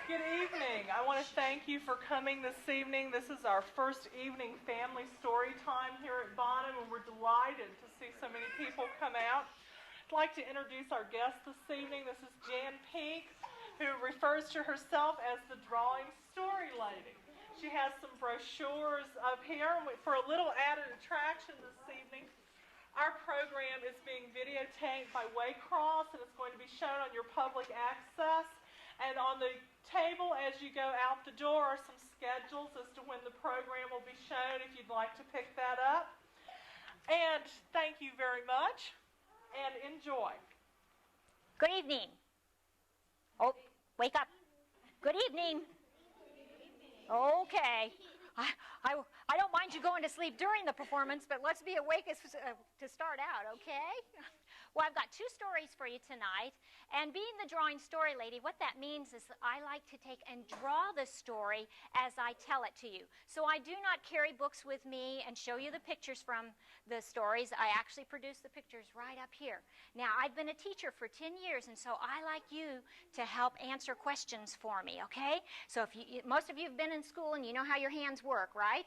Good evening. I want to thank you for coming this evening. This is our first evening family story time here at Bonham, and we're delighted to see so many people come out. I'd like to introduce our guest this evening. This is Jan Peak, who refers to herself as the Drawing Storylady. She has some brochures up here for a little added attraction this evening. Our program is being videotaped by Waycross, and it's going to be shown on your public access. And on the table as you go out the door are some schedules as to when the program will be shown if you'd like to pick that up. And thank you very much, and enjoy. Good evening. Oh, wake up. Good evening. Okay. I don't mind you going to sleep during the performance, but let's be awake to start out, okay? Well, I've got two stories for you tonight, and being the Drawing Story Lady, what that means is that I like to take and draw the story as I tell it to you. So I do not carry books with me and show you the pictures from the stories. I actually produce the pictures right up here. Now, I've been a teacher for 10 years, and so I like you to help answer questions for me, okay? So if most of you have been in school and you know how your hands work, right?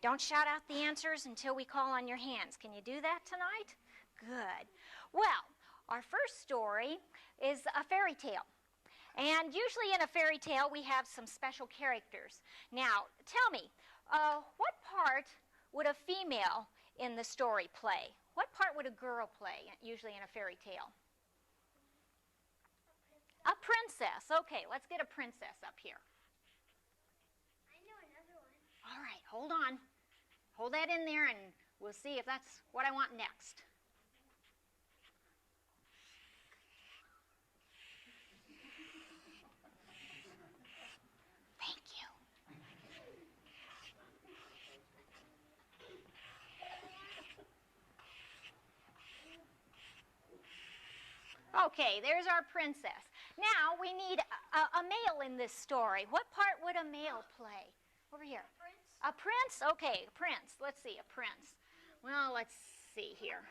Don't shout out the answers until we call on your hands. Can you do that tonight? Good. Well, our first story is a fairy tale. And usually in a fairy tale we have some special characters. Now, tell me, what part would a female in the story play? What part would a girl play usually in a fairy tale? A princess. Okay, let's get a princess up here. I know another one. All right, hold on. Hold that in there and we'll see if that's what I want next. Thank you. Okay, there's our princess. Now we need a male in this story. What part would a male play? Over here. A prince. A prince? Okay, a prince. Let's see, a prince. Well, let's see here.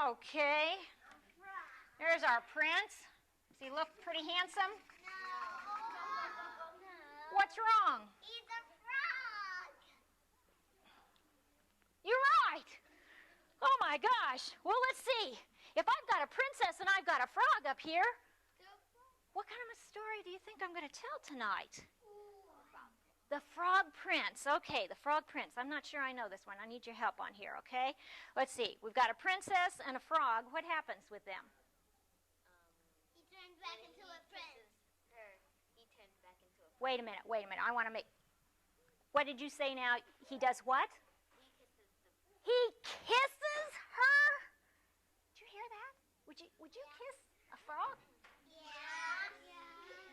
Okay. There's our prince. Does he look pretty handsome? No. What's wrong? He's a frog. You're right. Oh my gosh. Well, let's see. If I've got a princess and I've got a frog up here, what kind of a story do you think I'm going to tell tonight? The Frog Prince. Okay, the Frog Prince. I'm not sure I know this one. I need your help on here, okay? Let's see. We've got a princess and a frog. What happens with them? He turns back into a prince. He turns back into a prince. Wait a minute. I want to make... What did you say now? He does what? He kisses her? Did you hear that? Would you kiss a frog? Yeah.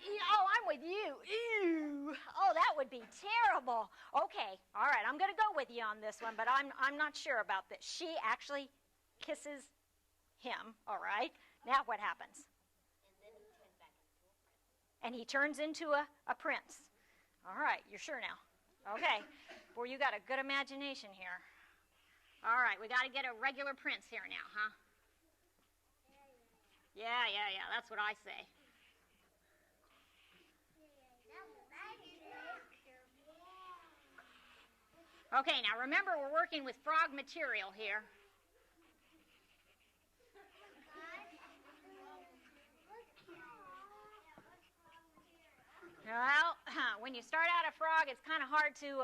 Oh, I'm with you. Ew. Oh, that would be terrible. Okay, all right, I'm going to go with you on this one, but I'm not sure about this. She actually kisses him, all right? Now what happens? And then he turns back into a prince. And he turns into a prince. All right, you're sure now? Okay. Boy, you got a good imagination here. All right, we got to get a regular prince here now, huh? Yeah, that's what I say. Okay, now remember we're working with frog material here. Well, when you start out a frog, it's kind of hard to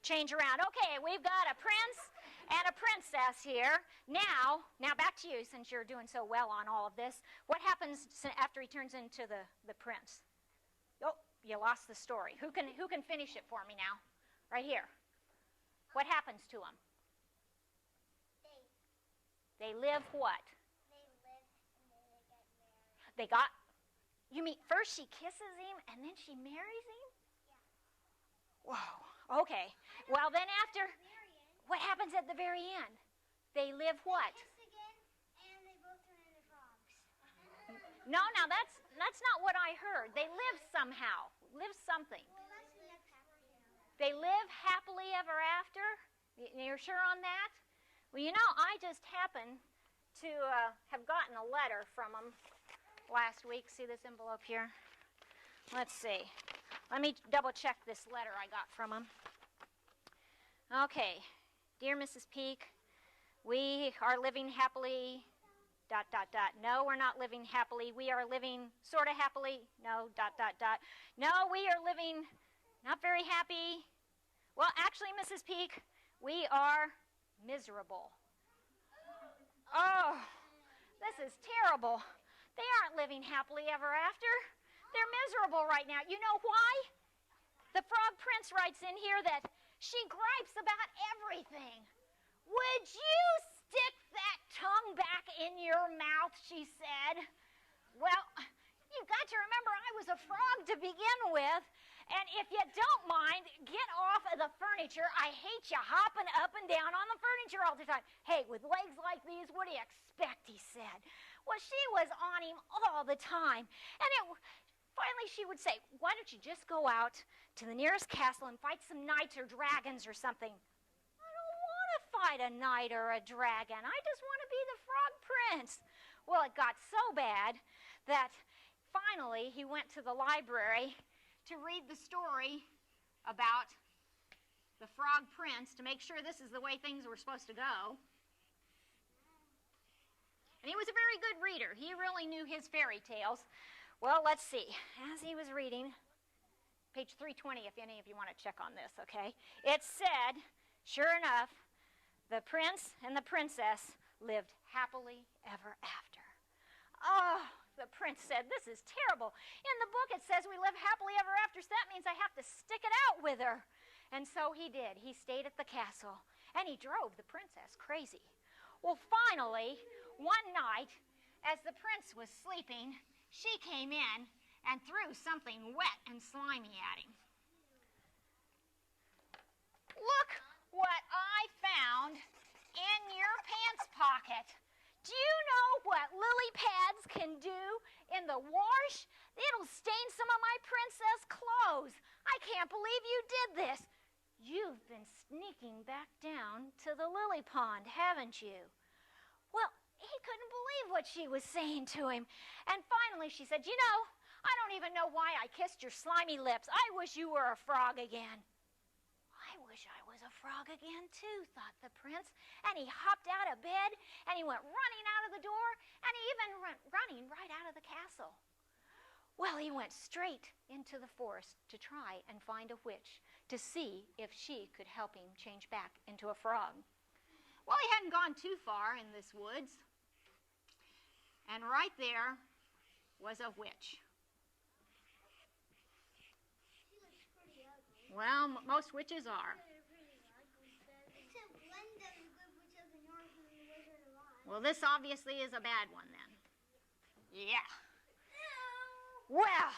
change around. Okay, we've got a prince and a princess here. Now back to you, since you're doing so well on all of this. What happens after he turns into the prince? Oh, you lost the story. Who can finish it for me now? Right here. What happens to them? They live what? They live and then they get married. You mean first she kisses him and then she marries him? Yeah. Whoa. Okay. Well, then after, what happens at the very end? They live what? Kiss again, No, now that's not what I heard. They live somehow. Live something. They live happily ever after? You're sure on that? Well, you know, I just happened to have gotten a letter from them last week. See this envelope here? Let's see. Let me double check this letter I got from them. Okay. Dear Mrs. Peak, we are living happily... ... No, we're not living happily. We are living sort of happily. No, ... No, we are living not very happy. Well, actually, Mrs. Peak, we are miserable. Oh, this is terrible. They aren't living happily ever after. They're miserable right now. You know why? The Frog Prince writes in here that she gripes about everything. Would you stick that tongue back in your mouth, she said. Well, you've got to remember I was a frog to begin with, and if you don't mind, get off of the furniture. I hate you hopping up and down on the furniture all the time. Hey, with legs like these, what do you expect, he said. Well, she was on him all the time, and finally she would say, why don't you just go out to the nearest castle and fight some knights or dragons or something. Fight a knight or a dragon. I just want to be the Frog Prince. Well, it got so bad that finally he went to the library to read the story about the Frog Prince to make sure this is the way things were supposed to go. And he was a very good reader. He really knew his fairy tales. Well, let's see. As he was reading, page 320, if any of you want to check on this, okay? It said, sure enough, the prince and the princess lived happily ever after. Oh, the prince said, this is terrible. In the book it says we live happily ever after, so that means I have to stick it out with her. And so he did. He stayed at the castle, and he drove the princess crazy. Well, finally, one night, as the prince was sleeping, she came in and threw something wet and slimy at him. Look what I found in your pants pocket. Do you know what lily pads can do in the wash? It'll stain some of my princess clothes. I can't believe you did this. You've been sneaking back down to the lily pond, haven't you? Well, he couldn't believe what she was saying to him. And finally she said, you know, I don't even know why I kissed your slimy lips. I wish you were a frog again. I wish I was a frog again, too, thought the prince. And he hopped out of bed, and he went running out of the door, and he even went running right out of the castle. Well, he went straight into the forest to try and find a witch to see if she could help him change back into a frog. Well, he hadn't gone too far in this woods, and right there was a witch. Well, most witches are. Well, this obviously is a bad one then. Yeah. Well,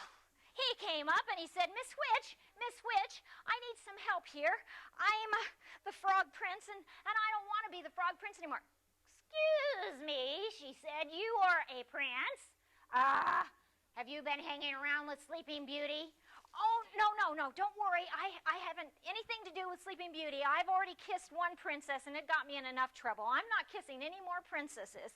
he came up and he said, Miss Witch, I need some help here. I'm the Frog Prince, and I don't want to be the Frog Prince anymore. Excuse me, she said, you are a prince. Have you been hanging around with Sleeping Beauty? Oh, no, don't worry. I haven't anything to do with Sleeping Beauty. I've already kissed one princess, and it got me in enough trouble. I'm not kissing any more princesses.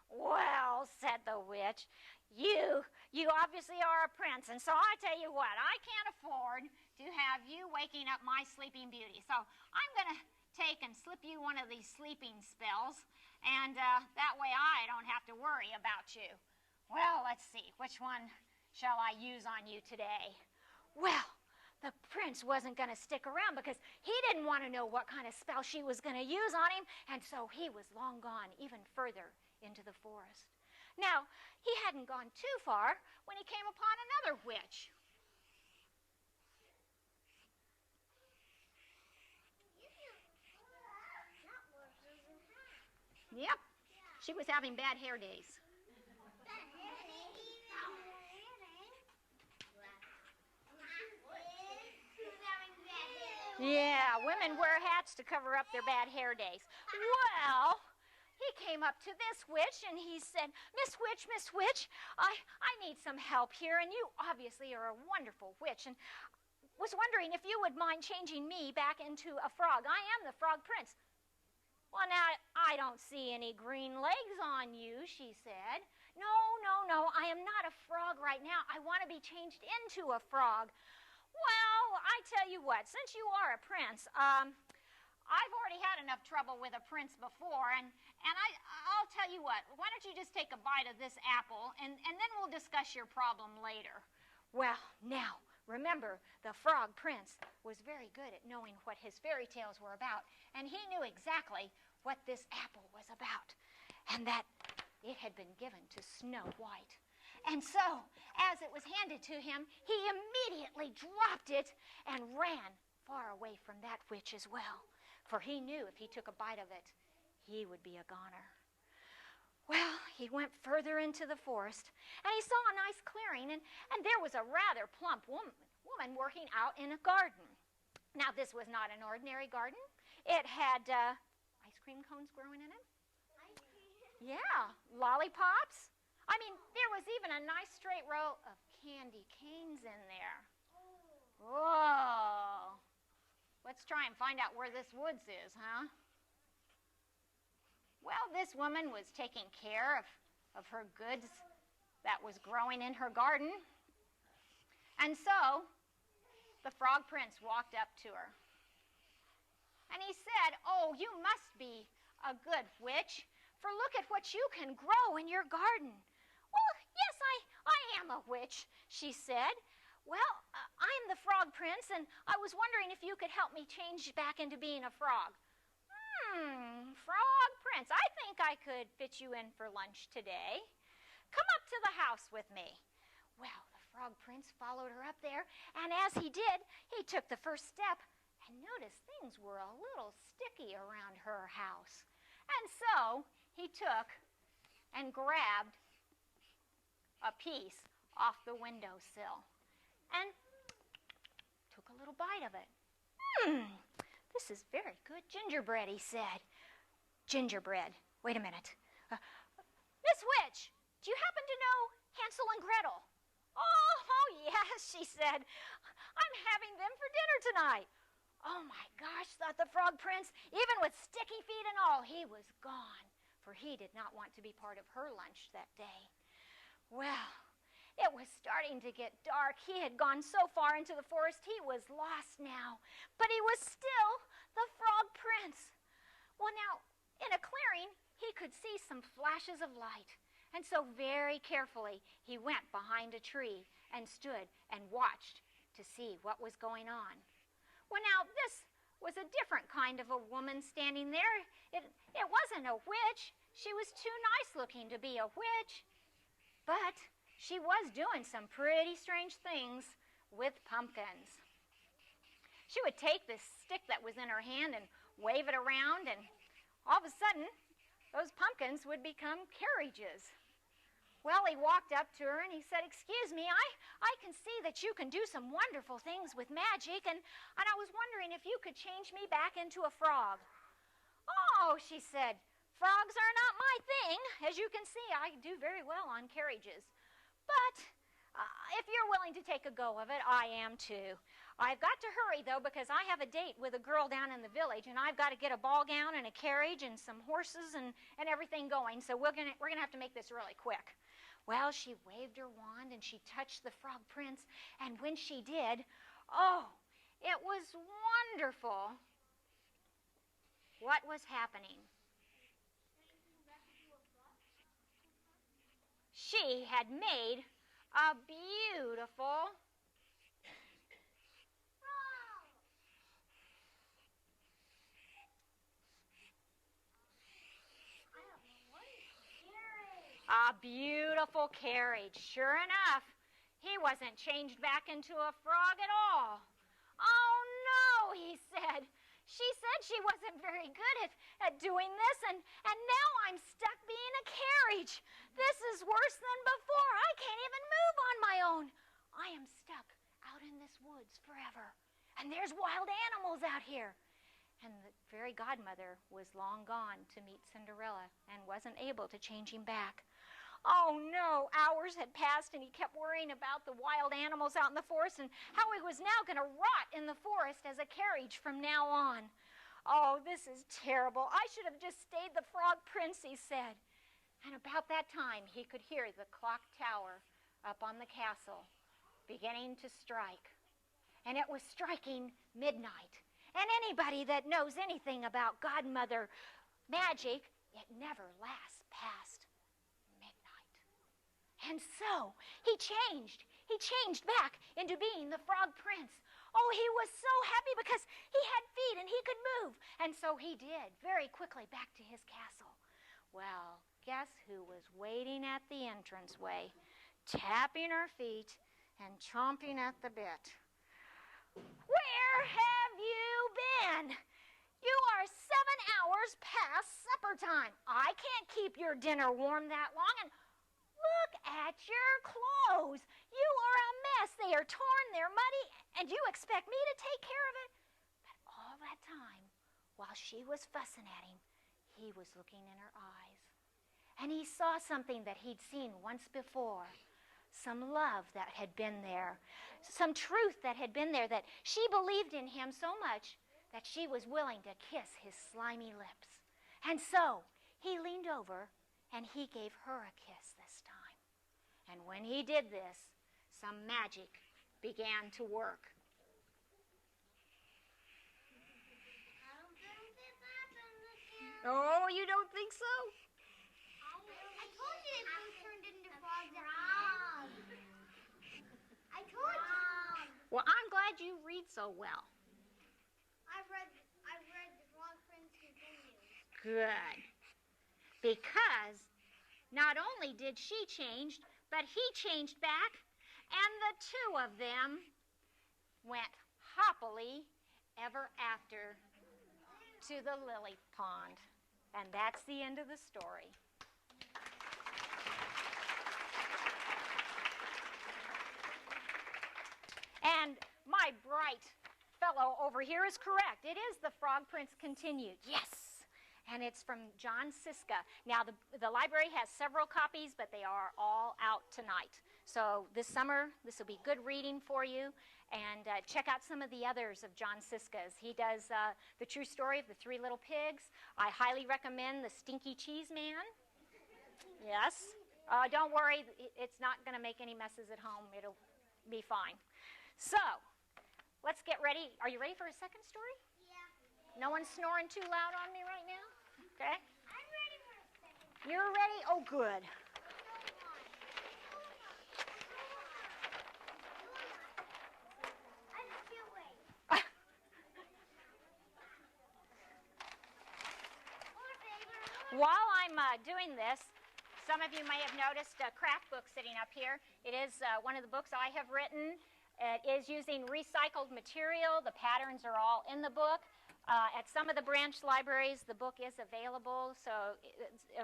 Well, said the witch, you obviously are a prince, and so I tell you what, I can't afford to have you waking up my Sleeping Beauty. So I'm going to take and slip you one of these sleeping spells, and that way I don't have to worry about you. Well, let's see, which one shall I use on you today? Well, the prince wasn't going to stick around because he didn't want to know what kind of spell she was going to use on him, and so he was long gone even further into the forest. Now, he hadn't gone too far when he came upon another witch. Yep, she was having bad hair days. Yeah, women wear hats to cover up their bad hair days. Well, he came up to this witch and he said, Miss Witch, I need some help here, and you obviously are a wonderful witch, and was wondering if you would mind changing me back into a frog. I am the Frog Prince. Well, now, I don't see any green legs on you, she said. No, I am not a frog right now. I want to be changed into a frog. Well, I tell you what, since you are a prince, I've already had enough trouble with a prince before, and I'll tell you what, why don't you just take a bite of this apple, and then we'll discuss your problem later. Well, now, remember, the Frog Prince was very good at knowing what his fairy tales were about, and he knew exactly what this apple was about, and that it had been given to Snow White. And so, as it was handed to him, he immediately dropped it and ran far away from that witch as well, for he knew if he took a bite of it, he would be a goner. Well, he went further into the forest, and he saw a nice clearing, and there was a rather plump woman working out in a garden. Now, this was not an ordinary garden. It had ice cream cones growing in it. Ice cream. Yeah, lollipops. I mean, there was even a nice straight row of candy canes in there. Whoa. Let's try and find out where this woods is, huh? Well, this woman was taking care of her goods that was growing in her garden. And so, the Frog Prince walked up to her. And he said, "Oh, you must be a good witch, for look at what you can grow in your garden." "Well, yes, I am a witch," she said. "Well, I'm the Frog Prince, and I was wondering if you could help me change back into being a frog." Frog Prince, I think I could fit you in for lunch today. Come up to the house with me. Well, the Frog Prince followed her up there, and as he did, he took the first step and noticed things were a little sticky around her house. And so he took and grabbed a piece off the windowsill and took a little bite of it. This is very good gingerbread, he said. Gingerbread. Wait a minute. Miss Witch, do you happen to know Hansel and Gretel? Oh, yes, she said. I'm having them for dinner tonight. Oh, my gosh, thought the Frog Prince. Even with sticky feet and all, he was gone, for he did not want to be part of her lunch that day. Well, it was starting to get dark. He had gone so far into the forest, he was lost now. But he was still the Frog Prince. Well, now, in a clearing, he could see some flashes of light. And so very carefully, he went behind a tree and stood and watched to see what was going on. Well, now, this was a different kind of a woman standing there. It wasn't a witch. She was too nice looking to be a witch. But she was doing some pretty strange things with pumpkins. She would take this stick that was in her hand and wave it around, and all of a sudden, those pumpkins would become carriages. Well, he walked up to her and he said, "Excuse me, I can see that you can do some wonderful things with magic, and I was wondering if you could change me back into a frog." "Oh," she said, "frogs are not my thing. As you can see, I do very well on carriages. But if you're willing to take a go of it, I am too. I've got to hurry, though, because I have a date with a girl down in the village, and I've got to get a ball gown and a carriage and some horses and everything going, so we're gonna have to make this really quick." Well, she waved her wand, and she touched the Frog Prince, and when she did, oh, it was wonderful what was happening. She had made a beautiful carriage. Sure enough, he wasn't changed back into a frog at all. "Oh, no," he said. "She said she wasn't very good at doing this, and now I'm stuck being a carriage. This is worse than before. I can't even move on my own. I am stuck out in this woods forever, and there's wild animals out here. And the fairy godmother was long gone to meet Cinderella and wasn't able to change him back. Oh no, hours had passed and he kept worrying about the wild animals out in the forest and how he was now going to rot in the forest as a carriage from now on. Oh, this is terrible. I should have just stayed the Frog Prince, he said. And about that time, he could hear the clock tower up on the castle beginning to strike. And it was striking midnight. And anybody that knows anything about godmother magic, it never lasts past midnight. And so he changed. He changed back into being the Frog Prince. Oh, he was so happy because he had feet and he could move. And so he did very quickly back to his castle. Well, guess who was waiting at the entranceway, tapping her feet and chomping at the bit? Where have you been? You are 7 hours past supper time. I can't keep your dinner warm that long. And look at your clothes. You are a mess. They are torn, they're muddy, and you expect me to take care of it? But all that time, while she was fussing at him, he was looking in her eyes. And he saw something that he'd seen once before. Some love that had been there, some truth that had been there, that she believed in him so much that she was willing to kiss his slimy lips. And so he leaned over and he gave her a kiss this time. And when he did this, some magic began to work. I don't think this happened again. Oh, you don't think so? I told you they both turned into frogs at the end. I told you. Well, I'm glad you read so well. I've read the Frog Prince Continues. Good. Because not only did she change, but he changed back, and the two of them went happily ever after to the lily pond. And that's the end of the story. And my bright fellow over here is correct. It is The Frog Prince Continued. Yes. And it's from John Siska. Now, the library has several copies, but they are all out tonight. So this summer, this will be good reading for you. And check out some of the others of John Siska's. He does The True Story of the Three Little Pigs. I highly recommend The Stinky Cheese Man. Yes. Don't worry, it's not going to make any messes at home. It'll be fine. So, let's get ready. Are you ready for a second story? Yeah. No one's snoring too loud on me right now? Okay. I'm ready for a second. You're ready? Oh, good. I just can't wait. While I'm doing this, some of you may have noticed a craft book sitting up here. It is one of the books I have written. It is using recycled material. The patterns are all in the book. At some of the branch libraries, the book is available. So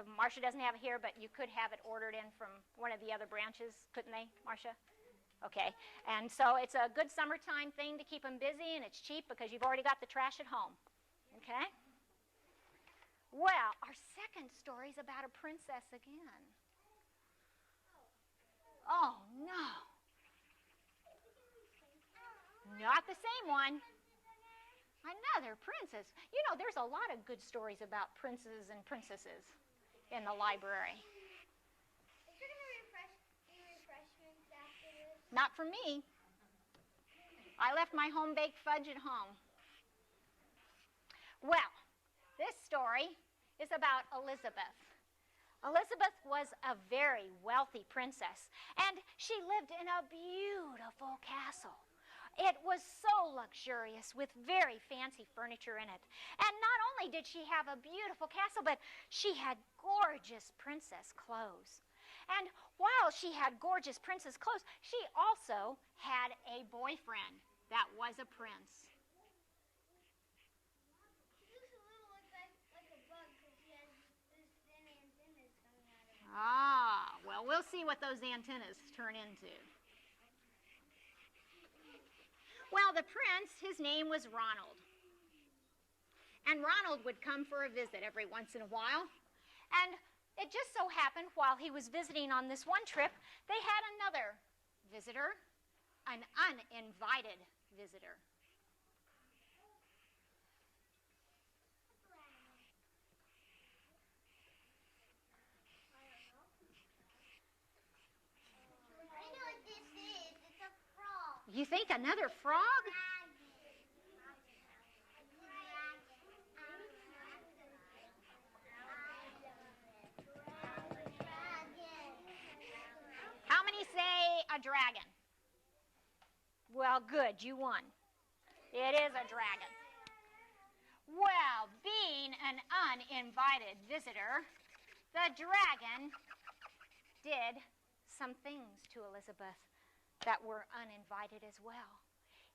Marcia doesn't have it here, but you could have it ordered in from one of the other branches, couldn't they, Marcia? Okay. And so it's a good summertime thing to keep them busy, and it's cheap because you've already got the trash at home. Okay? Well, our second story is about a princess again. Oh, no. Not the same one. Another princess. You know, there's a lot of good stories about princes and princesses in the library. Is there going to be refreshments after this? Not for me. I left my home-baked fudge at home. Well, this story is about Elizabeth. Elizabeth was a very wealthy princess, and she lived in a beautiful castle. It was so luxurious with very fancy furniture in it. And not only did she have a beautiful castle, but she had gorgeous princess clothes. And while she had gorgeous princess clothes, she also had a boyfriend that was a prince. She looks a little like a bug because she has these thin antennas coming out of her. Ah, well, we'll see what those antennas turn into. Well, the prince, his name was Ronald. and Ronald would come for a visit every once in a while. And it just so happened while he was visiting on this one trip, they had another visitor, an uninvited visitor. I know what this is. It's a frog. You think another frog? How many say a dragon? Well, good, you won. It is a dragon. Well, being an uninvited visitor, the dragon did some things to Elizabeth that were uninvited as well.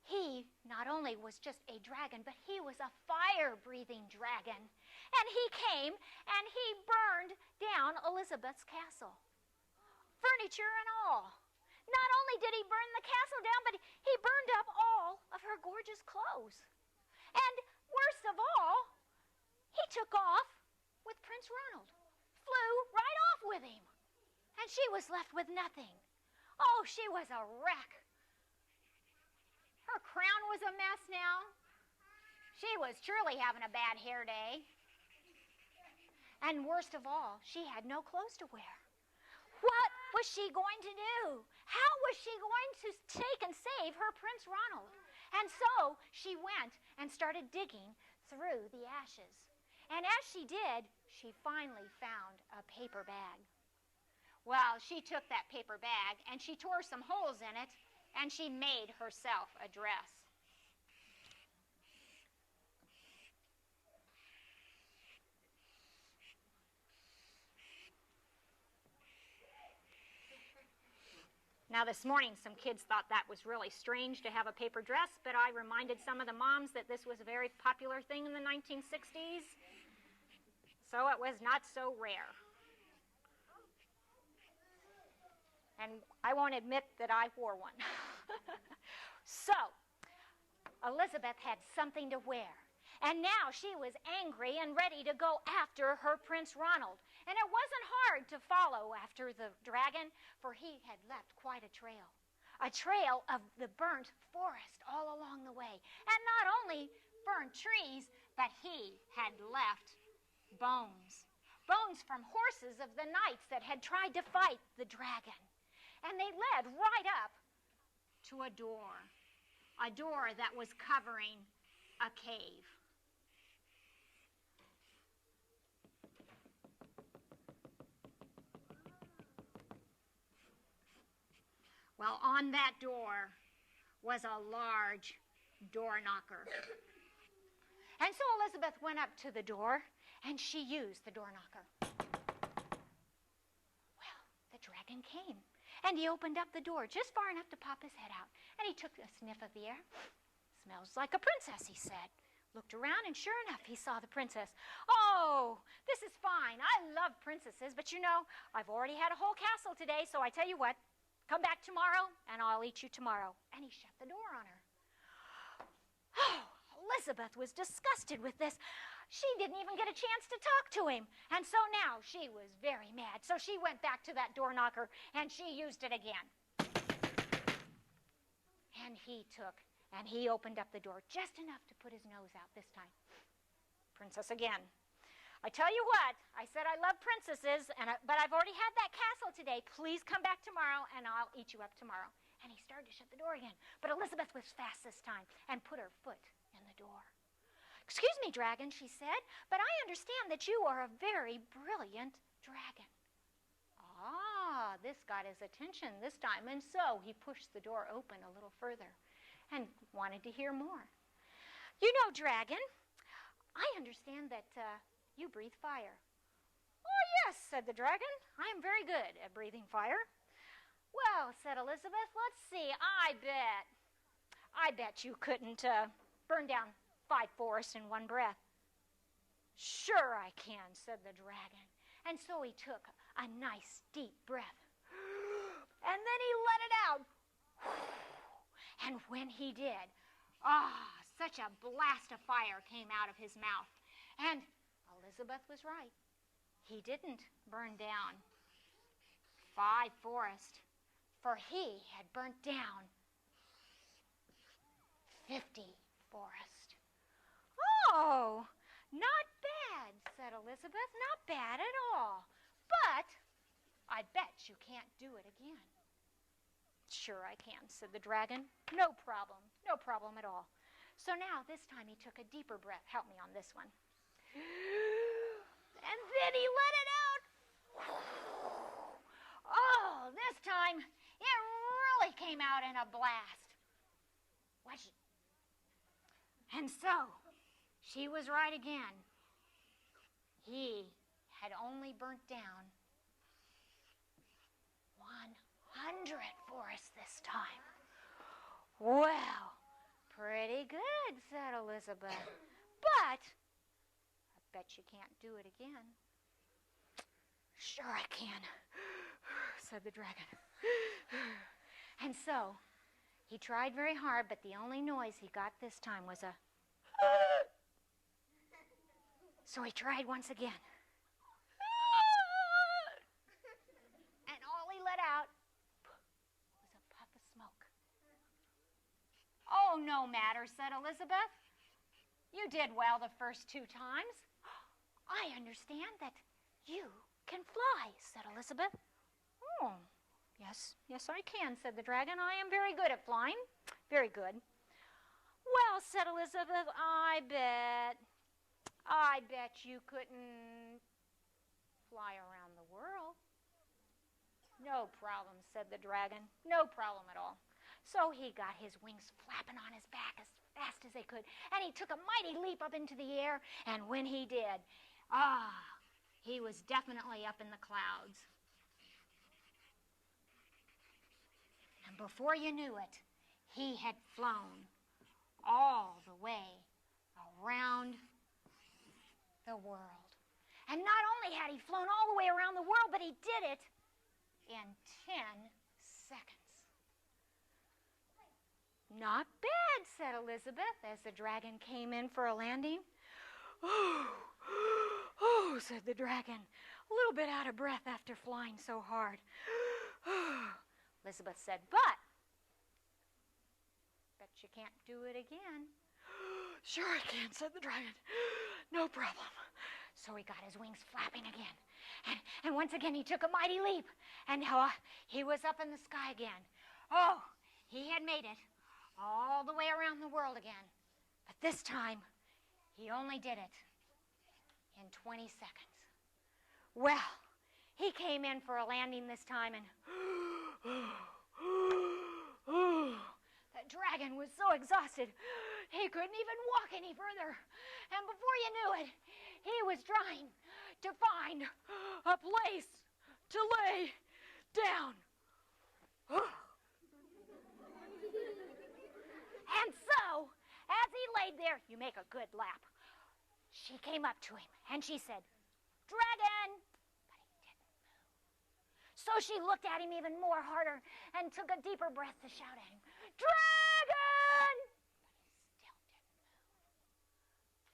He not only was just a dragon, but he was a fire-breathing dragon. And he came and he burned down Elizabeth's castle, furniture and all. Not only did he burn the castle down, but he burned up all of her gorgeous clothes. And worst of all, he took off with Prince Ronald, flew right off with him. And she was left with nothing. Oh, she was a wreck. Her crown was a mess now. She was truly having a bad hair day. And worst of all, she had no clothes to wear. What was she going to do? How was she going to take and save her Prince Ronald? And so she went and started digging through the ashes. And as she did, she finally found a paper bag. Well, she took that paper bag and she tore some holes in it and she made herself a dress. Now this morning some kids thought that was really strange to have a paper dress, but I reminded some of the moms that this was a very popular thing in the 1960s, so it was not so rare. And I won't admit that I wore one. So, Elizabeth had something to wear. And now she was angry and ready to go after her Prince Ronald. And it wasn't hard to follow after the dragon, for he had left quite a trail of the burnt forest all along the way. And not only burnt trees, but he had left bones. Bones from horses of the knights that had tried to fight the dragon. And they led right up to a door that was covering a cave. Well, on that door was a large door knocker. And so Elizabeth went up to the door and she used the door knocker. Well, the dragon came. And he opened up the door just far enough to pop his head out. And he took a sniff of the air. Smells like a princess, he said. Looked around, and sure enough, he saw the princess. Oh, this is fine. I love princesses, but you know, I've already had a whole castle today, so I tell you what, come back tomorrow, and I'll eat you tomorrow. And he shut the door on her. Oh, Elizabeth was disgusted with this. She didn't even get a chance to talk to him. And so now she was very mad. So she went back to that door knocker and she used it again. And he opened up the door just enough to put his nose out this time. Princess again. I tell you what, I said I love princesses, but I've already had that castle today. Please come back tomorrow and I'll eat you up tomorrow. And he started to shut the door again. But Elizabeth was fast this time and put her foot in the door. Excuse me, dragon, she said, but I understand that you are a very brilliant dragon. Ah, this got his attention this time, and so he pushed the door open a little further and wanted to hear more. You know, dragon, I understand that you breathe fire. Oh, yes, said the dragon. I am very good at breathing fire. Well, said Elizabeth, let's see, I bet you couldn't burn down 5 forests in one breath. Sure I can, said the dragon. And so he took a nice deep breath. And then he let it out. And when he did, such a blast of fire came out of his mouth. And Elizabeth was right. He didn't burn down 5 forests, for he had burnt down 50 forests. Oh, not bad, said Elizabeth. Not bad at all. But I bet you can't do it again. Sure I can, said the dragon. No problem. No problem at all. So now, this time he took a deeper breath. Help me on this one. And then he let it out. Oh, this time it really came out in a blast. Watch it. And so, she was right again. He had only burnt down 100 forests this time. Well, pretty good, said Elizabeth. But I bet you can't do it again. Sure I can, said the dragon. And so, he tried very hard, but the only noise he got this time was a... So he tried once again. And all he let out was a puff of smoke. Oh, no matter, said Elizabeth. You did well the first 2 times. I understand that you can fly, said Elizabeth. Oh, yes, I can, said the dragon. I am very good at flying. Very good. Well, said Elizabeth, I bet you couldn't fly around the world. No problem, said the dragon. No problem at all. So he got his wings flapping on his back as fast as they could, and he took a mighty leap up into the air, and when he did, he was definitely up in the clouds. And before you knew it, he had flown all the way around the world. And not only had he flown all the way around the world, but he did it in 10 seconds. Not bad, said Elizabeth as the dragon came in for a landing. Oh, said the dragon, a little bit out of breath after flying so hard. Elizabeth said, but bet you can't do it again. Sure I can, said the dragon. No problem. So he got his wings flapping again. And once again he took a mighty leap. And he was up in the sky again. Oh, he had made it all the way around the world again. But this time, he only did it in 20 seconds. Well, he came in for a landing this time, and the dragon was so exhausted, he couldn't even walk any further. And before you knew it, he was trying to find a place to lay down. And so, as he laid there, you make a good lap, she came up to him and she said, "Dragon!" But he didn't move. So she looked at him even more harder and took a deeper breath to shout at him, "Dragon!" But he still didn't move.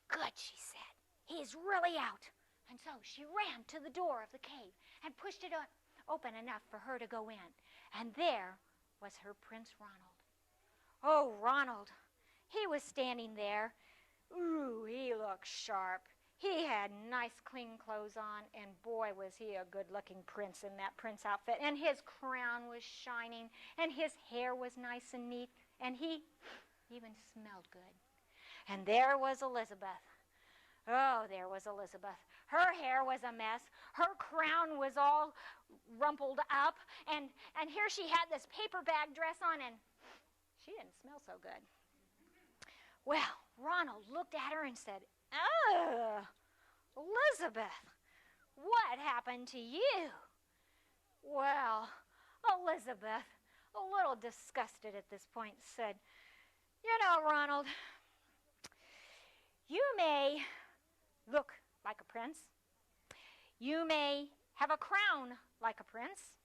Good, she said. He's really out. And so she ran to the door of the cave and pushed it open enough for her to go in. And there was her Prince Ronald. Oh, Ronald, he was standing there. Ooh, he looked sharp. He had nice, clean clothes on, and boy, was he a good-looking prince in that prince outfit. And his crown was shining, and his hair was nice and neat, and he even smelled good. And there was Elizabeth. Oh, there was Elizabeth. Her hair was a mess. Her crown was all rumpled up, and here she had this paper bag dress on, and she didn't smell so good. Well, Ronald looked at her and said, "Ugh, Elizabeth, what happened to you?" Well, Elizabeth, a little disgusted at this point, said, "You know, Ronald, you may look like a prince. You may have a crown like a prince.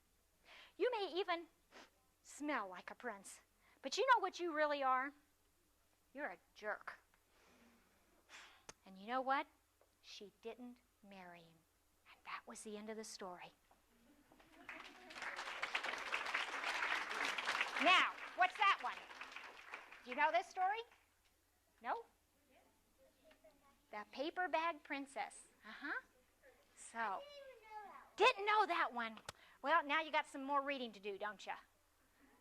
You may even smell like a prince. But you know what you really are? You're a jerk. And you know what? she didn't marry him. And that was the end of the story. Now, what's that one? Do you know this story? No? The Paper Bag Princess. So, didn't know that one. Well, now you got some more reading to do, don't you?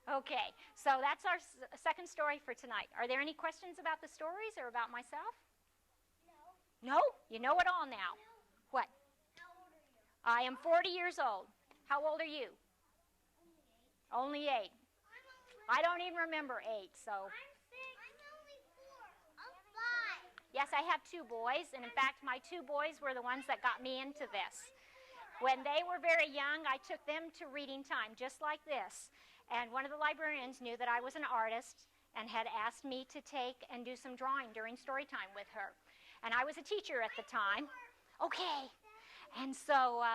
Okay, so that's our second story for tonight. Are there any questions about the stories or about myself? No. No? You know it all now. No. What? How old are you? I am 40 years old. How old are you? Only 8. I don't even remember 8, so. I'm 6. I'm only 4. I'm 5. Yes, I have 2 boys, and in fact, my 2 boys were the ones that got me into this. When they were very young, I took them to reading time, just like this. And one of the librarians knew that I was an artist and had asked me to take and do some drawing during story time with her. And I was a teacher at the time. Okay. And so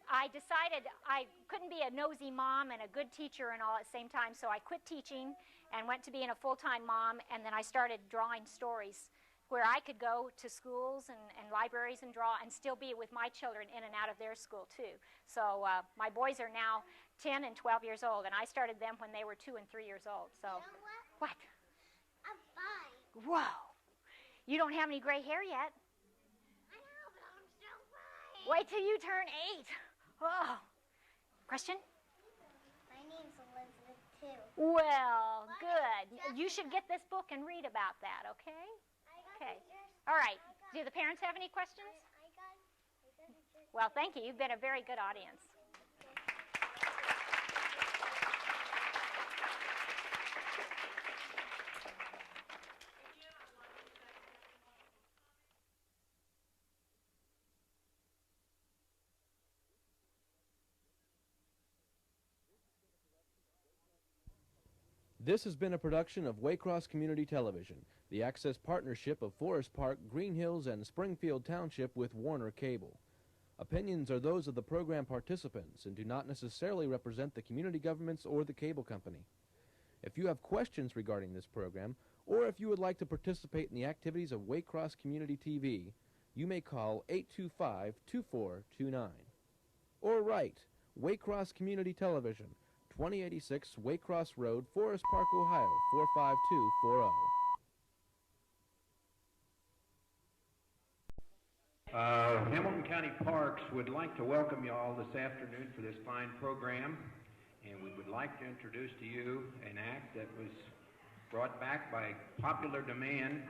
I decided I couldn't be a nosy mom and a good teacher and all at the same time, so I quit teaching and went to being a full-time mom, and then I started drawing stories where I could go to schools and libraries and draw and still be with my children in and out of their school too. So my boys are now 10 and 12 years old, and I started them when they were 2 and 3 years old. So, You know what? What? I'm 5. Whoa. You don't have any gray hair yet. I know, but I'm still 5. Wait till you turn 8. Oh. Question? My name's Elizabeth, too. Well, good. You should get this book and read about that, okay? Okay. All right. Do the parents have any questions? I got it. Well, thank you. You've been a very good audience. This has been a production of Waycross Community Television, the access partnership of Forest Park, Green Hills, and Springfield Township with Warner Cable. Opinions are those of the program participants and do not necessarily represent the community governments or the cable company. If you have questions regarding this program, or if you would like to participate in the activities of Waycross Community TV, you may call 825-2429. Or write Waycross Community Television, 2086 Waycross Road, Forest Park, Ohio, 45240. Hamilton County Parks would like to welcome you all this afternoon for this fine program, and we would like to introduce to you an act that was brought back by popular demand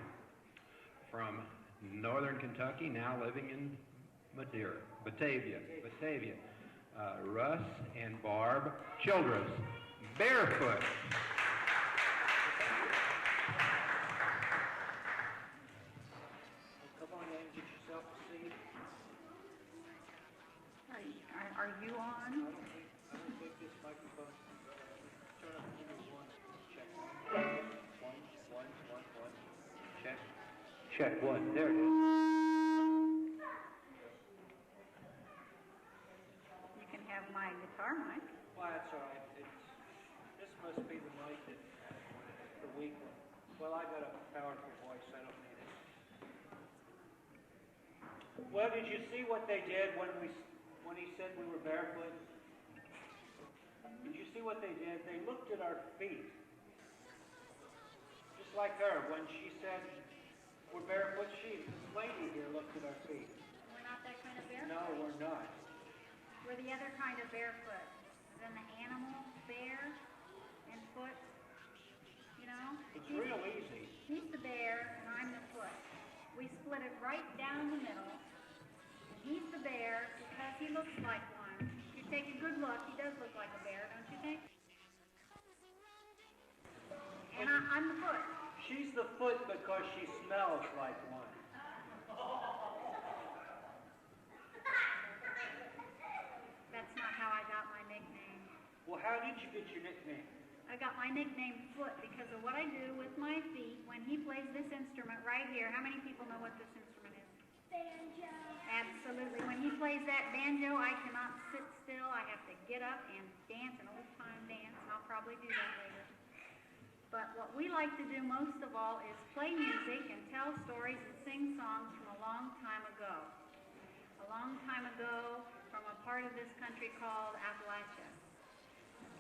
from northern Kentucky, now living in Batavia. Russ and Barb Childress, Barefoot. Come on in, get yourself a seat. Are you on? I don't think this microphone. Turn up to one. Check one. Check. Check one. There it is. You can have my guitar mic. Well, that's all right. This must be the mic that the weak one. Well, I got a powerful voice. I don't need it. Well, did you see what they did when he said we were barefoot? Did you see what they did? They looked at our feet. Just like her. When she said we're barefoot, this lady here looked at our feet. We're not that kind of barefoot? No, we're not. We're the other kind of barefoot. Then the animal, bear, and foot, you know? It's real easy. He's the bear, and I'm the foot. We split it right down the middle. He's the bear because he looks like one. If you take a good look, he does look like a bear, don't you think? And I'm the foot. She's the foot because she smells like one. That's not how I got my nickname. Well, how did you get your nickname? I got my nickname Foot because of what I do with my feet when he plays this instrument right here. How many people know what this instrument is? Banjo. Absolutely. When he plays that banjo, I cannot sit still. I have to get up and dance, an old-time dance, and I'll probably do that later. But what we like to do most of all is play music and tell stories and sing songs from a long time ago. go from a part of this country called Appalachia.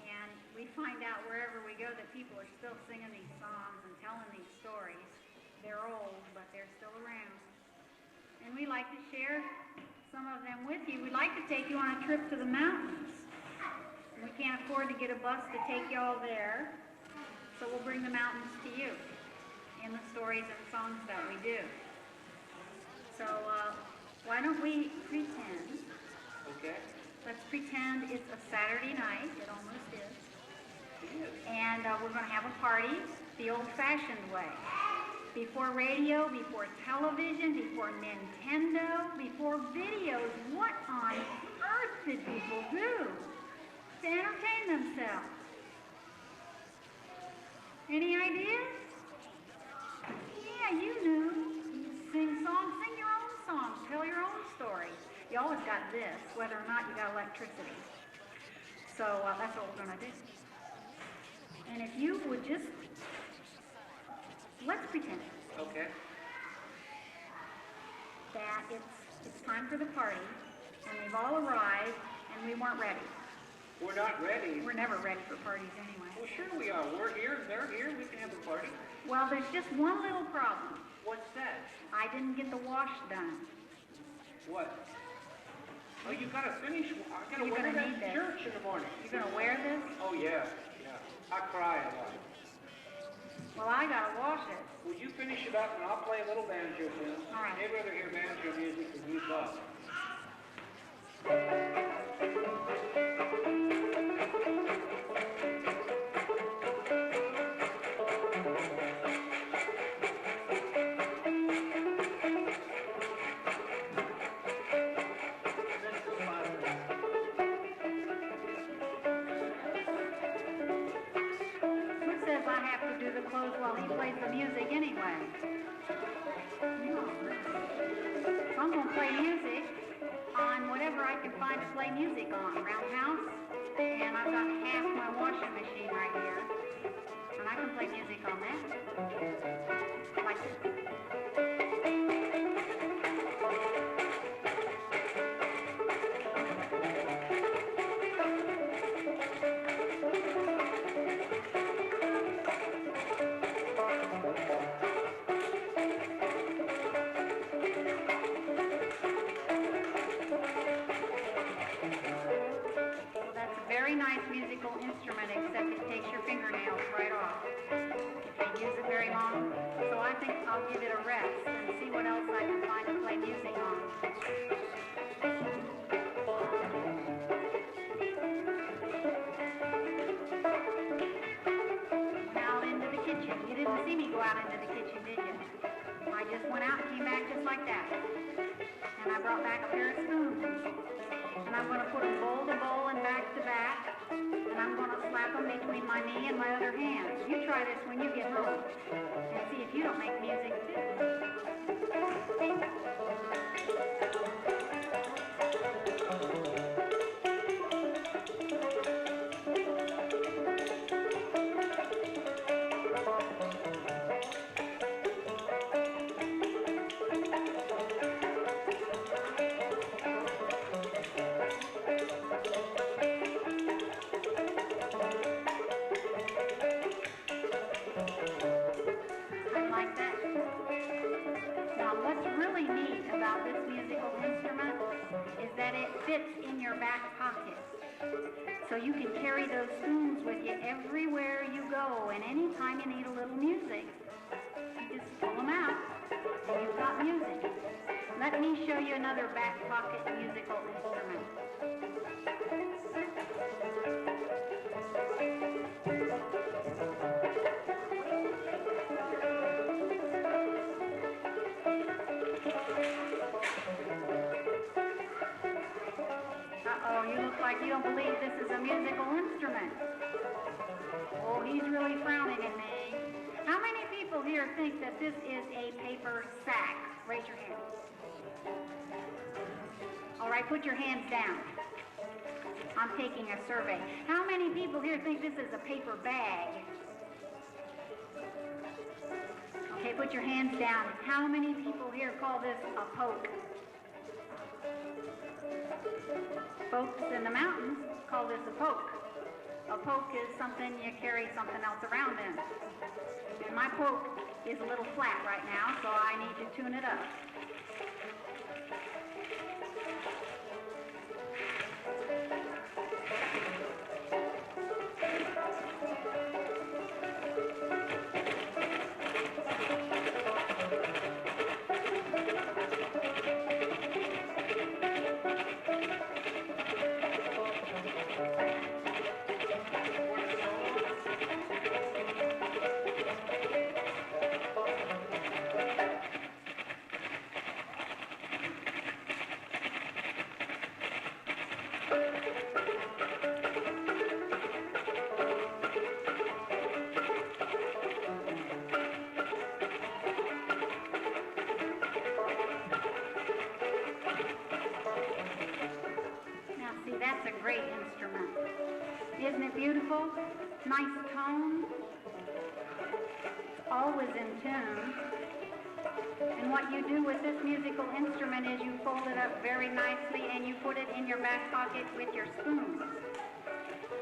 And we find out wherever we go that people are still singing these songs and telling these stories. They're old, but they're still around. And we like to share some of them with you. We'd like to take you on a trip to the mountains. We can't afford to get a bus to take you all there, so we'll bring the mountains to you in the stories and songs that we do. So why don't we pretend? Okay. Let's pretend it's a Saturday night. It almost is. And we're going to have a party the old-fashioned way. Before radio, before television, before Nintendo, before videos. What on earth did people do to entertain themselves? Any ideas? Yeah, you knew. Sing songs, sing your own songs, tell your own stories. You always got this, whether or not you got electricity. So that's what we're going to do. And if you would just, let's pretend. Okay. That it's time for the party, and we've all arrived, and we weren't ready. We're not ready. We're never ready for parties anyway. Well, sure we are. We're here, they're here, we can have a party. Well, there's just one little problem. What's that? I didn't get the wash done. What? Oh, you gotta finish. I gotta You're wear gonna that need to this. church in the morning. You're gonna wear this? Oh, yeah. I cry a lot. Well, I gotta wash it. Will you finish it up and I'll play a little banjo tune? All right. They'd rather hear banjo music than you talk. While he plays the music anyway. So I'm going to play music on whatever I can find to play music on. Roundhouse, and I've got half my washing machine right here. And I can play music on that. Like this. Instrument, except it takes your fingernails right off if they use it very long. So I think I'll give it a rest and see what else I can find to play music on. Went out into the kitchen. You didn't see me go out into the kitchen, did you? I just went out and came back just like that. And I brought back a pair of spoons. And I'm going to put them bowl to bowl and back to back. And I'm going to slap them between my knee and my other hand. You try this when you get home. And see if you don't make music too. So you can carry those spoons with you everywhere you go, and anytime you need a little music, you just pull them out, and you've got music. Let me show you another back pocket musical instrument. You look like you don't believe this is a musical instrument. Oh, he's really frowning at me. How many people here think that this is a paper sack? Raise your hand. All right, put your hands down. I'm taking a survey. How many people here think this is a paper bag? Okay, put your hands down. How many people here call this a poke? Folks in the mountains call this a poke. A poke is something you carry something else around in. And my poke is a little flat right now, so I need to tune it up. That's a great instrument. Isn't it beautiful? Nice tone. Always in tune. And what you do with this musical instrument is you fold it up very nicely and you put it in your back pocket with your spoons.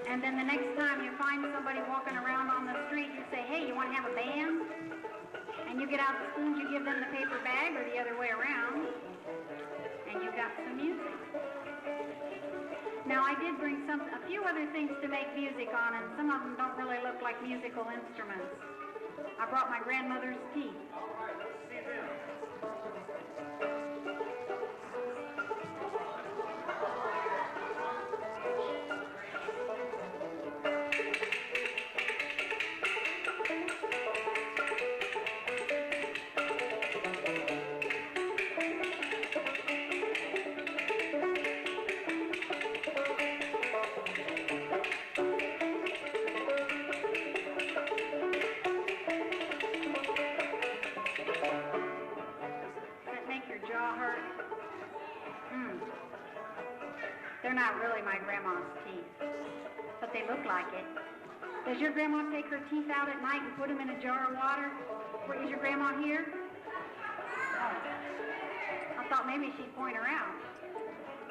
And then the next time you find somebody walking around on the street, you say, hey, you want to have a band? And you get out the spoons, you give them the paper bag or the other way around, and you got some music. Now, I did bring a few other things to make music on, and some of them don't really look like musical instruments. I brought my grandmother's teeth. All right, let's see them. They're not really my grandma's teeth, but they look like it. Does your grandma take her teeth out at night and put them in a jar of water? Is your grandma here? Oh. I thought maybe she'd point her out.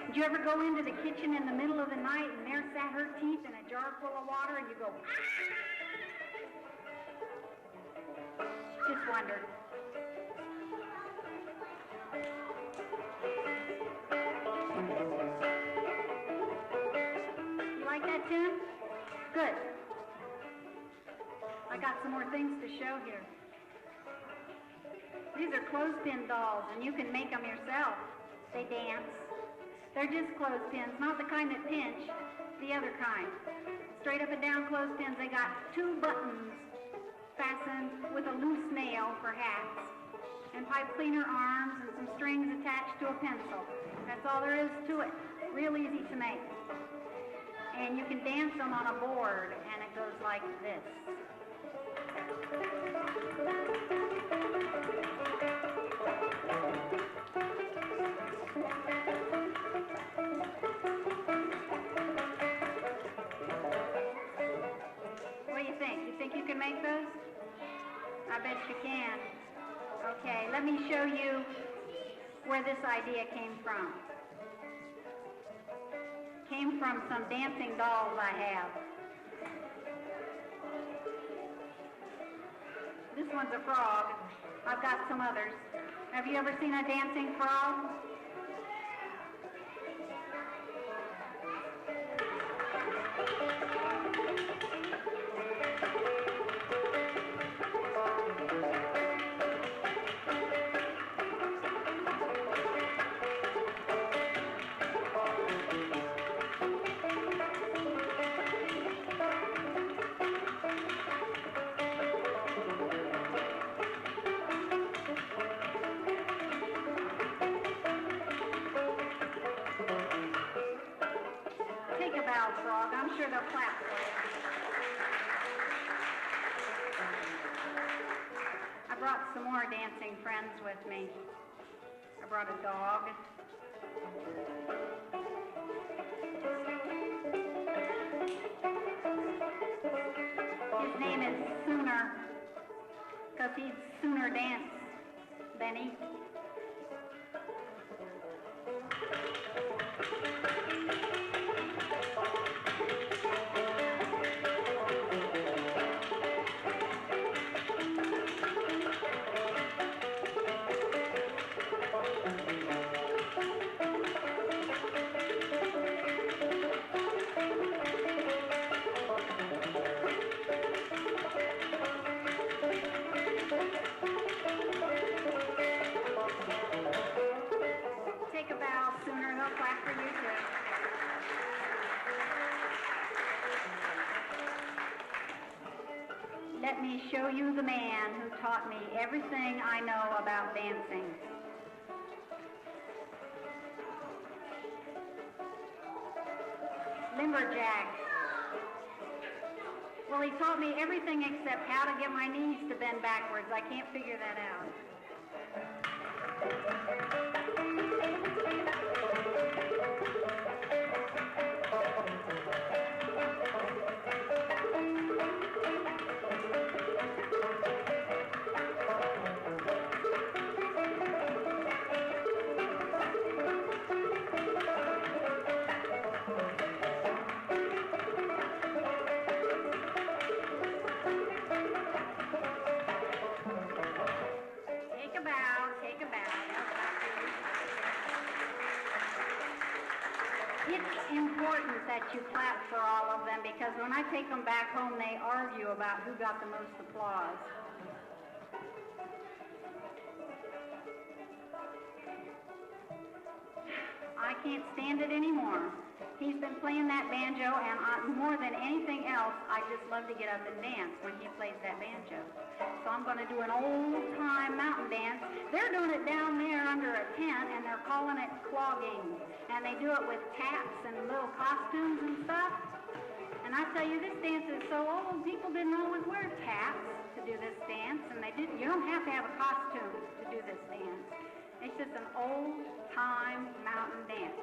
Did you ever go into the kitchen in the middle of the night and there sat her teeth in a jar full of water and you go, just wondered. That tune? Good. I got some more things to show here. These are clothespin dolls, and you can make them yourself. They dance. They're just clothespins, not the kind that pinch, the other kind. Straight up and down clothespins. They got 2 buttons fastened with a loose nail for hats, and pipe cleaner arms and some strings attached to a pencil. That's all there is to it. Real easy to make. And you can dance them on a board, and it goes like this. What do you think? You think you can make those? I bet you can. Okay, let me show you where this idea came from. Came from some dancing dolls I have. This one's a frog. I've got some others. Have you ever seen a dancing frog? Frog. I'm sure they'll clap for you. I brought some more dancing friends with me. I brought a dog. His name is Sooner, because he'd sooner dance than eat. let me show you the man who taught me everything I know about dancing. Limberjack. Well, he taught me everything except how to get my knees to bend backwards. I can't figure that out. It's important that you clap for all of them because when I take them back home, they argue about who got the most applause. I can't stand it anymore. He's been playing that banjo, and more than anything else, I just love to get up and dance when he plays that banjo. So I'm going to do an old-time mountain dance. They're doing it down there under a tent, and they're calling it clogging. And they do it with caps and little costumes and stuff. And I tell you, this dance is so old, people didn't always wear caps to do this dance, and they didn't. You don't have to have a costume to do this dance. It's just an old-time mountain dance.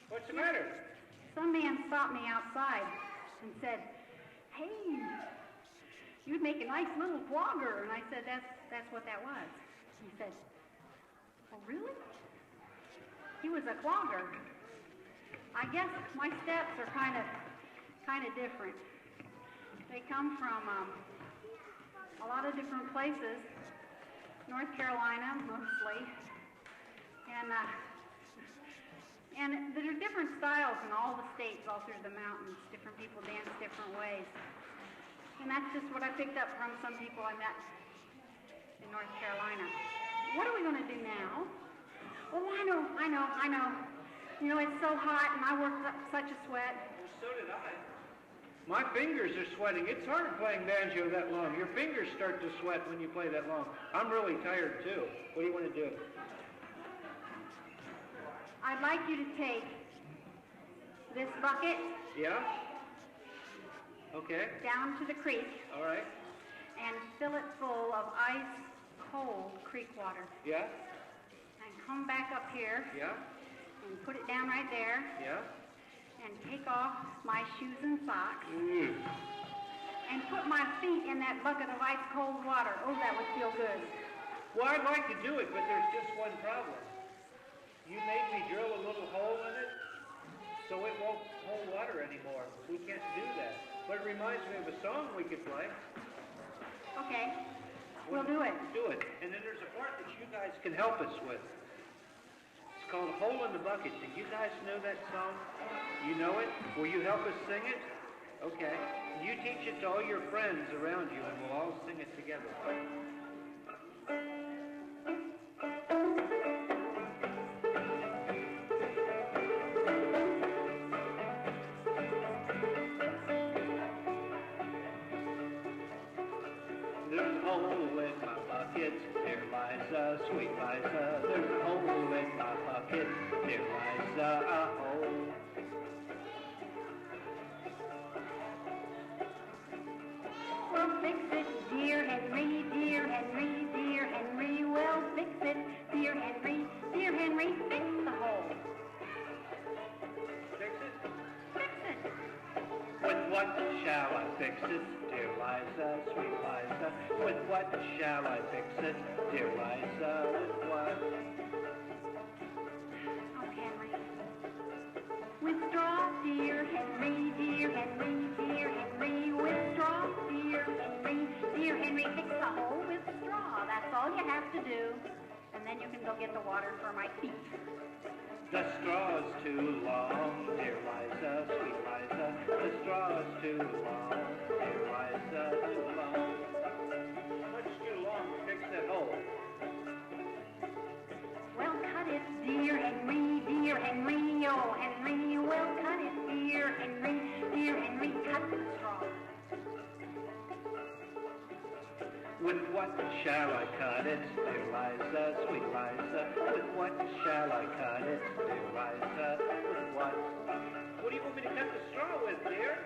What's the matter? Some man stopped me outside and said, "Hey, you'd make a nice little clogger." And I said, that's what that was. He said, "Oh, really?" He was a clogger. I guess my steps are kind of different. They come from a lot of different places, North Carolina mostly, and there are different styles in all the states, all through the mountains. Different people dance different ways. And that's just what I picked up from some people I met in North Carolina. What are we going to do now? Oh, I know. You know, it's so hot and I worked up such a sweat. Well, so did I. My fingers are sweating. It's hard playing banjo that long. Your fingers start to sweat when you play that long. I'm really tired, too. What do you want to do? I'd like you to take this bucket Yeah? Okay. down to the creek, All right. and fill it full of ice-cold creek water. Yeah? And come back up here Yeah? and put it down right there Yeah? and take off my shoes and socks Mm. and put my feet in that bucket of ice-cold water. Oh, that would feel good. Well, I'd like to do it, but there's just one problem. You made me drill a little hole in it, so it won't hold water anymore. We can't do that. But it reminds me of a song we could play. Okay, we'll do it. Do it. And then there's a part that you guys can help us with. It's called Hole in the Bucket. Do you guys know that song? You know it? Will you help us sing it? Okay. You teach it to all your friends around you, and we'll all sing it together. There's a hole in my bucket, there lies a sweet Liza. There's a hole in my bucket, there lies a hole. Well, fix it, dear Henry, dear Henry, dear Henry. Well, fix it, dear Henry, fix the hole. Fix it? Fix it. With what shall I fix it, dear Liza, sweet Liza? With what shall I fix it, dear Liza? With what? Oh, Henry. With straw, dear Henry, dear Henry, dear Henry. With straw, dear Henry, fix the hole with straw. That's all you have to do. And then you can go get the water for my feet. The straw's too long, dear Liza, sweet Liza. The straw's too long, dear Liza, too long. What's too long to fix that hole? Well, cut it, dear Henry, oh Henry. Well, cut it, dear Henry, cut the straw. With what shall I cut it, dear Liza, sweet Liza? With what shall I cut it, dear Liza? With what? What do you want me to cut the straw with, dear?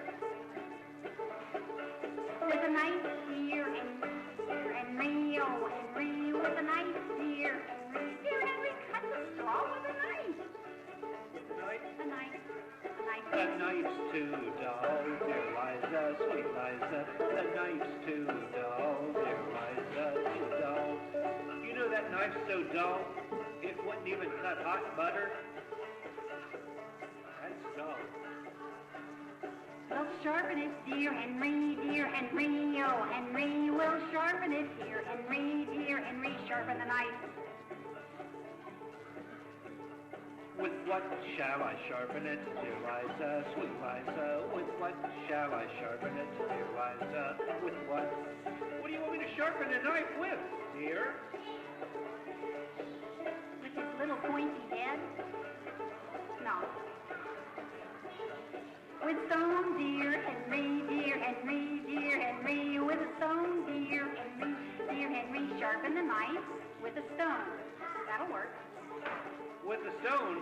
With a knife, dear Henry, oh Henry. With a knife, dear Henry, cut the straw with a knife. With a knife? A knife. The knife's too dull, dear Liza, sweet Liza. The knife's too dull, dear Liza, too dull. You know that knife's so dull, it wouldn't even cut hot butter? That's dull. Well, sharpen it, dear Henry, oh Henry. Well, sharpen it, dear Henry, sharpen the knife. With what shall I sharpen it, dear Liza, sweet Liza? With what shall I sharpen it, dear Liza? With what? What do you want me to sharpen the knife with, dear? With his little pointy head? No. With stone, dear Henry, with a stone, dear Henry, sharpen the knife with a stone. That'll work. With the stone?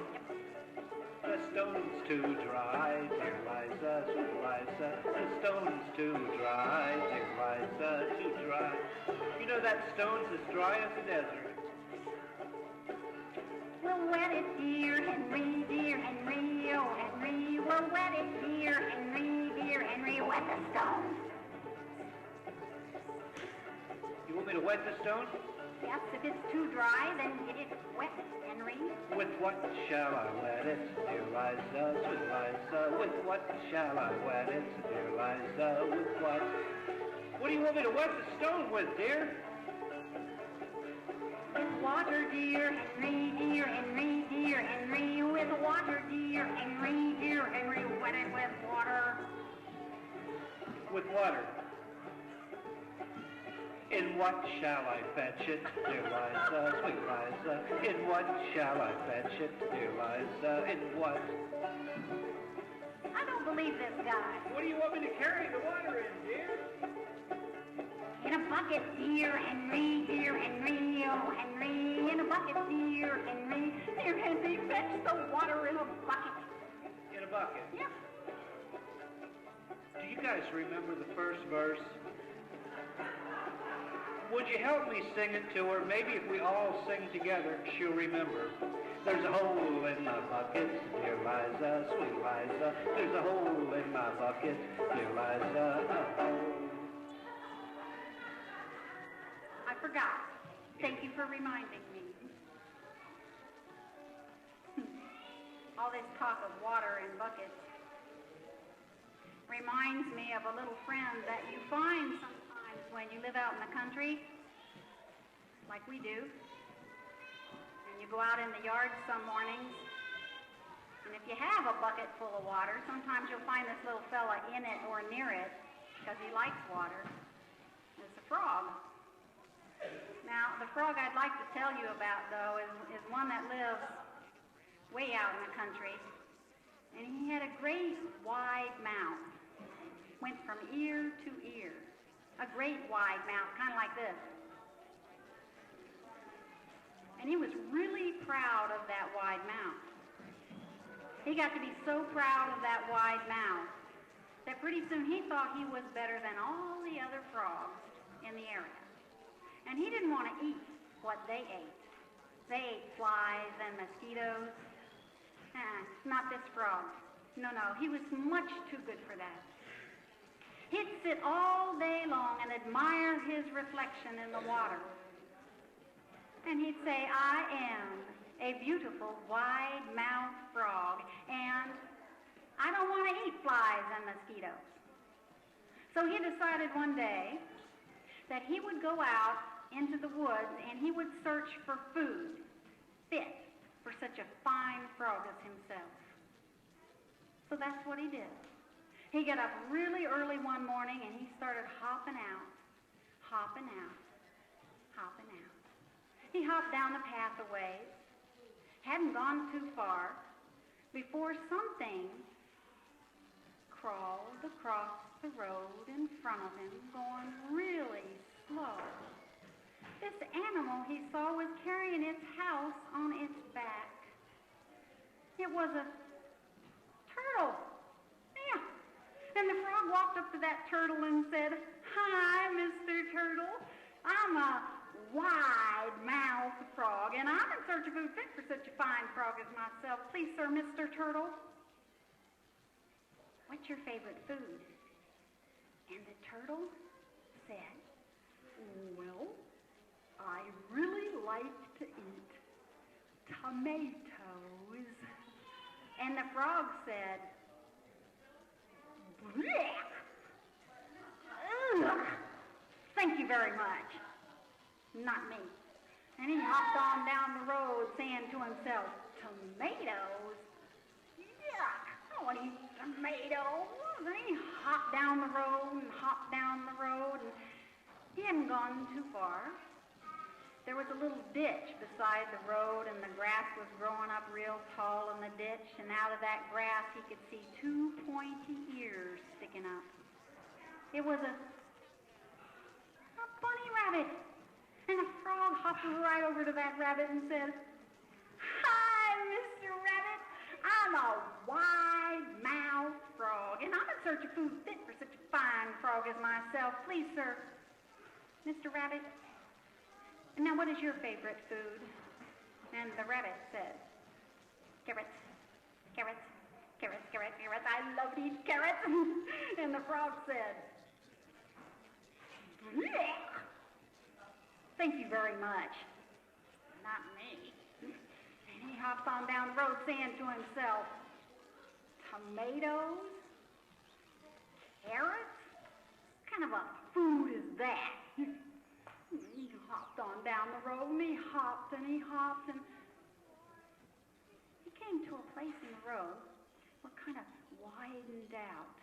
The stone's too dry, dear Liza, sweet Liza. The stone's too dry, dear Liza, too dry. You know that stone's as dry as the desert. We'll wet it, dear Henry, oh Henry. We'll wet it, dear Henry, wet the stone. You want me to wet the stone? Yes, if it's too dry, then get it wet, Henry. With what shall I wet it, dear Liza, sweet Liza? With what shall I wet it, dear Liza? With what? What do you want me to wet the stone with, dear? With water, dear Henry, with water, dear Henry, wet it with water. With water. In what shall I fetch it, dear Liza, sweet Liza? In what shall I fetch it, dear Liza? In what? I don't believe this guy. What do you want me to carry the water in, dear? In a bucket, dear Henry, oh Henry. In a bucket, dear Henry, fetch the water in a bucket. In a bucket? Yep. Do you guys remember the first verse? would you help me sing it to her? Maybe if we all sing together, she'll remember. There's a hole in my bucket, dear Liza, sweet Liza. There's a hole in my bucket, dear Liza. I forgot. Thank you for reminding me. All this talk of water and buckets reminds me of a little friend that you find sometimes when you live out in the country, like we do. And you go out in the yard some mornings, and if you have a bucket full of water, sometimes you'll find this little fella in it or near it because he likes water. It's a frog. Now, the frog I'd like to tell you about, though, is one that lives way out in the country. And he had a great wide mouth. Went from ear to ear. A great wide mouth, kind of like this. And he was really proud of that wide mouth. He got to be so proud of that wide mouth that pretty soon he thought he was better than all the other frogs in the area. And he didn't want to eat what they ate. They ate flies and mosquitoes. Not this frog. No, he was much too good for that. He'd sit all day long and admire his reflection in the water. And he'd say, I am a beautiful wide-mouthed frog, and I don't want to eat flies and mosquitoes. So he decided one day that he would go out into the woods and he would search for food fit for such a fine frog as himself. So that's what he did. He got up really early one morning and he started hopping out, hopping out, hopping out. He hopped down the path a ways, hadn't gone too far, before something crawled across the road in front of him, going really slow. This animal he saw was carrying its house on its back. It was a turtle. Yeah. And the frog walked up to that turtle and said, Hi, Mr. Turtle. I'm a wide-mouthed frog, and I'm in search of food fit for such a fine frog as myself. Please, sir, Mr. Turtle, what's your favorite food? And the turtle said, Well, I really like to eat tomatoes. And the frog said, Blech! Ugh! Thank you very much. Not me. And he hopped on down the road saying to himself, Tomatoes? Yuck! I don't want to eat tomatoes. And he hopped down the road and hopped down the road, and he hadn't gone too far. There was a little ditch beside the road, and the grass was growing up real tall in the ditch, and out of that grass he could see two pointy ears sticking up. It was a bunny rabbit. And the frog hopped right over to that rabbit and said, Hi, Mr. Rabbit. I'm a wide-mouthed frog, and I'm in search of food fit for such a fine frog as myself. Please, sir, Mr. Rabbit. Now, what is your favorite food? And the rabbit said, Carrots, carrots, carrots, carrots, carrots. I love to eat carrots. And the frog said, Blech! Thank you very much. Not me. And he hops on down the road saying to himself, Tomatoes? Carrots? What kind of a food is that? He hopped on down the road, and he hopped, and he hopped, and he came to a place in the road where it kind of widened out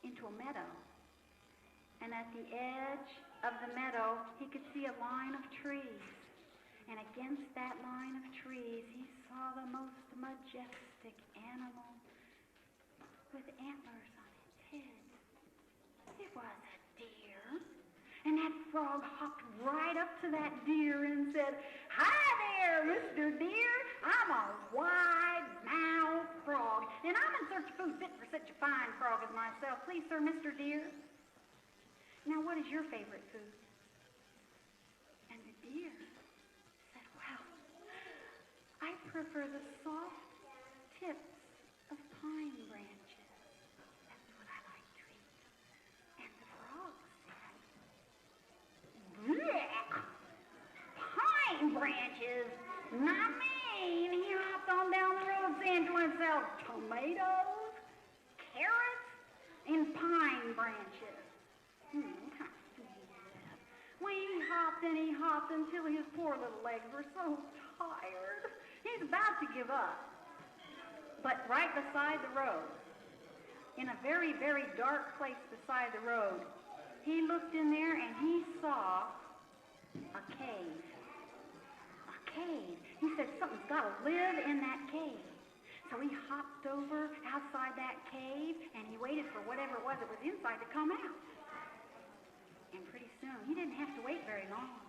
into a meadow. And at the edge of the meadow, he could see a line of trees. And against that line of trees, he saw the most majestic animal with antlers on its head. It was a deer. And that frog hopped right up to that deer and said, Hi there, Mr. Deer. I'm a wide-mouthed frog, and I'm in search of food fit for such a fine frog as myself. Please, sir, Mr. Deer. Now, what is your favorite food? ear. Said, well, I prefer the soft tips of pine branches. That's what I like to eat. And the frog said, blech! Pine branches? Not me. And he hopped on down the road saying to himself, tomatoes, carrots, and pine branches. Well, he hopped until his poor little legs were so tired. He's about to give up. But right beside the road, in a very, very dark place beside the road, he looked in there and he saw a cave. A cave. He said, something's got to live in that cave. So he hopped over outside that cave and he waited for whatever it was that was inside to come out. And pretty soon, he didn't have to wait very long.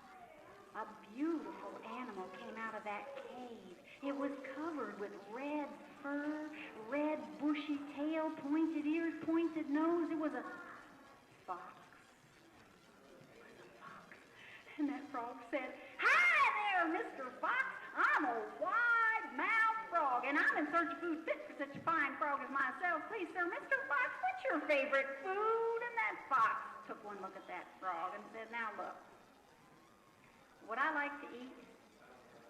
A beautiful animal came out of that cave. It was covered with red fur, red bushy tail, pointed ears, pointed nose. It was a fox. It was a fox. And that frog said, hi there, Mr. Fox. I'm a wide-mouthed frog, and I'm in search of food fit for such a fine frog as myself. Please, sir, Mr. Fox, what's your favorite food? And that fox took one look at that frog and said, now look, what I like to eat,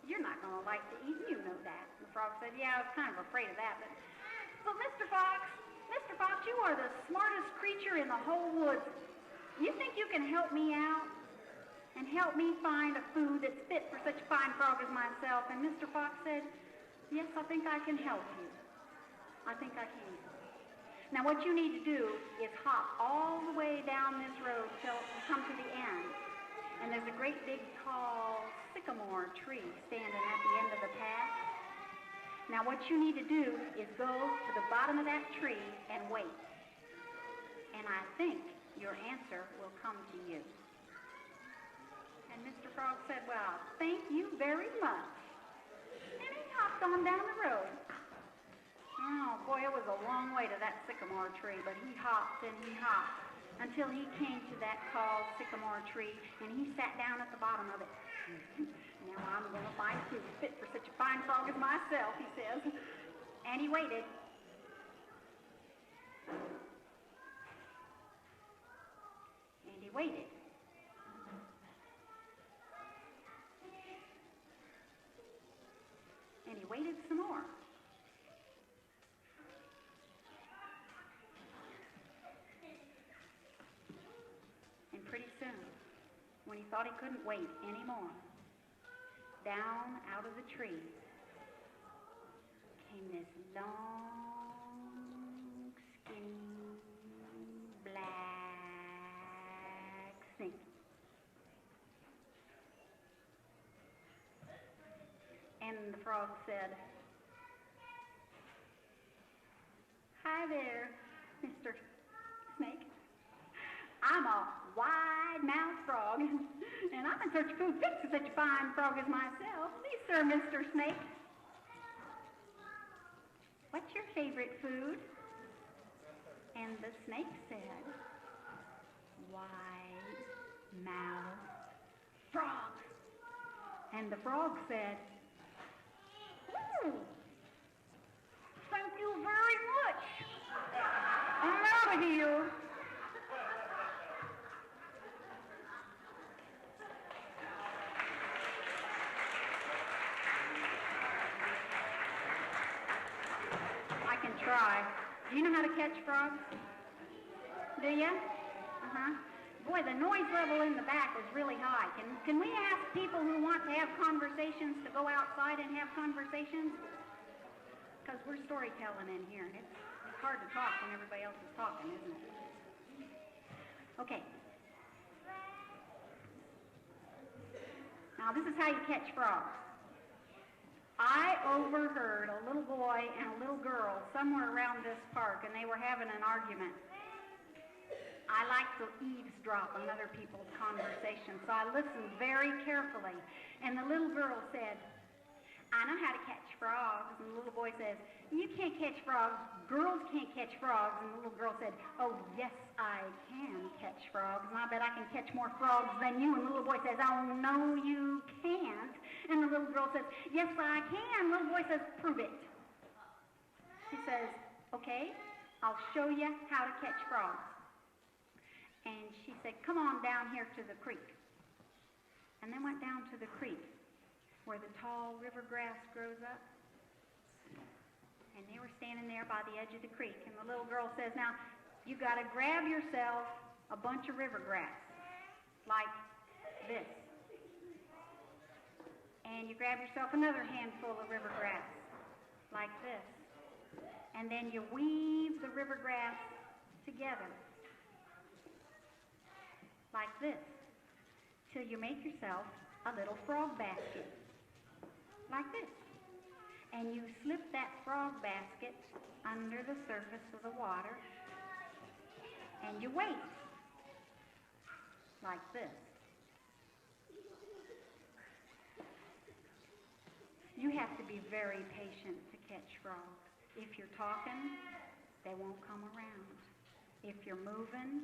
you're not going to like to eat, you know that. The frog said, yeah, I was kind of afraid of that, but Mr. Fox, you are the smartest creature in the whole woods. You think you can help me out and help me find a food that's fit for such a fine frog as myself? And Mr. Fox said, yes, I think I can help you. I think I can. Now, what you need to do is hop all the way down this road till you come to the end. And there's a great big tall sycamore tree standing at the end of the path. Now, what you need to do is go to the bottom of that tree and wait. And I think your answer will come to you. And Mr. Frog said, well, thank you very much. And he hopped on down the road. Oh, boy, it was a long way to that sycamore tree, but he hopped and he hopped until he came to that tall sycamore tree, and he sat down at the bottom of it. Now I'm going to find food fit for such a fine frog as myself, he says. And he waited. And he waited. And he waited some more. Pretty soon, when he thought he couldn't wait anymore, down out of the tree came this long, skinny, black snake. And the frog said, hi there, Mr. Snake. I'm a wide-mouthed frog, and I'm in search of food fit for such a fine frog as myself. Please, sir, Mr. Snake. What's your favorite food? And the snake said, wide-mouthed frog. And the frog said, thank you very much. I'm out of here. Try. Do you know how to catch frogs? Do you? Boy, the noise level in the back is really high. Can we ask people who want to have conversations to go outside and have conversations? Because we're storytelling in here, and it's hard to talk when everybody else is talking, isn't it? Okay. Now, this is how you catch frogs. I overheard a little boy and a little girl somewhere around this park, and they were having an argument. I like to eavesdrop on other people's conversations, so I listened very carefully. And the little girl said, I know how to catch frogs. And the little boy says, you can't catch frogs. Girls can't catch frogs. And the little girl said, oh, yes, I can catch frogs. And I bet I can catch more frogs than you. And the little boy says, oh, no, you can't. And the little girl says, yes, I can. The little boy says, prove it. She says, okay, I'll show you how to catch frogs. And she said, come on down here to the creek. And they went down to the creek where the tall river grass grows up. And they were standing there by the edge of the creek. And the little girl says, now, you got to grab yourself a bunch of river grass, like this. And you grab yourself another handful of river grass, like this. And then you weave the river grass together, like this, till you make yourself a little frog basket, like this. And you slip that frog basket under the surface of the water, and you wait, like this. You have to be very patient to catch frogs. If you're talking, they won't come around. If you're moving,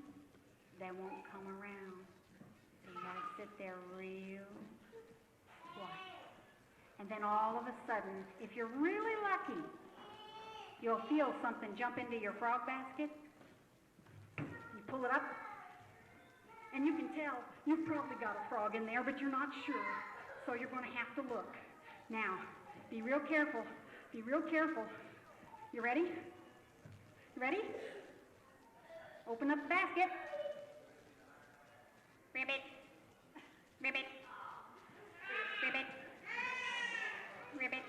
they won't come around. So you gotta sit there real quiet. And then all of a sudden, if you're really lucky, you'll feel something jump into your frog basket. You pull it up, and you can tell you've probably got a frog in there, but you're not sure. So you're going to have to look. Now, be real careful. Be real careful. You ready? You ready? Open up the basket. Ribbit. Ribbit. Ribbit. Ribbit.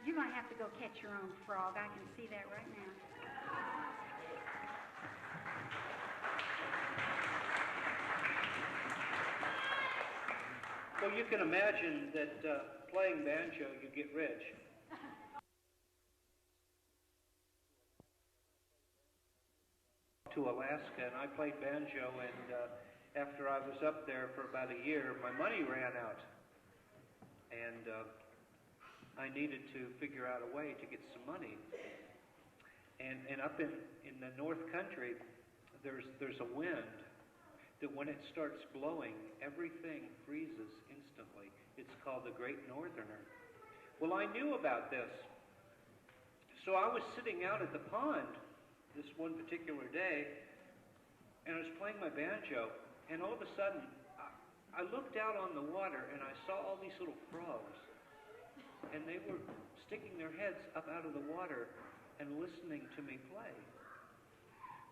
You're going to have to go catch your own frog. I can see that right now. Well, you can imagine that playing banjo, you get rich. To Alaska, and I played banjo, and after I was up there for about a year, my money ran out, and I needed to figure out a way to get some money. And up in the North Country, there's a wind that when it starts blowing, everything freezes instantly. It's called the Great Northerner. Well, I knew about this. So I was sitting out at the pond this one particular day, and I was playing my banjo, and all of a sudden, I looked out on the water, and I saw all these little frogs, and they were sticking their heads up out of the water and listening to me play.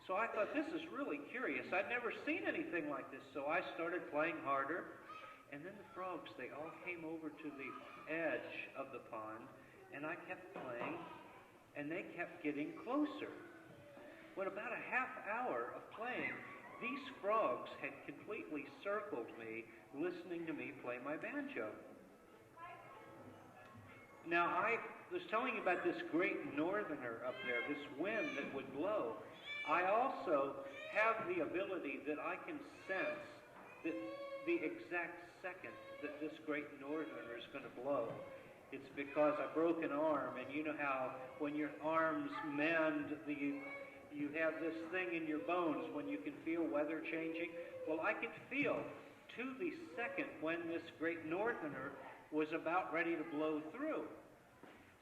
So I thought, this is really curious. I'd never seen anything like this. So I started playing harder. And then the frogs, they all came over to the edge of the pond. And I kept playing. And they kept getting closer. When about a half hour of playing, these frogs had completely circled me, listening to me play my banjo. Now, I was telling you about this great northerner up there, this wind that would blow. I also have the ability that I can sense that the exact second that this great northerner is going to blow. It's because I broke an arm, and you know how when your arms mend, you have this thing in your bones when you can feel weather changing. Well, I could feel to the second when this great northerner was about ready to blow through.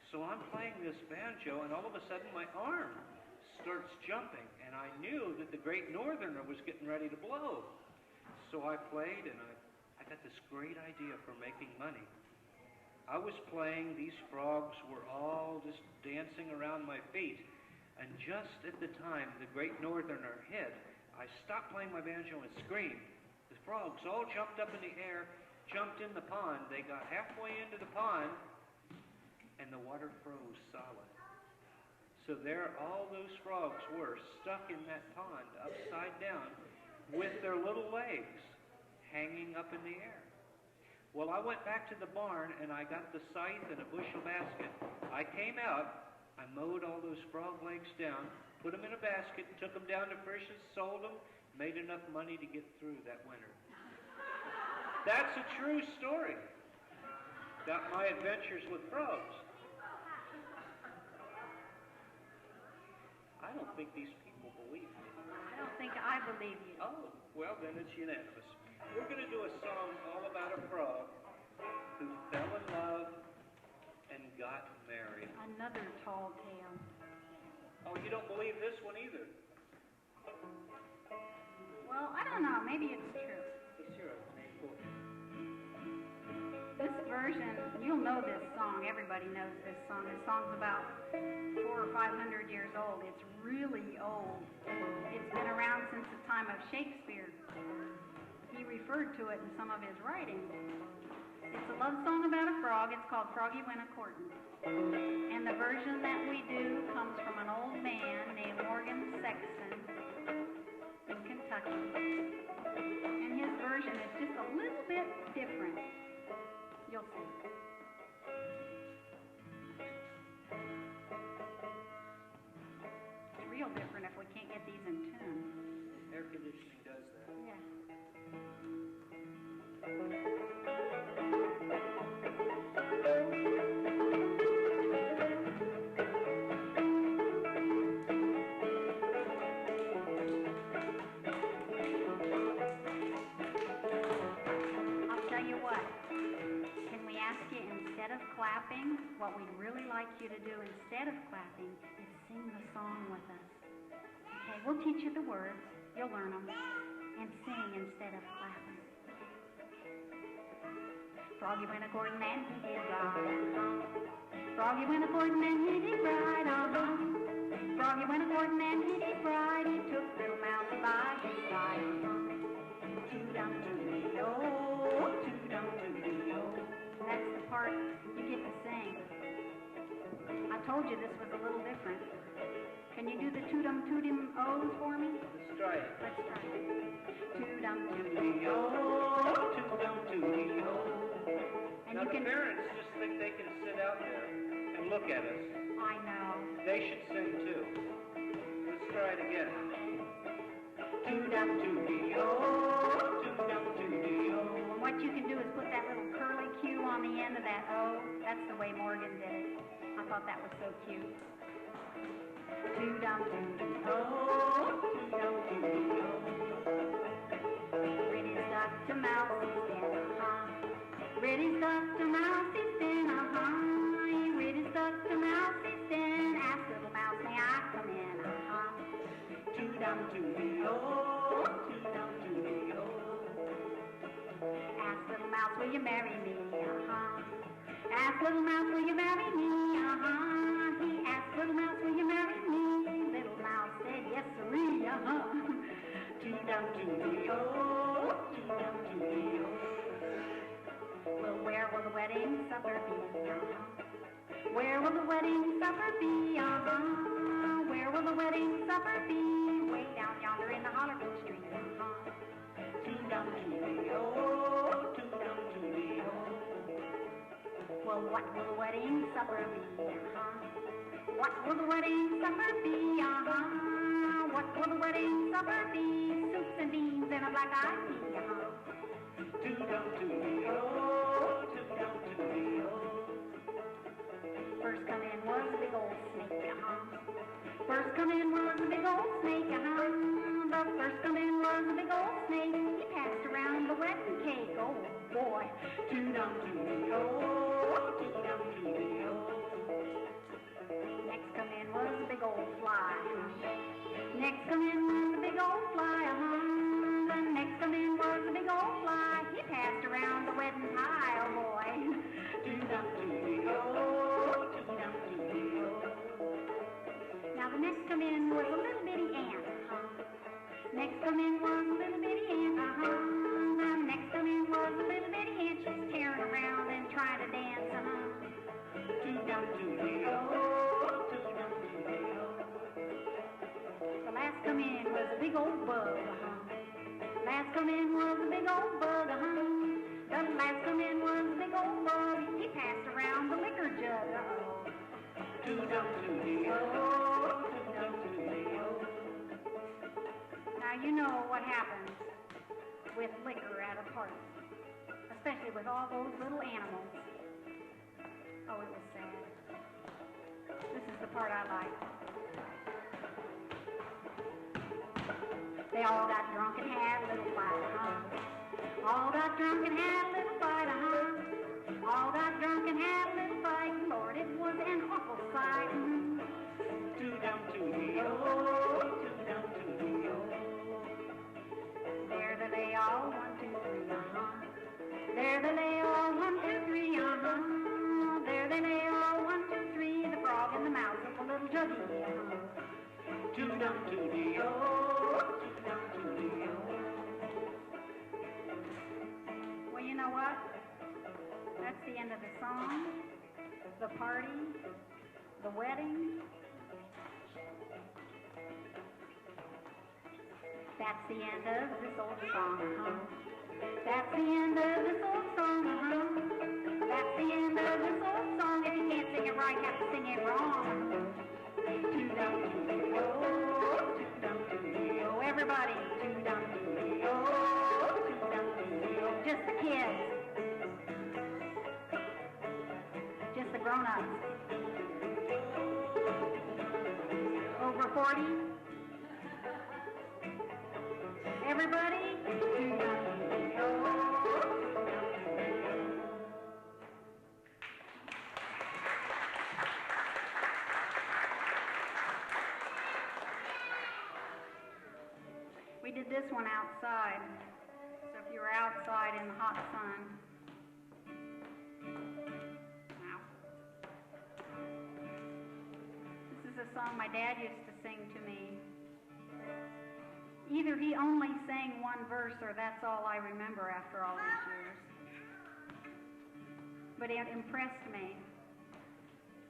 So I'm playing this banjo, and all of a sudden my arm starts jumping, and I knew that the Great Northerner was getting ready to blow. So I played, and I got this great idea for making money. I was playing, these frogs were all just dancing around my feet, and just at the time the Great Northerner hit, I stopped playing my banjo and screamed. The frogs all jumped up in the air, jumped in the pond. They got halfway into the pond, and the water froze solid. So there all those frogs were, stuck in that pond, upside down, with their little legs hanging up in the air. Well, I went back to the barn, and I got the scythe and a bushel basket. I came out, I mowed all those frog legs down, put them in a basket, took them down to Frisch's, sold them, made enough money to get through that winter. That's a true story about my adventures with frogs. I don't think these people believe me. I don't think I believe you. Oh, well then it's unanimous. We're going to do a song all about a frog who fell in love and got married. Another tall tale. Oh, you don't believe this one either? Well, I don't know. Maybe it's true. Let's hear it. This version, you'll know this song. Everybody knows this song. This song's about 400 or 500 years old. It's really old. It's been around since the time of Shakespeare. He referred to it in some of his writings. It's a love song about a frog. It's called Froggy Went A-Courtin'. And the version that we do comes from an old man named Morgan Sexton in Kentucky. And his version is just a little bit different. You'll see. It's real different if we can't get these in tune. Air conditioning does that. Yeah. I'll tell you what. Can we ask you, instead of clapping, what we'd really like you to do instead of clapping is sing the song with us. Okay, we'll teach you the words. You'll learn them. And sing instead of clapping. Froggy went a-courtin' and he did right. Froggy went a-courtin' and he did right. Froggy went a-courtin' and he did right. He took little Mousy by his side. Toot-dum-toot-dee-o, toot-dum-toot-dee-o. That's the part you get to sing. I told you this was a little different. Can you do the toot-dum-toot-dee-o's for me? Let's try it. Let's try it. Toot-dum-toot-dee-o, Toot-dum-toot-dee-o. and Now you the can... parents just think they can sit out there and look at us. I know. They should sing too. Let's try it again. Toot-dum-toot-dee-o, toot-dum-toot-dee-o. And what you can do is put that little curly Q on the end of that O. That's the way Morgan did it. I thought that was so cute. Toot-dum-toot-dee-o, toot-dum-toot-dee-o. Reddy's duck to Mousy's den, Reddy's duck to Mousy's den, Reddy's duck to Mousy's den. Ask little mouse, may I come in, Toot-dum-toot-dee-o, toot-dum-toot-dee-o. Ask little mouse, will you marry me, Ask little mouse, will you marry me, He asked little mouse, will you marry me? Little mouse said, yes, sirree, Toot-dum-toot-dee-o, toot-dum-toot-dee-o. Well, where will the wedding supper be? Where will the wedding supper be? Where will the wedding supper be? Way down yonder in the holler tree. Toot-dum-toot-dee-o, toot-dum-toot-dee-o. Well, what will the wedding supper be? What will the wedding supper be? What will the wedding supper be? Soups and beans and a black-eyed pea. Toot-dum-toot-dee-o, toot-dum-toot-dee-o. First come in was a big old snake, First come in was a big old snake, The first come in was a big old snake. He passed around the wedding cake, oh boy. Toot-dum-toot-dee-o, toot-dum-toot-dee-o. Next come in was a big old fly, Next come in was a big old fly, The next come in was a big old fly. He passed around the wedding pie, oh boy. Toot-dum-toot-dee-o, toot-dum-toot-dee-o. Now the next come in was a little bitty ant, Next come in was a little bitty ant, The next come in was a little bitty ant. She's tearing around and trying to dance, Toot-dum-toot-dee-o, toot-dum-toot-dee-o. The last come in was a big old bug, Last come in was a big old bug, The last come in was a big old bug. He passed around the liquor jug, Toot-dum-toot-dee-o, toot-dum-toot-dee-o. Now you know what happens with liquor at a party. especially with all those little animals. Oh, it was sad. This is the part I like. They all got drunk and had a little fight, All got drunk and had a little fight, All got drunk and had a little fight. Lord, it was an awful sight. Toot-dum-toot-dee-oh, toot-dum-toot-dee-oh. There they lay all 1, 2, 3, There they lay all 1, 2, 3, There they lay all 1, 2, 3. The frog in the mouth of a little juggy, Toot-dum-toot-dee-oh, toot-dum-toot-dee-oh. Well, you know what? That's the end of the song, the party, the wedding. That's the end of this old song, That's the end of this old song, That's the end of this old song. If you can't sing it right, you have to sing it wrong. Toot-dum-toot-dee-oh, toot-dum-toot-dee-oh. Everybody, toot-dum-toot-dee-oh, toot-dum-toot-dee-oh. Just the kids. Just the grown-ups. Over 40. Everybody, toot-dum-toot-dee-oh. We did this one outside, so if you were outside in the hot sun. Wow. This is a song my dad used to sing to me. Either he only sang one verse or that's all I remember after all these years. But it impressed me.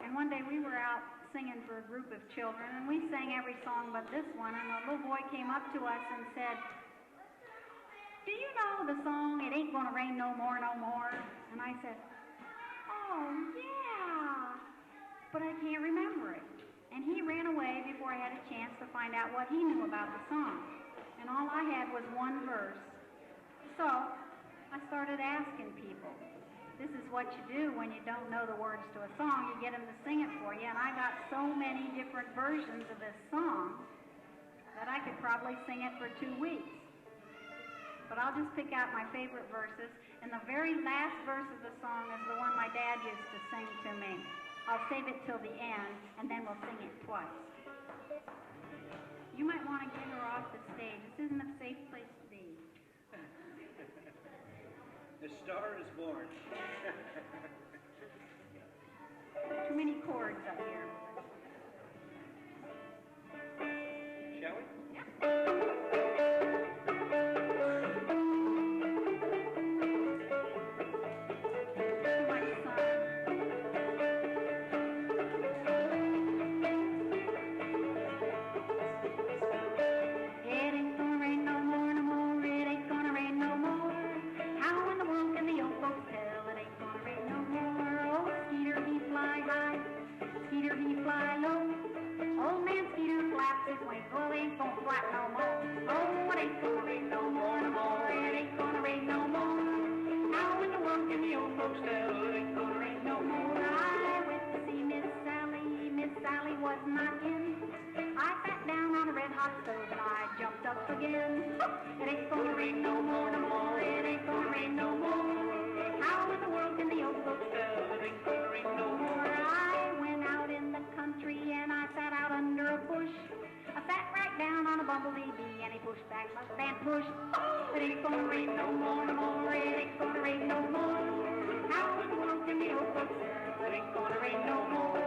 And one day we were out singing for a group of children, and we sang every song but this one, and a little boy came up to us and said, "Do you know the song, It Ain't Gonna Rain No More, No More?" And I said, "Oh, yeah, but I can't remember it." And he ran away before I had a chance to find out what he knew about the song. And all I had was one verse. So I started asking people. This is what you do when you don't know the words to a song. You get them to sing it for you. And I got so many different versions of this song that I could probably sing it for 2 weeks. But I'll just pick out my favorite verses. And the very last verse of the song is the one my dad used to sing to me. I'll save it till the end, and then we'll sing it twice. You might want to get her off the stage. This isn't a safe place to be. The star is born. Too many chords up here. Shall we? Too much sun. It ain't gonna rain no more, no more. It ain't gonna rain no more. How in the world can the old folks tell it ain't gonna rain no more? Oh, Skeeter, he fly high. Skeeter, he fly low. Old man Skeeter flaps his wings. Oh, it ain't gonna flap no more. Oh, it ain't gonna rain no more, no more. It ain't gonna rain no more. How in the world can the old folks tell it ain't gonna rain no more? I went to see Miss Sally. Miss Sally was not in. I sat down on a red hot stove and I jumped up again. It ain't gonna rain no more, no more. It ain't gonna rain no more. How in the world can the old folks tell it ain't gonna rain no more? I went out in the country and I sat out under a bush. I sat right down on a bumblebee bee and he pushed back my fan push. It ain't gonna rain no more, no more. It ain't gonna rain no more. How in the world can the old folks tell it ain't gonna rain no more?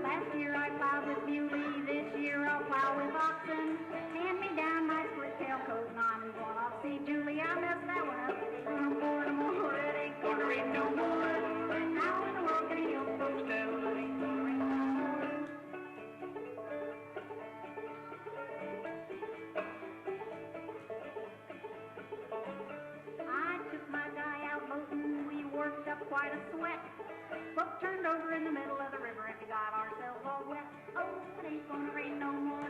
Last year I plowed with muley, this year I'll plow with oxen. Hand me down my split tail coat and I'm going off see Julie. I messed that one up. No more, no more. It ain't gonna rain no more. How in the world can the old folks tell it ain't gonna rain no more? I took my guy out boating. We worked up quite a sweat. Boat turned over in the middle of the river and we got ourselves all wet. Oh, it ain't gonna rain no more.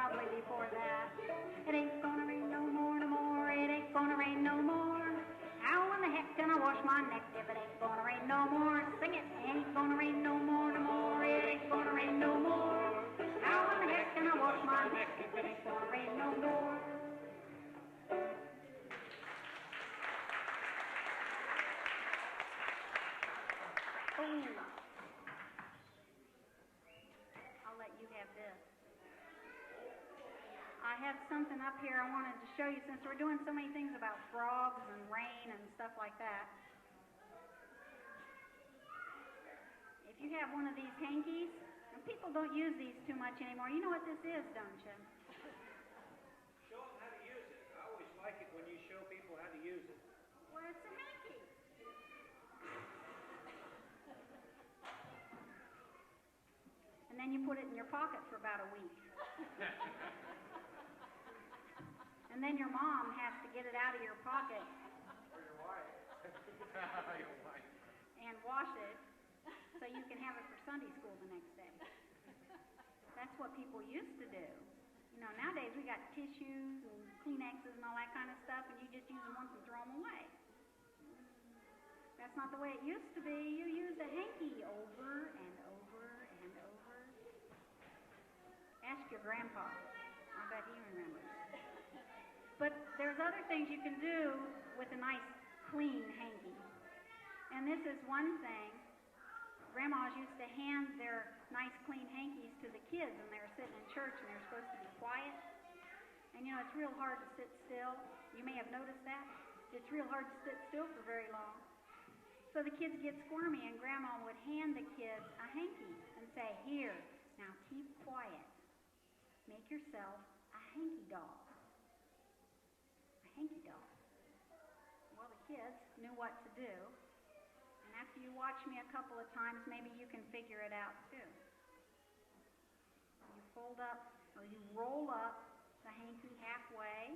probably before that. It ain't gonna rain no more, no more. It ain't gonna rain no more. How in the heck can I wash my neck if it ain't gonna rain no more? Sing it. Ain't gonna rain no more, no more. It ain't gonna rain no more. How in the heck can I wash my neck if it ain't gonna rain no more? Oh. I'll let you have this. I have something up here I wanted to show you since we're doing so many things about frogs and rain and stuff like that. If you have one of these hankies, and people don't use these too much anymore, you know what this is, don't you? Show them how to use it. I always like it when you show people how to use it. Well, it's a hanky. And then you put it in your pocket for about a week. And then your mom has to get it out of your pocket. Or your wife. Your wife. And wash it so you can have it for Sunday school the next day. That's what people used to do. You know, nowadays we got tissues and Kleenexes and all that kind of stuff, and you just use them once and throw them away. That's not the way it used to be. You used a hanky over and over and over. Ask your grandpa. I bet he remembers. But there's other things you can do with a nice, clean hanky. And this is one thing. Grandmas used to hand their nice, clean hankies to the kids when they were sitting in church and they were supposed to be quiet. And, you know, it's real hard to sit still. You may have noticed that. It's real hard to sit still for very long. So the kids get squirmy, and Grandma would hand the kids a hanky and say, "Here, now keep quiet. Make yourself a hanky doll." Hanky doll. Well, the kids knew what to do, and after you watch me a couple of times, maybe you can figure it out too. You fold up, or you roll up the hanky halfway,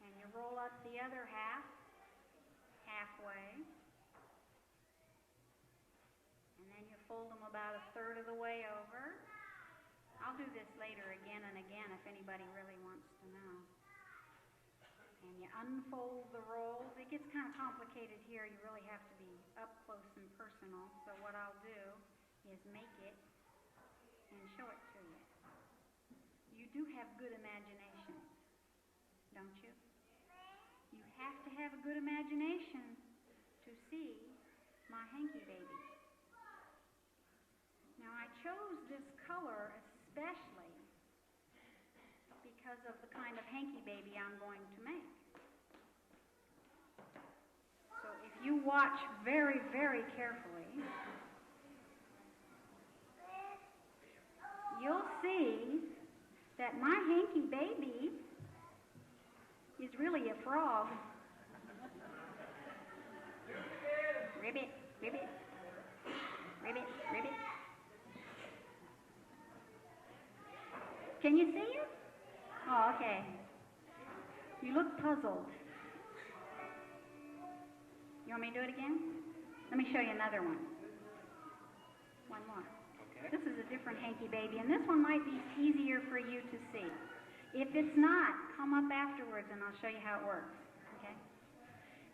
and you roll up the other half halfway, and then you fold them about a third of the way over. I'll do this later again and again if anybody really wants to know. And you unfold the rolls. It gets kind of complicated here. You really have to be up close and personal. So what I'll do is make it and show it to you. You do have good imagination, don't you? You have to have a good imagination to see my hanky baby. Now I chose this color especially because of the kind of hanky baby I'm going to make. So if you watch very, very carefully, you'll see that my hanky baby is really a frog. Ribbit, ribbit, ribbit, ribbit. Can you see it? Oh, okay. You look puzzled. You want me to do it again? Let me show you another one. One more. Okay. This is a different hanky baby, and this one might be easier for you to see. If it's not, come up afterwards and I'll show you how it works. Okay?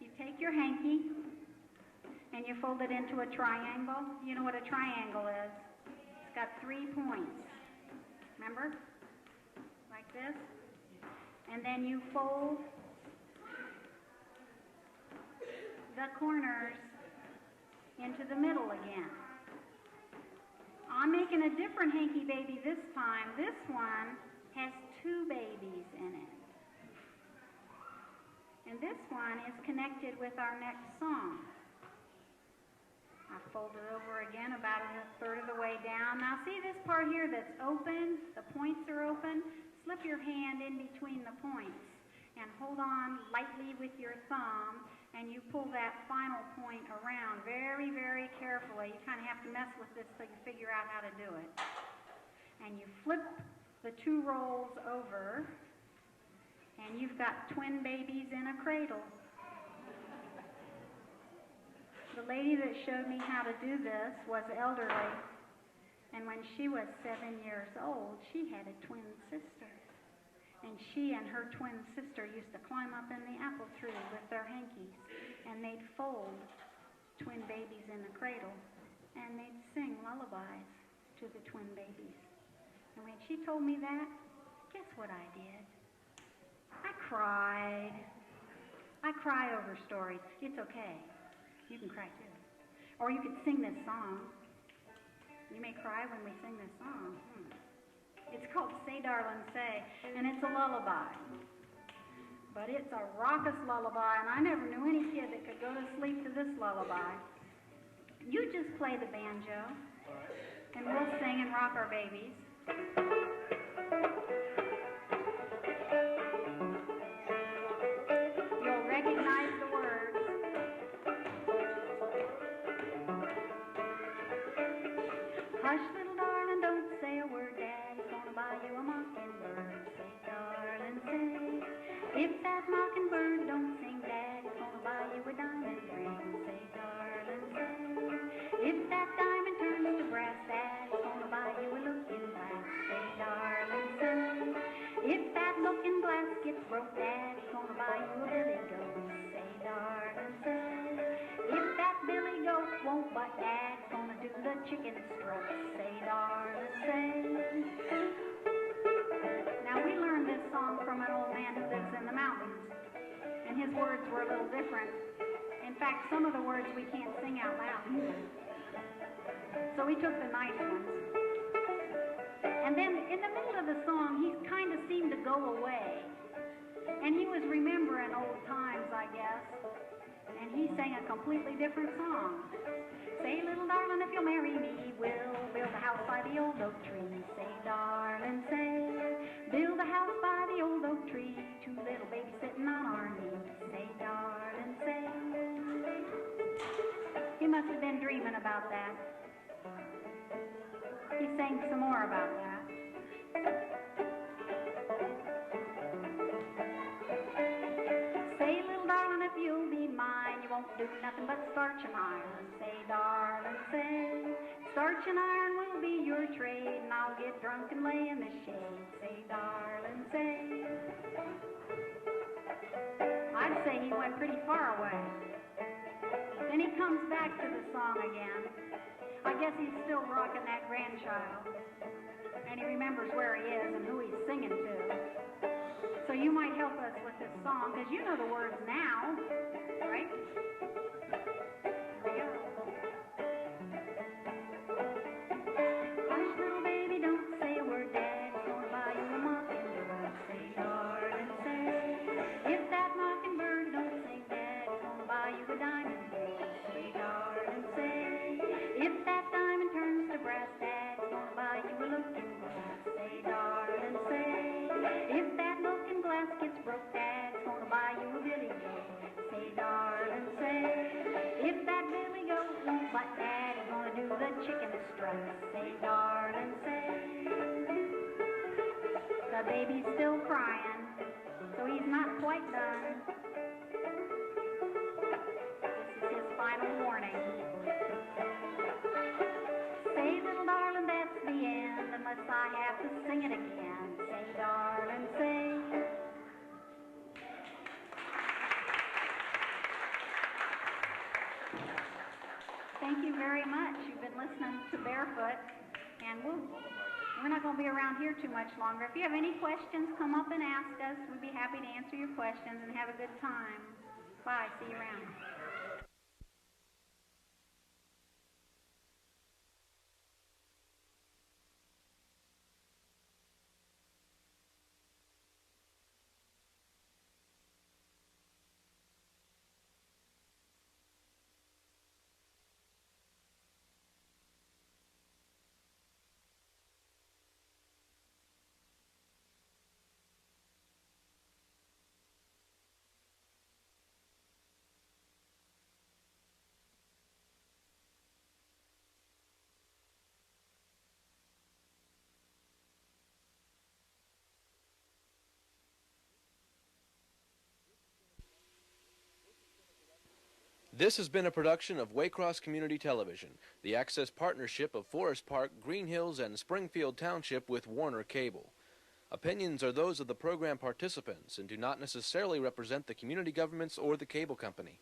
You take your hanky and you fold it into a triangle. You know what a triangle is. It's got 3 points. Remember? Like this. And then you fold the corners into the middle again. I'm making a different hanky baby this time. This one has 2 babies in it. And this one is connected with our next song. I fold it over again about a third of the way down. Now see this part here that's open? The points are open. Slip your hand in between the points and hold on lightly with your thumb, and you pull that final point around very, very carefully. You kind of have to mess with this so you figure out how to do it. And you flip the 2 rolls over, and you've got twin babies in a cradle. The lady that showed me how to do this was elderly, and when she was 7 years old, she had a twin sister. And she and her twin sister used to climb up in the apple tree with their hankies, and they'd fold twin babies in the cradle, and they'd sing lullabies to the twin babies. And when she told me that, guess what I did? I cried. I cry over stories. It's okay. You can cry too. Or you could sing this song. You may cry when we sing this song. It's called Say Darlin' Say, and it's a lullaby. But it's a raucous lullaby, and I never knew any kid that could go to sleep to this lullaby. You just play the banjo, and we'll sing and rock our babies. You'll recognize the words. Hush, little darling, don't say a word. Daddy's gonna buy you a mockingbird. Say, darling, say. If that mockingbird don't sing, Daddy's gonna buy you a diamond ring. Say, darling, say. If that diamond turns to brass, Daddy's gonna buy you a looking glass. Say, darling, say. If that looking glass gets broke, Daddy's gonna buy you a billy goat. Say, darling, say. If that billy goat won't butt, Dad's gonna do the chicken stroke. Say, darling, say. Now, we learned this song from an old man who lives in the mountains, and his words were a little different. In fact, some of the words we can't sing out loud. So we took the nice ones. And then in the middle of the song, he kind of seemed to go away. And he was remembering old times, I guess. And he sang a completely different song. Say, little darling, if you'll marry me, we'll build a house by the old oak tree. Say, darling, say, build a house by the old oak tree. Two little babies sitting on our knees. Say, darling, say. He must have been dreaming about that. He sang some more about that. Say, little darling, if you'll be mine, you won't do nothing but starch and iron. Say, darling, say, starch and iron will be your trade, and I'll get drunk and lay in the shade. Say, darling, say. I'd say he went pretty far away. Then he comes back to the song again. I guess he's still rocking that grandchild. And he remembers where he is and who he's singing to. So you might help us with this song, because you know the words now, right? Here we go. Hush, little baby, don't say a word. Dad's gonna buy you a mockingbird. Say, darling, say. If that mockingbird don't sing, Dad's gonna buy you a diamond ring. Say, darling, say. If that diamond turns to brass, Dad's gonna buy you a looking glass. Say, darling, say. If that looking glass gets broke, Dad's gonna buy you a billy goat. Say, darling, say. If that billy goat won't butt, Dad's gonna do the chicken strut. Say, darling, say. The baby's still crying, so he's not quite done. This is his final warning. Say, little darling, that's the end, unless I have to sing it again. Say, darling, say. Thank you very much. You've been listening to Barefoot, and we're not going to be around here too much longer. If you have any questions, come up and ask us. We'd be happy to answer your questions and have a good time. Bye. See you around. This has been a production of Waycross Community Television, the access partnership of Forest Park, Green Hills, and Springfield Township with Warner Cable. Opinions are those of the program participants and do not necessarily represent the community governments or the cable company.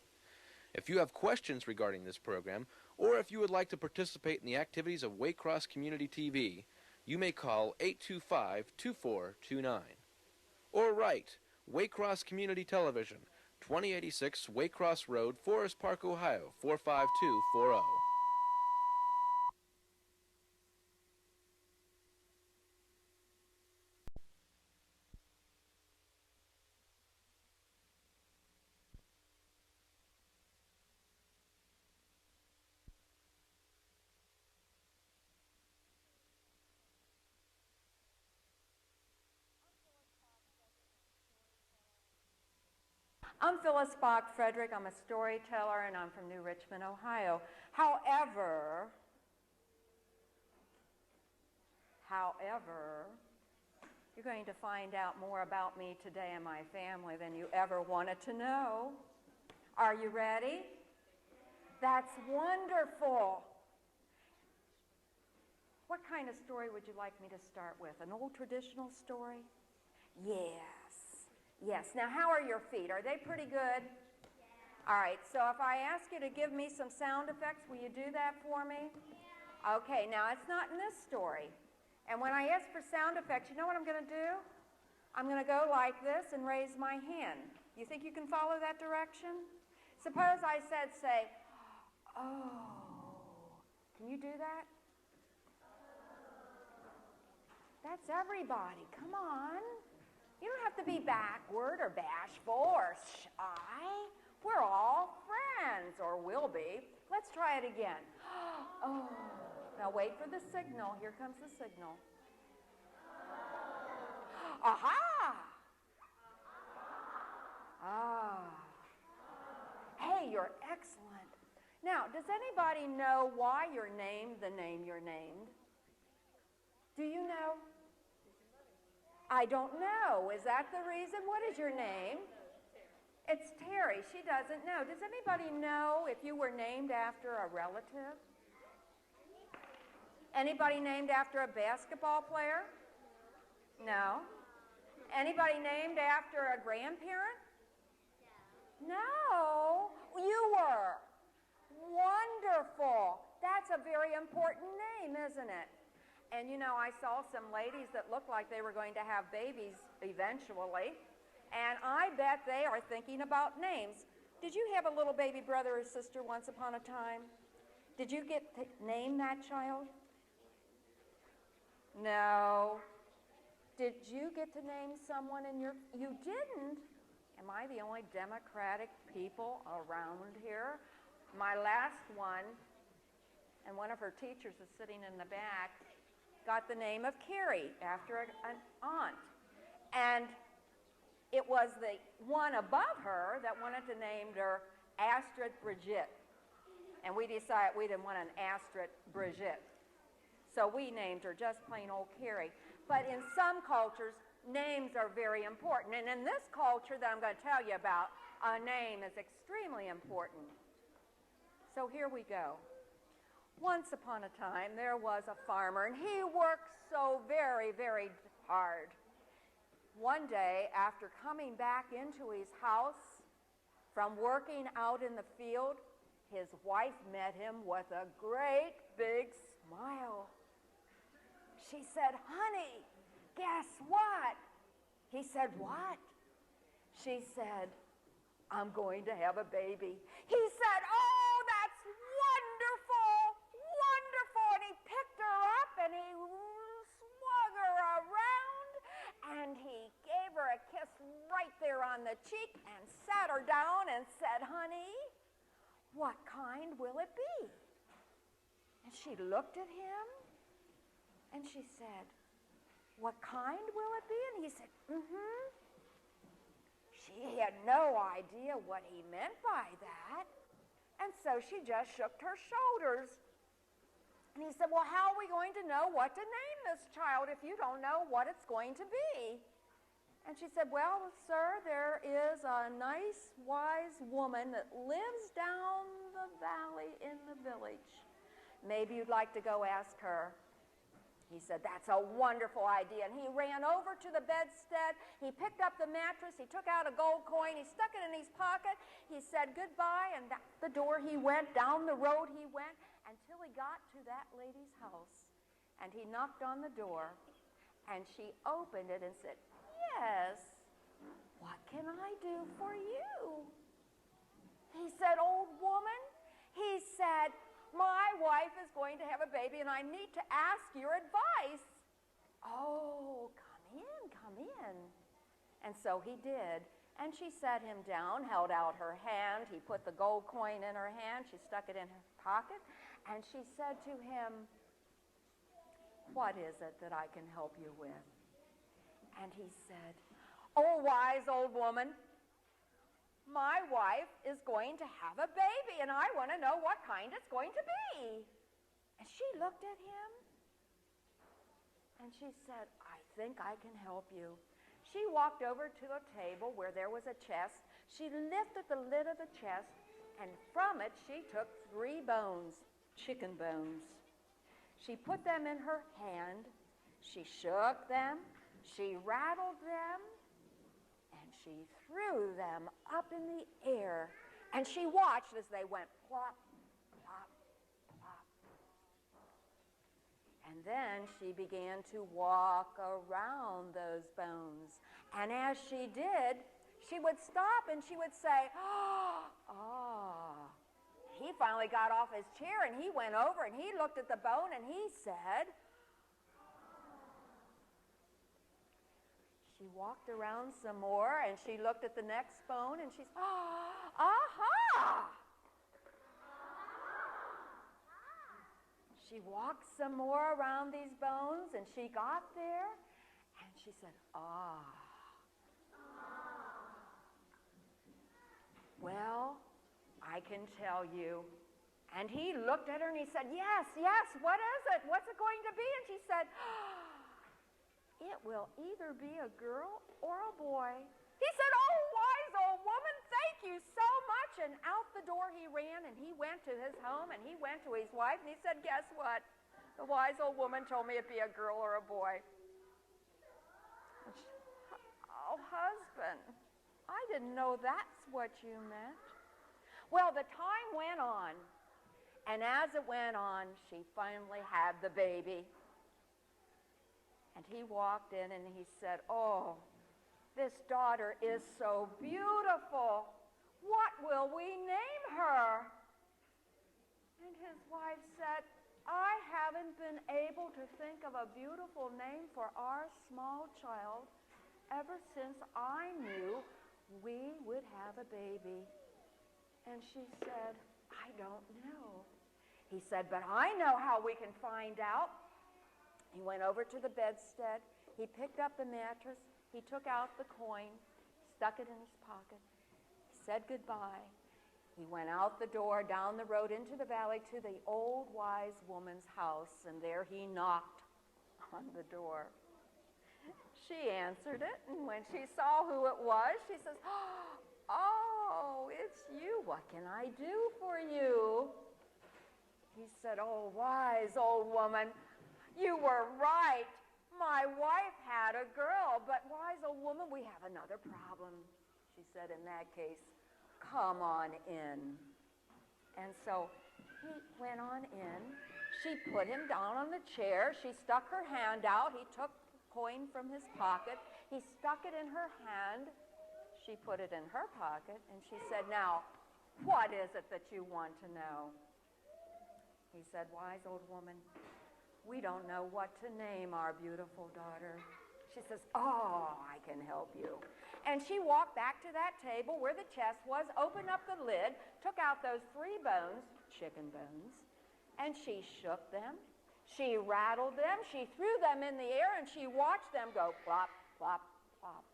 If you have questions regarding this program, or if you would like to participate in the activities of Waycross Community TV, you may call 825-2429. Or write Waycross Community Television, 2086 Waycross Road, Forest Park, Ohio, 45240. I'm Phyllis Fredrick. I'm a storyteller, and I'm from New Richmond, Ohio. However, you're going to find out more about me today and my family than you ever wanted to know. Are you ready? That's wonderful. What kind of story would you like me to start with? An old traditional story? Yes. Yes. Now, how are your feet? Are they pretty good? Yeah. All right. So if I ask you to give me some sound effects, will you do that for me? Yeah. Okay. Now, it's not in this story. And when I ask for sound effects, you know what I'm going to do? I'm going to go like this and raise my hand. You think you can follow that direction? Suppose I said, say, oh. Can you do that? That's everybody. Come on. You don't have to be backward or bashful or shy. We're all friends, or will be. Let's try it again. Oh. Now wait for the signal. Here comes the signal. Aha! Ah. Hey, you're excellent. Now, does anybody know why you're named the name you're named? Do you know? I don't know. Is that the reason? What is your name? It's Terry. She doesn't know. Does anybody know if you were named after a relative? Anybody named after a basketball player? No. Anybody named after a grandparent? No. You were. Wonderful. That's a very important name, isn't it? And you know, I saw some ladies that looked like they were going to have babies eventually, and I bet they are thinking about names. Did you have a little baby brother or sister once upon a time? Did you get to name that child? No. Did you get to name someone in your... You didn't? Am I the only democratic people around here? My last one, and one of her teachers is sitting in the back, got the name of Carrie after an aunt. And it was the one above her that wanted to name her Astrid Brigitte. And we decided we didn't want an Astrid Brigitte. So we named her just plain old Carrie. But in some cultures, names are very important. And in this culture that I'm going to tell you about, a name is extremely important. So here we go. Once upon a time, there was a farmer, and he worked so very, very hard. One day, after coming back into his house from working out in the field, his wife met him with a great big smile. She said, "Honey, guess what?" He said, "What?" She said, "I'm going to have a baby." He said, "Oh, that's wonderful, wonderful." And he picked her up and he swung her around and he gave her a kiss right there on the cheek and sat her down and said, "Honey, what kind will it be?" And she looked at him and she said, "What kind will it be?" And he said, "Mm-hmm." She had no idea what he meant by that. And so she just shook her shoulders. And he said, "Well, how are we going to know what to name this child if you don't know what it's going to be?" And she said, "Well, sir, there is a nice, wise woman that lives down the valley in the village. Maybe you'd like to go ask her." He said, that's a wonderful idea. And he ran over to the bedstead. He picked up the mattress. He took out a gold coin. He stuck it in his pocket. He said goodbye, and out the door he went, down the road he went, until he got to that lady's house. And he knocked on the door, and she opened it and said, yes, what can I do for you? He said, old woman, he said, my wife is going to have a baby, and I need to ask your advice. Oh, come in. And so he did. And she sat him down, held out her hand. He put the gold coin in her hand. She stuck it in her pocket. And she said to him, what is it that I can help you with? And he said, oh, wise old woman, my wife is going to have a baby, and I want to know what kind it's going to be. And she looked at him, and she said, I think I can help you. She walked over to a table where there was a chest. She lifted the lid of the chest, and from it she took 3 bones, chicken bones. She put them in her hand. She shook them. She rattled them. She threw them up in the air, and she watched as they went plop, plop, plop. And then she began to walk around those bones. And as she did, she would stop and she would say, ah. He finally got off his chair, and he went over and he looked at the bone, and he said, she walked around some more, and she looked at the next bone, and she said, aha! She walked some more around these bones, and she got there, and she said, ah. Well, I can tell you. And he looked at her, and he said, yes, what is it? What's it going to be? And she said, it will either be a girl or a boy. He said, oh, wise old woman, thank you so much. And out the door he ran, and he went to his home, and he went to his wife, and he said, guess what? The wise old woman told me it'd be a girl or a boy. Oh, husband, I didn't know that's what you meant. Well, the time went on, and as it went on, she finally had the baby. And he walked in and he said, oh, this daughter is so beautiful. What will we name her? And his wife said, I haven't been able to think of a beautiful name for our small child ever since I knew we would have a baby. And she said, I don't know. He said, but I know how we can find out. He went over to the bedstead. He picked up the mattress. He took out the coin, stuck it in his pocket. He said goodbye. He went out the door, down the road, into the valley to the old wise woman's house, and there he knocked on the door. She answered it, and when she saw who it was, she says, oh, it's you. What can I do for you? He said, oh, wise old woman, you were right. My wife had a girl, but wise old woman, we have another problem. She said, in that case, come on in. And so he went on in. She put him down on the chair. She stuck her hand out. He took the coin from his pocket. He stuck it in her hand. She put it in her pocket, and she said, now, what is it that you want to know? He said, wise old woman, we don't know what to name our beautiful daughter. She says, oh, I can help you. And she walked back to that table where the chest was, opened up the lid, took out those 3 bones, chicken bones, and she shook them. She rattled them. She threw them in the air, and she watched them go plop, plop, plop.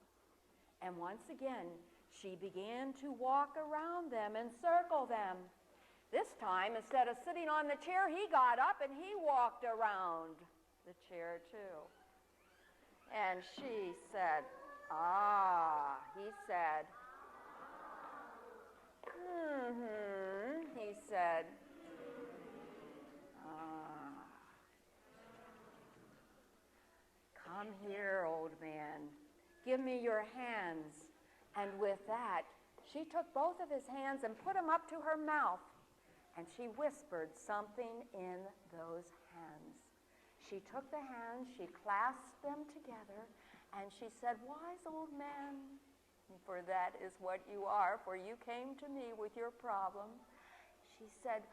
And once again, she began to walk around them and circle them. This time, instead of sitting on the chair, he got up and he walked around the chair too. And she said, ah, he said, he said, ah. "Come here, old man. Give me your hands." And with that, she took both of his hands and put them up to her mouth, and she whispered something in those hands. She took the hands, she clasped them together, and she said, "Wise old man, for that is what you are, for you came to me with your problem." She said,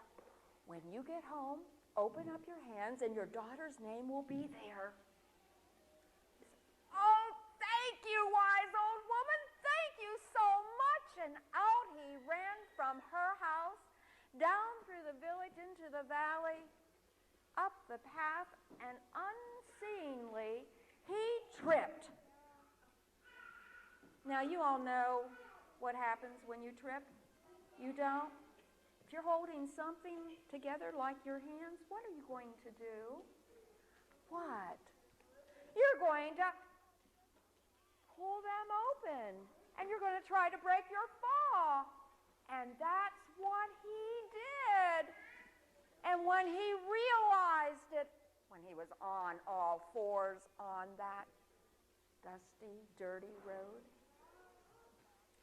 "When you get home, open up your hands and your daughter's name will be there." "Oh, thank you, wise old woman, thank you so much." And out he ran from her house, down through the village into the valley, up the path, and unseeingly he tripped. Now, you all know what happens when you trip. You don't? If you're holding something together like your hands, what are you going to do? What? You're going to pull them open, and you're going to try to break your fall. And that's what he did. And when he realized it, when he was on all fours on that dusty, dirty road,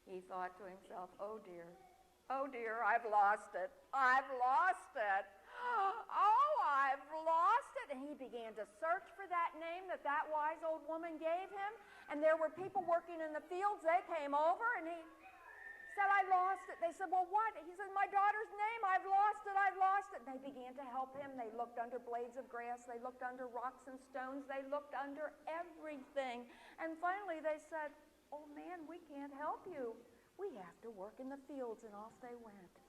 he thought to himself, "Oh dear, I've lost it. I've lost it. Oh, I've lost it." And he began to search for that name that wise old woman gave him. And there were people working in the fields. They came over, and he said, "I lost it." They said, "Well, what?" He said, "My daughter's name. I've lost it. I've lost it." And they began to help him. They looked under blades of grass. They looked under rocks and stones. They looked under everything. And finally they said, "Old man, we can't help you. We have to work in the fields." And off they went.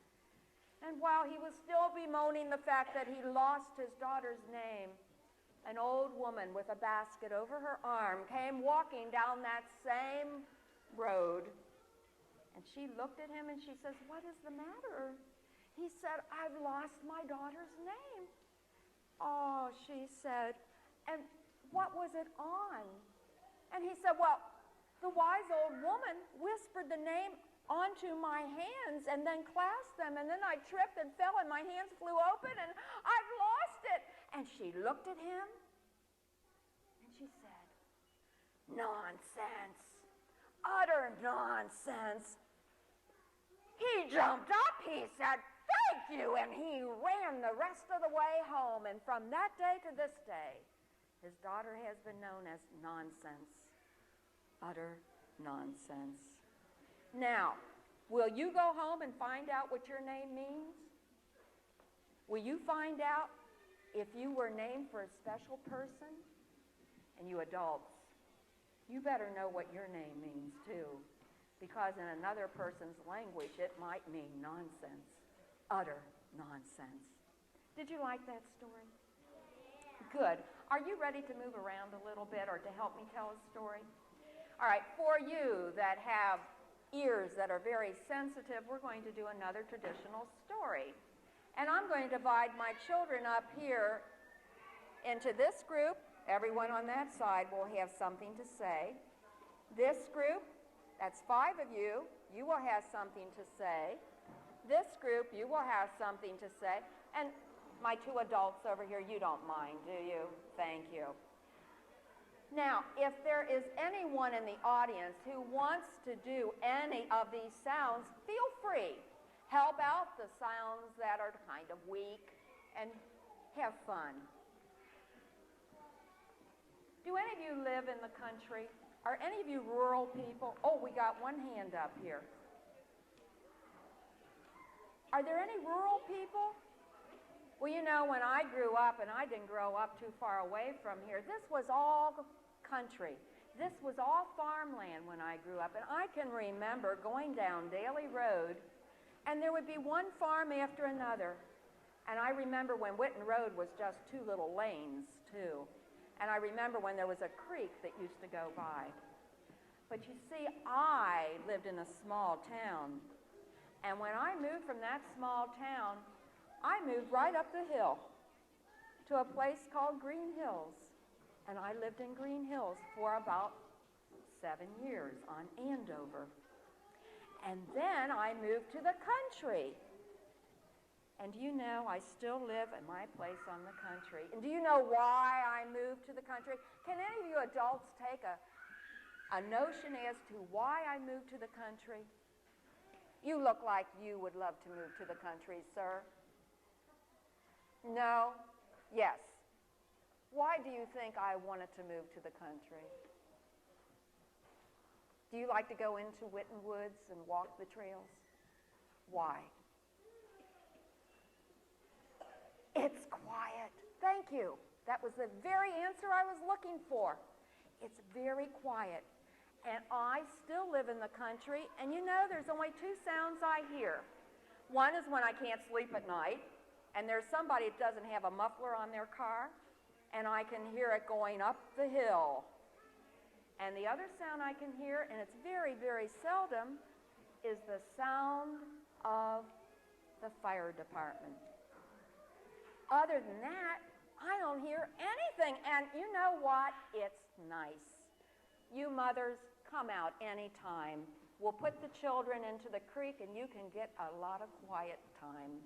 And while he was still bemoaning the fact that he lost his daughter's name, an old woman with a basket over her arm came walking down that same road. And she looked at him and she says, "What is the matter?" He said, "I've lost my daughter's name." "Oh," she said, "and what was it on?" And he said, "Well, the wise old woman whispered the name onto my hands and then clasped them, and then I tripped and fell and my hands flew open and I've lost it." And she looked at him and she said, "Nonsense, utter nonsense." He jumped up, he said, "Thank you," and he ran the rest of the way home. And from that day to this day, his daughter has been known as Nonsense, utter nonsense. Now, will you go home and find out what your name means? Will you find out if you were named for a special person? And you adults, you better know what your name means too, because in another person's language it might mean nonsense, utter nonsense. Did you like that story? Good. Are you ready to move around a little bit or to help me tell a story? All right, for you that have ears that are very sensitive, we're going to do another traditional story. And I'm going to divide my children up here into this group. Everyone on that side will have something to say. This group, that's 5 of you, you will have something to say. This group, you will have something to say. And my 2 adults over here, you don't mind, do you? Thank you. Now, if there is anyone in the audience who wants to do any of these sounds, feel free. Help out the sounds that are kind of weak and have fun. Do any of you live in the country? Are any of you rural people? Oh, we got one hand up here. Are there any rural people? Well, you know, when I grew up, and I didn't grow up too far away from here, this was all country. This was all farmland when I grew up. And I can remember going down Daly Road, and there would be one farm after another. And I remember when Whitten Road was just 2 little lanes, too. And I remember when there was a creek that used to go by. But you see, I lived in a small town. And when I moved from that small town, I moved right up the hill to a place called Green Hills. And I lived in Green Hills for about 7 years on Andover. And then I moved to the country. And do you know, I still live in my place on the country. And do you know why I moved to the country? Can any of you adults take a notion as to why I moved to the country? You look like you would love to move to the country, sir. No? Yes. Why do you think I wanted to move to the country? Do you like to go into Whitten Woods and walk the trails? Why? It's quiet. Thank you. That was the very answer I was looking for. It's very quiet. And I still live in the country, and you know there's only two sounds I hear. One is when I can't sleep at night, and there's somebody that doesn't have a muffler on their car, and I can hear it going up the hill. And the other sound I can hear, and it's very, very seldom, is the sound of the fire department. Other than that, I don't hear anything. And you know what? It's nice. You mothers, come out anytime. We'll put the children into the creek and you can get a lot of quiet time.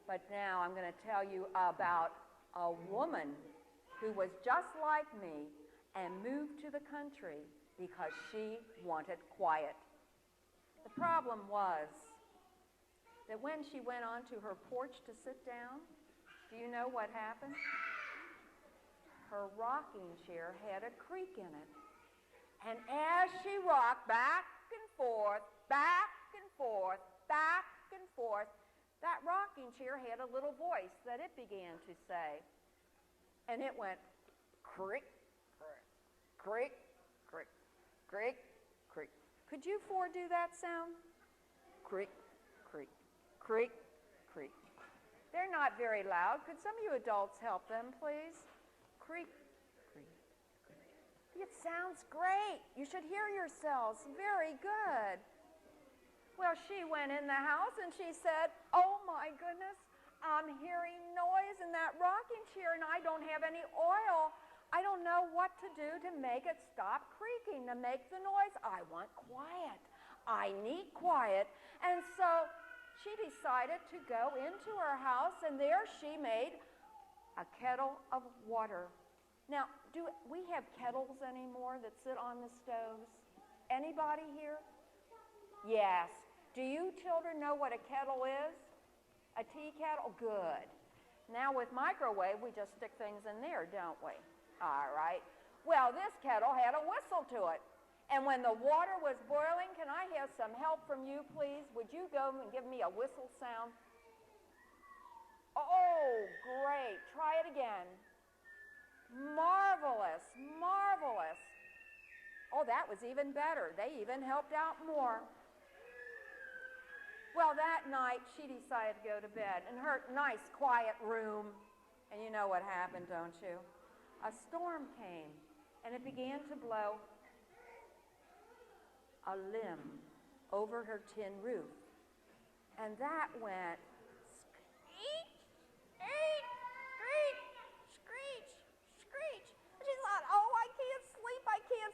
But now I'm going to tell you about a woman who was just like me and moved to the country because she wanted quiet. The problem was that when she went onto her porch to sit down, do you know what happened? Her rocking chair had a creak in it. And as she rocked back and forth, back and forth, back and forth, that rocking chair had a little voice that it began to say. And it went creak, creak, creak, creak, creak. Could you four do that sound? Creak, creak, creak, creak. They're not very loud. Could some of you adults help them, please? Creak, creak, creak. It sounds great. You should hear yourselves. Very good. Well, she went in the house and she said, oh my goodness, I'm hearing noise in that rocking chair and I don't have any oil. I don't know what to do to make it stop creaking, to make the noise. I want quiet. I need quiet. And so she decided to go into her house, and there she made a kettle of water. Now, do we have kettles anymore that sit on the stoves? Anybody here? Yes. Do you children know what a kettle is? A tea kettle? Good. Now with microwave, we just stick things in there, don't we? All right. Well, this kettle had a whistle to it. And when the water was boiling, can I have some help from you, please? Would you go and give me a whistle sound? Oh, great. Try it again. Marvelous, marvelous. Oh, that was even better. They even helped out more. Well, that night, she decided to go to bed in her nice, quiet room. And you know what happened, don't you? A storm came, and it began to blow a limb over her tin roof. And that went screech, screech, screech, screech, screech. And she thought, oh, I can't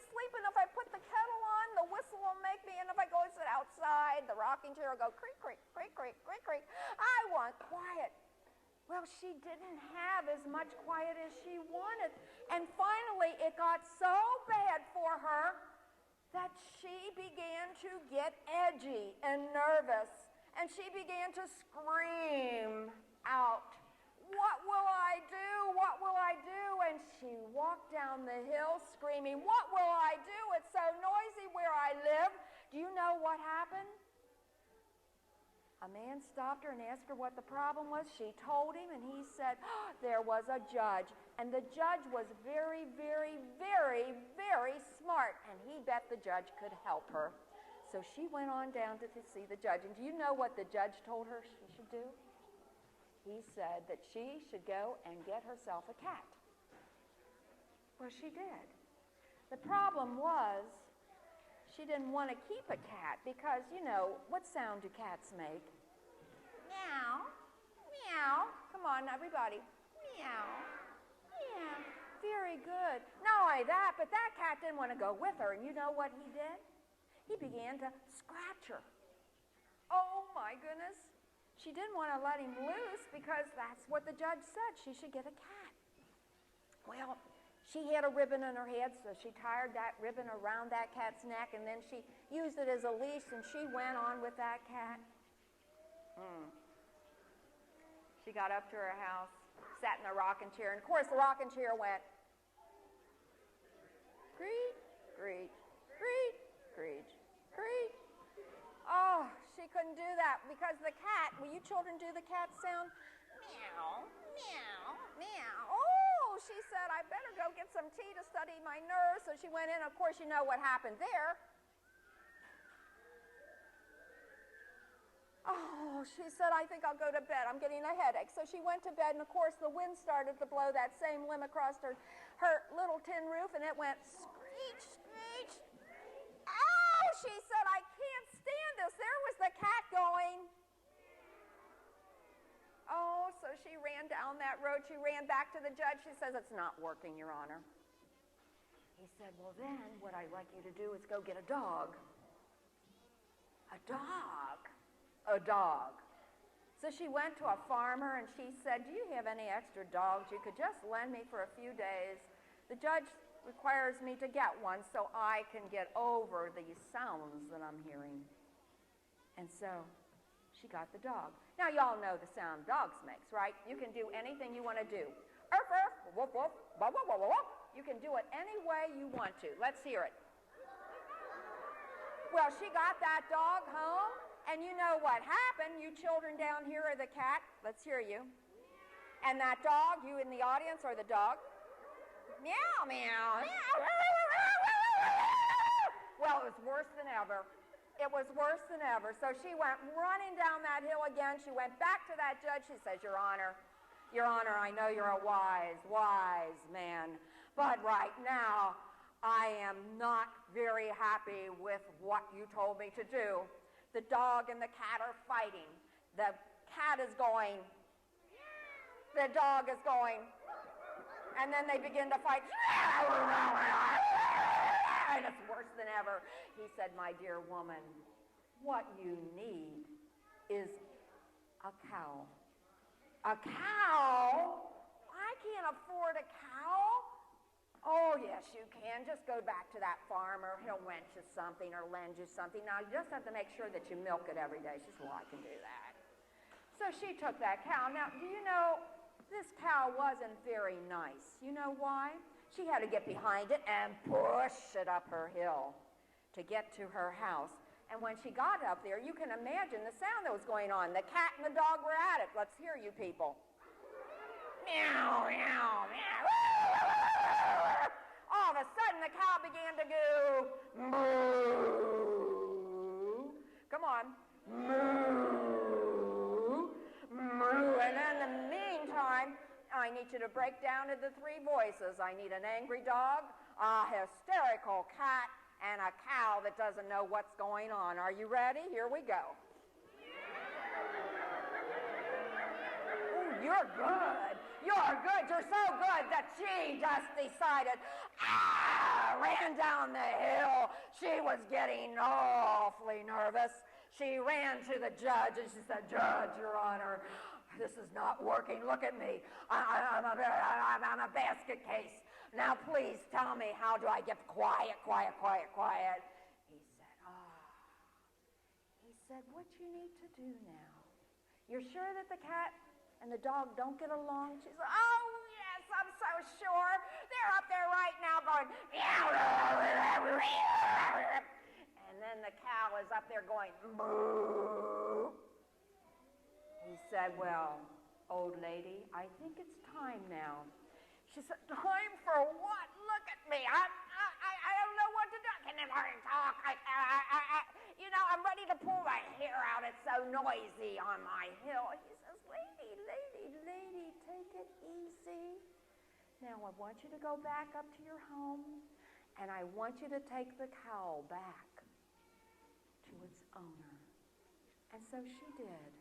sleep. And if I put the kettle on, the whistle will make me. And if I go sit outside, the rocking chair will go creak, creak, creak, creak, creak, creak. I want quiet. Well, she didn't have as much quiet as she wanted. And finally, it got so bad for her that she began to get edgy and nervous. And she began to scream out, what will I do? What will I do? And she walked down the hill screaming, what will I do? It's so noisy where I live. Do you know what happened? A man stopped her and asked her what the problem was. She told him, and he said, there was a judge. And the judge was very, very, very, very smart, and he bet the judge could help her. So she went on down to see the judge. And do you know what the judge told her she should do? He said that she should go and get herself a cat. Well, she did. The problem was she didn't want to keep a cat because, you know, what sound do cats make? Meow, meow. Come on, everybody. Meow, meow. Very good. Not only that, but that cat didn't want to go with her. And you know what he did? He began to scratch her. Oh, my goodness. she didn't want to let him loose because that's what the judge said. She should get a cat. Well, she had a ribbon on her head, so she tied that ribbon around that cat's neck, and then she used it as a leash, and she went on with that cat. She got up to her house, sat in the rocking chair, and of course the rocking chair went creak, creak, creak, creak, creak. Oh, she couldn't do that because the cat, will you children do the cat sound? Meow, meow, meow. Oh, she said, I better go get some tea to study my nerves. So she went in. Of course, you know what happened there. Oh, she said, I think I'll go to bed. I'm getting a headache. So she went to bed, and of course, the wind started to blow that same limb across her little tin roof, and it went screech, screech. Oh, she said, I can't stand this. There was the cat going. Oh, so she ran down that road. She ran back to the judge. She says, it's not working, Your Honor. He said, well, then what I'd like you to do is go get a dog. A dog? A dog. So she went to a farmer, and she said, do you have any extra dogs you could just lend me for a few days? The judge requires me to get one so I can get over these sounds that I'm hearing. And so she got the dog. Now, y'all know the sound dogs makes, right? You can do anything you want to do. Urf, urf, woof, woof, wah, wah, wah, wah, wah. You can do it any way you want to. Let's hear it. Well, she got that dog home, and you know what happened. You children down here are the cat. Let's hear you. And that dog, you in the audience are the dog. Meow, meow, meow. Well, it was worse than ever. It was worse than ever. So she went running down that hill again. She went back to that judge. She says, Your Honor, I know you're a wise, wise man, but right now I am not very happy with what you told me to do. The dog and the cat are fighting. The cat is going. The dog is going. And then they begin to fight. And it's worse than ever. He said, my dear woman, what you need is a cow. A cow? I can't afford a cow. Oh, yes, you can. Just go back to that farmer. He'll rent you something or lend you something. Now, you just have to make sure that you milk it every day. She said, well, I can do that. So she took that cow. Now, do you know, this cow wasn't very nice. You know why? She had to get behind it and push it up her hill to get to her house. And when she got up there, you can imagine the sound that was going on. The cat and the dog were at it. Let's hear you people. Meow, meow, meow. All of a sudden, the cow began to go moo. Come on. Moo. Moo. And in the meantime, I need you to break down into three voices. I need an angry dog, a hysterical cat, and a cow that doesn't know what's going on. Are you ready? Here we go. Ooh, you're good. You're good. You're so good that she just decided, ran down the hill. She was getting awfully nervous. She ran to the judge and she said, Judge, Your Honor, this is not working. Look at me. I'm a basket case. Now, please tell me, how do I get quiet, quiet, quiet, quiet? He said, what you need to do now, you're sure that the cat and the dog don't get along? She said, oh, yes, I'm so sure. They're up there right now going, and then the cow is up there going, moo. He said, well, old lady, I think it's time now. She said, time for what? Look at me. I don't know what to do. I can't even talk. I'm ready to pull my hair out. It's so noisy on my hill. He says, lady, take it easy. Now, I want you to go back up to your home, and I want you to take the cow back to its owner. And so she did.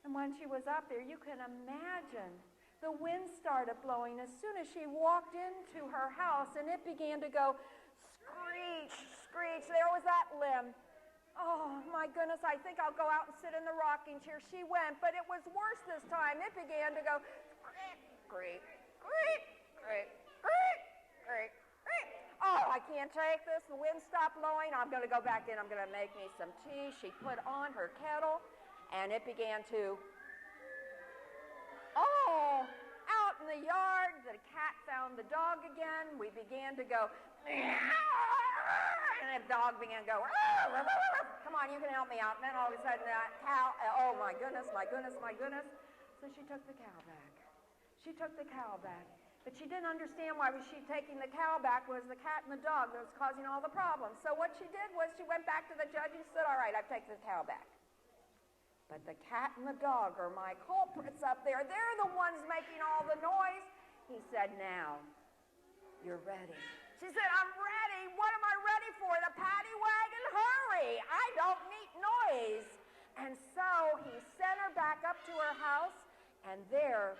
And when she was up there, you can imagine the wind started blowing as soon as she walked into her house, and it began to go screech, screech. There was that limb. Oh, my goodness, I think I'll go out and sit in the rocking chair. She went, but it was worse this time. It began to go, creak, creak, creak, creak, creak, creak, creak. Oh, I can't take this. The wind stopped blowing. I'm going to go back in. I'm going to make me some tea. She put on her kettle, and it began to, out in the yard, the cat found the dog again. We began to go, and the dog began to go, come on, you can help me out. And then all of a sudden that cow, oh my goodness, my goodness, my goodness. So she took the cow back. She took the cow back. But she didn't understand why was she taking the cow back was the cat and the dog that was causing all the problems. So what she did was she went back to the judge and said, all right, I've taken the cow back. But the cat and the dog are my culprits up there. They're the ones making all the noise. He said, now, you're ready. She said, I'm ready. What am I ready for? The paddy wagon? Hurry. I don't need noise. And so he sent her back up to her house, and there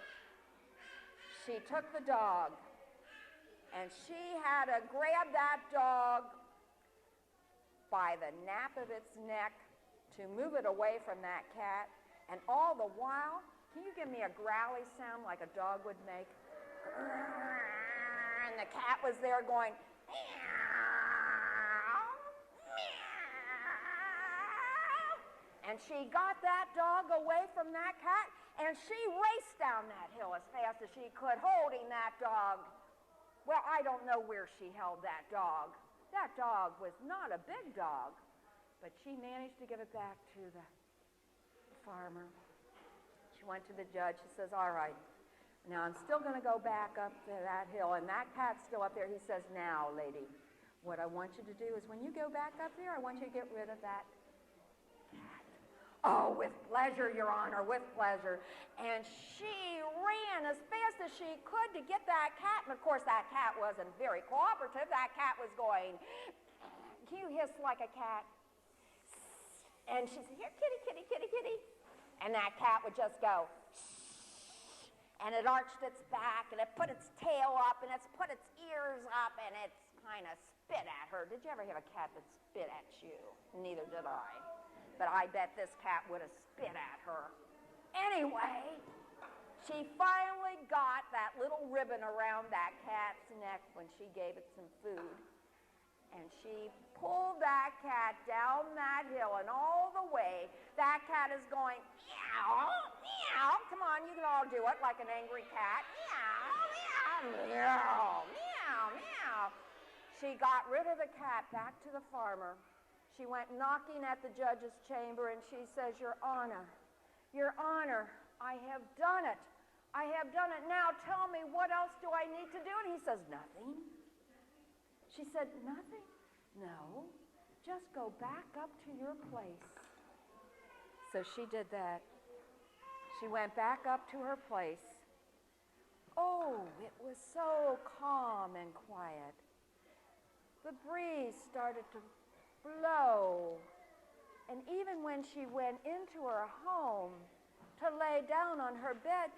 she took the dog. And she had to grab that dog by the nape of its neck to move it away from that cat. And all the while, can you give me a growly sound like a dog would make? And the cat was there going, meow, meow. And she got that dog away from that cat, and she raced down that hill as fast as she could, holding that dog. Well, I don't know where she held that dog. That dog was not a big dog, but she managed to give it back to the farmer. She went to the judge. She says, all right, now I'm still going to go back up to that hill, and that cat's still up there. He says, now, lady, what I want you to do is when you go back up there, I want you to get rid of that cat. Oh, with pleasure, Your Honor, with pleasure. And she ran as fast as she could to get that cat. And, of course, that cat wasn't very cooperative. That cat was going, can you hiss like a cat? And she said, here, kitty, kitty, kitty, kitty. And that cat would just go, and it arched its back, and it put its tail up, and it's put its ears up, and it's kind of spit at her. Did you ever have a cat that spit at you? Neither did I. But I bet this cat would have spit at her. Anyway, she finally got that little ribbon around that cat's neck when she gave it some food. And she pulled that cat down that hill, and all the way, that cat is going, meow, meow. Come on, you can all do it like an angry cat. Meow, meow, meow, meow, meow. She got rid of the cat back to the farmer. She went knocking at the judge's chamber, and she says, Your Honor, I have done it. I have done it. Now tell me, what else do I need to do? And he says, nothing. She said, nothing? No, just go back up to your place. So she did that. She went back up to her place. Oh, it was so calm and quiet. The breeze started to blow. And even when she went into her home to lay down on her bed,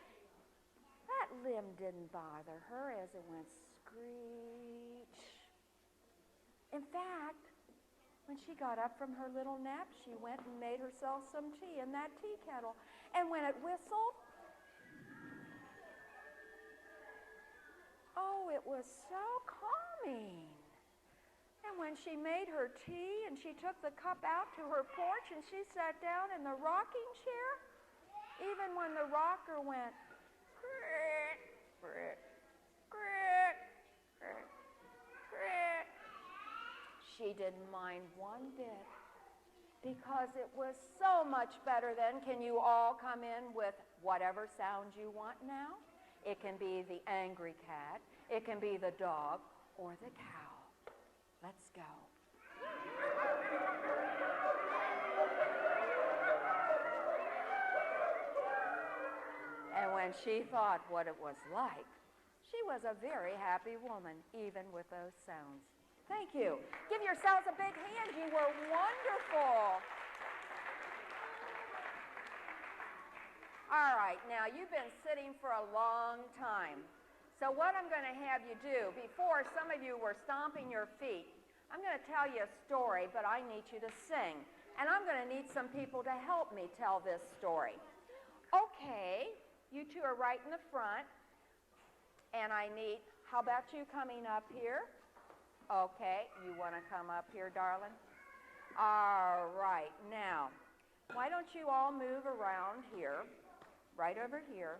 that limb didn't bother her as it went screech. In fact, when she got up from her little nap, she went and made herself some tea in that tea kettle. And when it whistled, oh, it was so calming. And when she made her tea and she took the cup out to her porch and she sat down in the rocking chair, even when the rocker went, crick, crick, crick, crick, crick, she didn't mind one bit because it was so much better then. Can you all come in with whatever sound you want now? It can be the angry cat, it can be the dog, or the cow. Let's go. And when she thought what it was like, she was a very happy woman, even with those sounds. Thank you. Give yourselves a big hand. You were wonderful. All right, now you've been sitting for a long time. So what I'm going to have you do, before some of you were stomping your feet, I'm going to tell you a story, but I need you to sing. And I'm going to need some people to help me tell this story. Okay, you two are right in the front. And I need, how about you coming up here? Okay, you want to come up here, darling? All right, now, why don't you all move around here, right over here.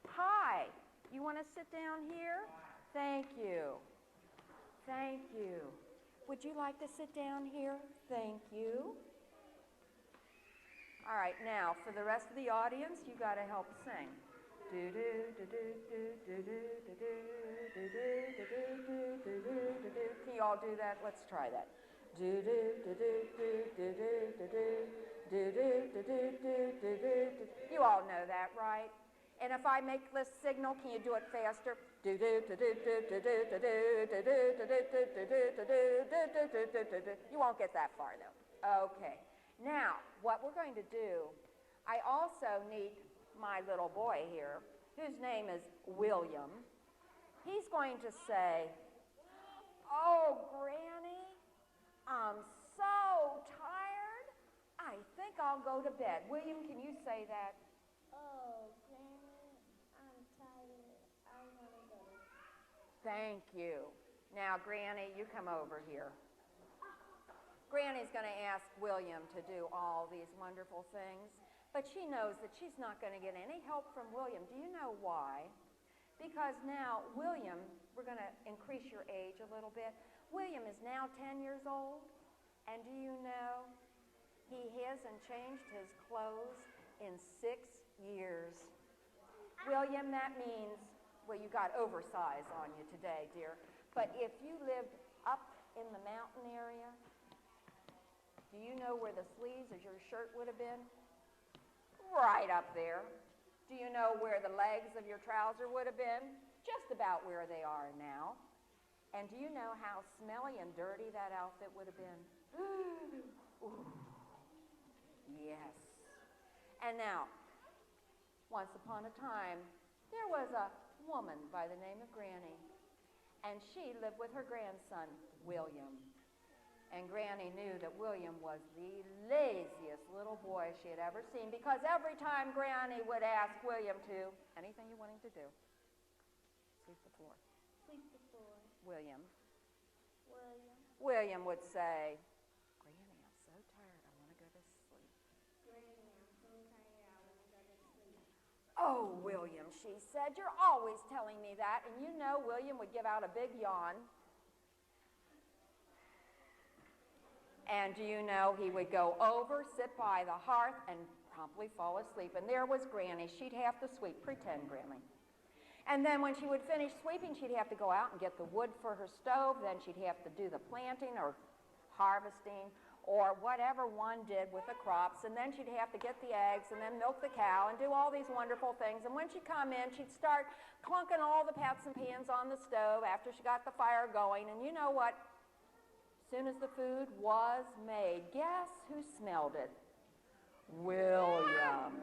Hi, you want to sit down here? Thank you. Thank you. Would you like to sit down here? Thank you. All right, now, for the rest of the audience, you got to help sing. Do do do do do do do do do do do do do do do. Can you all do that? Let's try that. Do do do do do do do do do do do do do do. You all know that, right? And if I make this signal, can you do it faster? Do do do do do do do do do do do do do do do. You won't get that far though. Okay. Now, what we're going to do, I also need my little boy here, whose name is William. He's going to say, "Oh, Granny, I'm so tired. I think I'll go to bed." William, can you say that? Oh, Granny, I'm tired. I want to go to bed. Thank you. Now, Granny, you come over here. Granny's going to ask William to do all these wonderful things, but she knows that she's not going to get any help from William. Do you know why? Because now, William, we're going to increase your age a little bit. William is now 10 years old, and do you know, he hasn't changed his clothes in 6 years. William, that means, well, you got oversize on you today, dear, but if you lived up in the mountain area, do you know where the sleeves of your shirt would have been? Right up there. Do you know where the legs of your trouser would have been? Just about where they are now. And do you know how smelly and dirty that outfit would have been? Ooh. Yes. And now, once upon a time, there was a woman by the name of Granny, and she lived with her grandson, William. And Granny knew that William was the laziest little boy she had ever seen, because every time Granny would ask William to, anything you want him to do, sweep the floor. Sweep the floor. William. William. William would say, Granny, I'm so tired, I want to go to sleep. Granny, I'm so tired. I want to go to sleep. Oh, William, she said, you're always telling me that. And you know William would give out a big yawn. And do you know he would go over, sit by the hearth, and promptly fall asleep. And there was Granny. She'd have to sweep. Pretend, Granny. And then when she would finish sweeping, she'd have to go out and get the wood for her stove. Then she'd have to do the planting or harvesting or whatever one did with the crops. And then she'd have to get the eggs and then milk the cow and do all these wonderful things. And when she'd come in, she'd start clunking all the pots and pans on the stove after she got the fire going. And you know what? As soon as the food was made, guess who smelled it? William.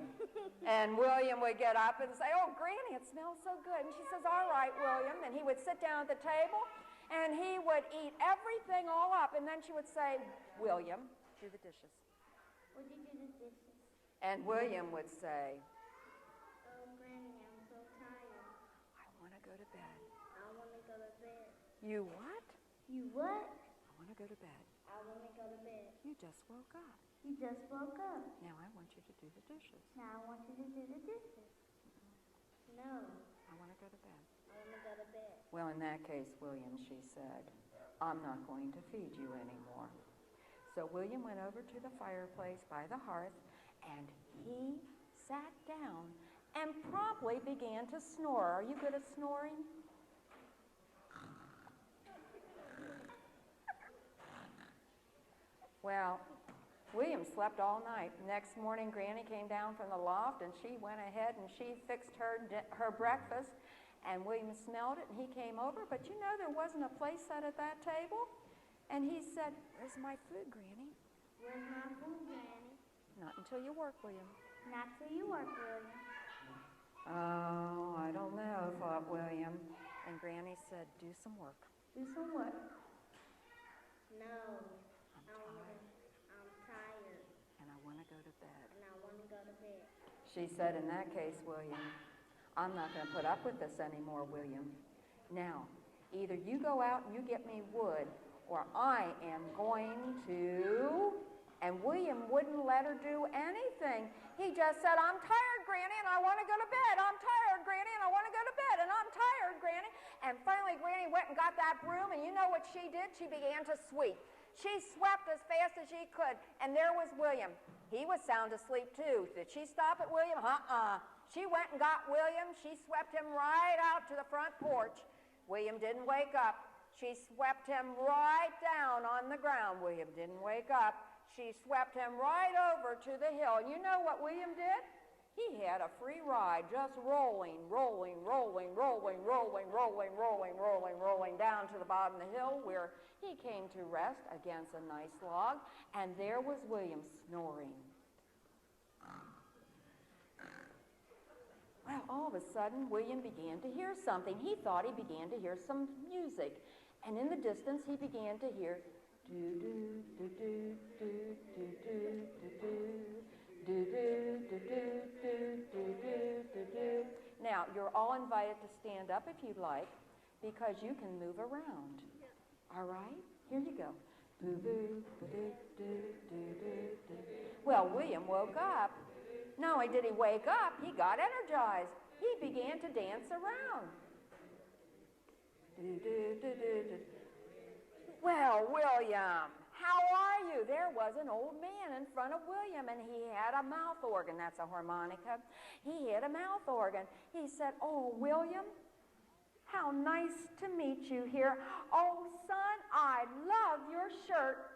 And William would get up and say, oh, Granny, it smells so good. And she says, all right, William. And he would sit down at the table, and he would eat everything all up. And then she would say, William, do the dishes. Would you do the dishes? And William would say, oh, Granny, I'm so tired. I want to go to bed. I want to go to bed. You what? You what? I want to go to bed. I want to go to bed. You just woke up. You just woke up. Now I want you to do the dishes. Now I want you to do the dishes. No. I want to go to bed. I want to go to bed. Well, in that case, William, she said, I'm not going to feed you anymore. So William went over to the fireplace by the hearth, and he sat down and promptly began to snore. Are you good at snoring? Well, William slept all night. Next morning, Granny came down from the loft, and she went ahead and she fixed her breakfast, and William smelled it, and he came over. But you know, there wasn't a place set at that table. And he said, where's my food, Granny? Where's my food, Granny? Not until you work, William. Not till you work, William. Oh, I don't know, thought William. And Granny said, do some work. Do some work. No. I'm tired. I'm tired. to go to bed. And I want to go to bed. She said, in that case, William, I'm not going to put up with this anymore, William. Now, either you go out and you get me wood, or I am going to... And William wouldn't let her do anything. He just said, I'm tired, Granny, and I want to go to bed. I'm tired, Granny, and I want to go to bed. And I'm tired, Granny. And finally, Granny went and got that broom, and you know what she did? She began to sweep. She swept as fast as she could, and there was William. He was sound asleep, too. Did she stop at William? She went and got William. She swept him right out to the front porch. William didn't wake up. She swept him right down on the ground. William didn't wake up. She swept him right over to the hill. And you know what William did? He had a free ride, just rolling down to the bottom of the hill, where he came to rest against a nice log, and there was William snoring. Well, all of a sudden, William began to hear something. He thought he began to hear some music, and in the distance, he began to hear Now, you're all invited to stand up if you'd like, because you can move around. All right? Here you go. Well, William woke up. Not only did he wake up, he got energized. He began to dance around. Well, William, how are you? There was an old man in front of William, and he had a mouth organ. That's a harmonica. He had a mouth organ. He said, oh, William, how nice to meet you here. Oh, son, I love your shirt.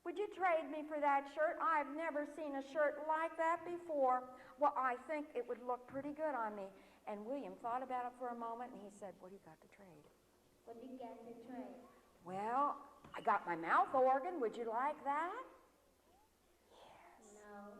Would you trade me for that shirt? I've never seen a shirt like that before. Well, I think it would look pretty good on me. And William thought about it for a moment, and he said, what do you got to trade? What do you got to trade? Well, I got my mouth organ. Would you like that? Yes. No.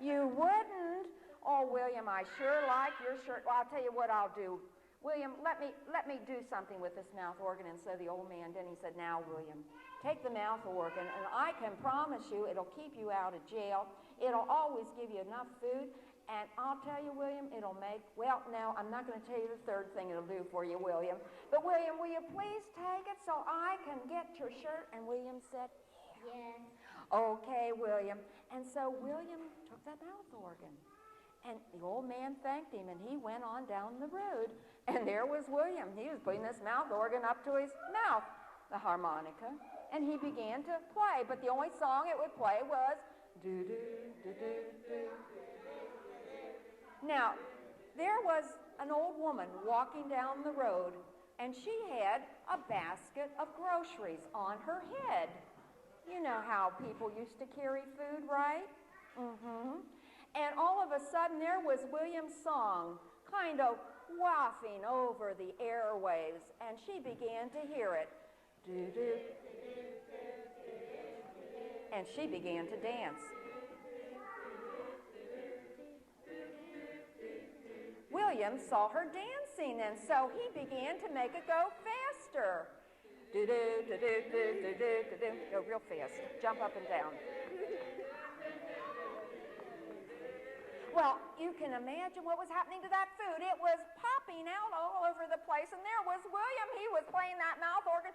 You wouldn't? Oh, William, I sure like your shirt. Well, I'll tell you what I'll do. William, let me do something with this mouth organ. And so the old man did. He said, now, William, take the mouth organ, and I can promise you it'll keep you out of jail. It'll always give you enough food. And I'll tell you, William, it'll make, well, now, I'm not going to tell you the third thing it'll do for you, William. But, William, will you please take it so I can get your shirt? And William said, Yes. okay, William. And so William took that mouth organ. And the old man thanked him, and he went on down the road. And there was William. He was putting this mouth organ up to his mouth, the harmonica. And he began to play. But the only song it would play was, do-do-do-do-do. Now, there was an old woman walking down the road, and she had a basket of groceries on her head. You know how people used to carry food, right? Mm-hmm. And all of a sudden, there was William's song kind of wafting over the airwaves, and she began to hear it. Do-do. And she began to dance. William saw her dancing, and so he began to make it go faster. Do-do-do-do-do-do-do-do. Go real fast. Jump up and down. Well, you can imagine what was happening to that food. It was popping out all over the place, and there was William. He was playing that mouth organ,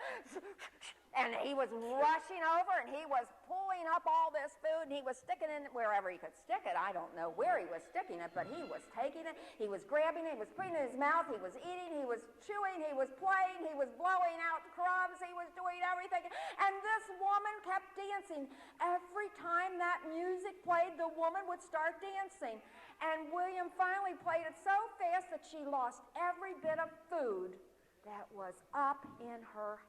and he was rushing over, and he was pulling up all this food, and he was sticking it wherever he could stick it. I don't know where he was sticking it, but he was taking it, he was grabbing it, he was putting it in his mouth, he was eating, he was chewing, he was playing, he was blowing out crumbs, he was doing everything. And this woman kept dancing. Every time that music played, the woman would start dancing. And William finally played it so fast that she lost every bit of food that was up in her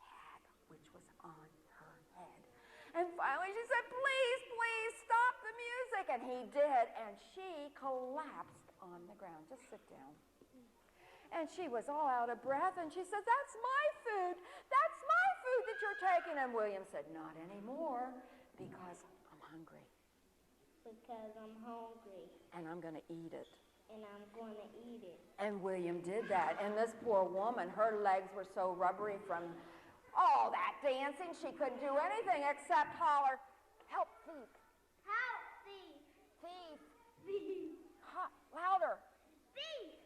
head, which was on her head. And finally she said, please, please stop the music. And he did, and she collapsed on the ground. Just sit down. And she was all out of breath, and she said, that's my food. That's my food that you're taking. And William said, not anymore, because I'm hungry. Because I'm hungry. And I'm going to eat it. And I'm going to eat it. And William did that. And this poor woman, her legs were so rubbery from all that dancing, she couldn't do anything except holler, help feet. Help B. Ha, louder. B.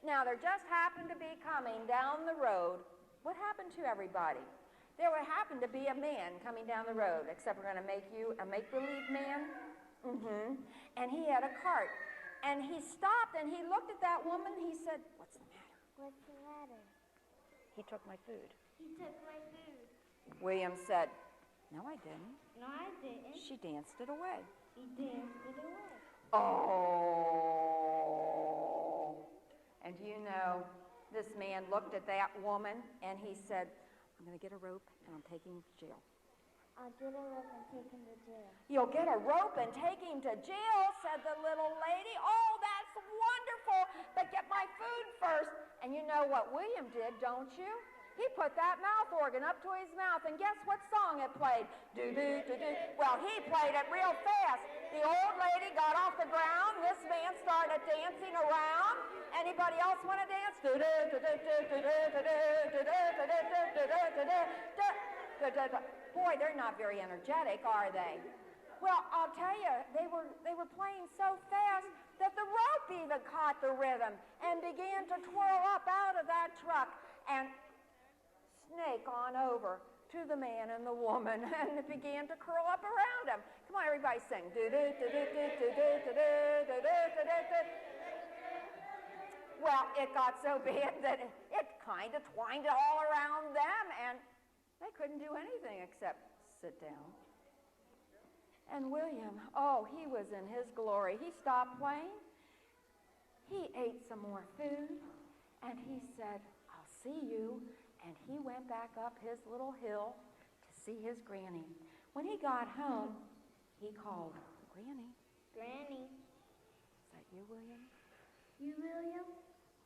Now, there just happened to be coming down the road. What happened to everybody? There would happen to be a man coming down the road, except we're going to make you a make-believe man. And he had a cart. And he stopped and he looked at that woman. He said, "What's the matter?" What's the matter? He took my food. He took my food. William said, "No, I didn't. No, I didn't. She danced it away." He danced it away. Oh. And you know, this man looked at that woman and he said, "I'm going to get a rope and I'm taking him to jail." I'll get a rope and take him to jail. "You'll get a rope and take him to jail," said the little lady. "Oh, that's wonderful, but get my food first." And you know what William did, don't you? He put that mouth organ up to his mouth, and guess what song it played? Do-do-do-do. Well, he played it real fast. The old lady got off the ground. This man started dancing around. Anybody else want to dance? Boy, they're not very energetic, are they? Well, I'll tell you, they were playing so fast that the rope even caught the rhythm and began to twirl up out of that truck and snake on over to the man and the woman, and it began to curl up around him. Come on, everybody sing. Well, it got so bad that it kind of twined it all around them, and they couldn't do anything except sit down. And William, oh, he was in his glory. He stopped playing. He ate some more food, and he said, "I'll see you." And he went back up his little hill to see his granny. When he got home, he called, "Granny." Granny. Is that you, William? You, William?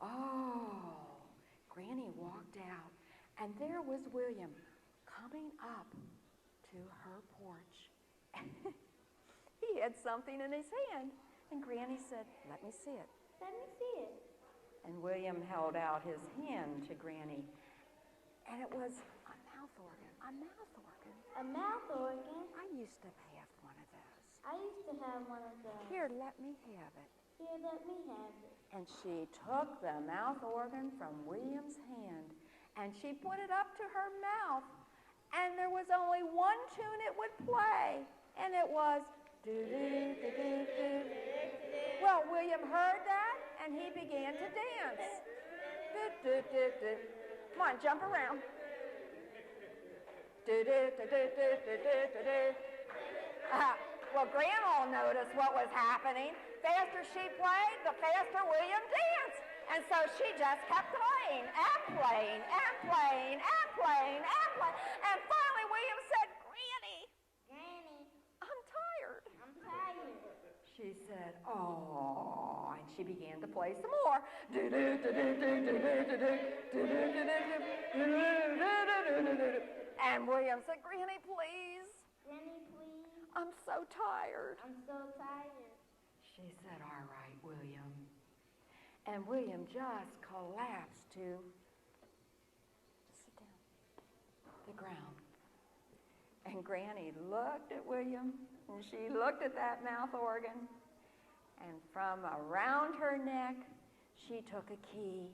Oh, Granny walked out, and there was William coming up to her porch. He had something in his hand, and Granny said, "Let me see it." Let me see it. And William held out his hand to Granny, and it was a mouth organ. A mouth organ. A mouth organ? I used to have one of those. I used to have one of those. Here, let me have it. Here, let me have it. And she took the mouth organ from William's hand, and she put it up to her mouth, and there was only one tune it would play, and it was do-do-do-do-do. Well, William heard that, and he began to dance. Do-do-do-do. Come on, jump around. Do-do-do-do-do-do-do-do. Well, Grandma noticed what was happening. Faster she played, the faster William danced. And so she just kept playing and playing and playing and playing and playing. And finally William said, "Granny, Granny, I'm tired." I'm tired. She said, "Oh," and she began to play some more. And William said, "Granny, please. Granny, please. I'm so tired." I'm so tired. She said, "All right, William." And William just collapsed to sit down, the ground. And Granny looked at William, and she looked at that mouth organ, and from around her neck, she took a key.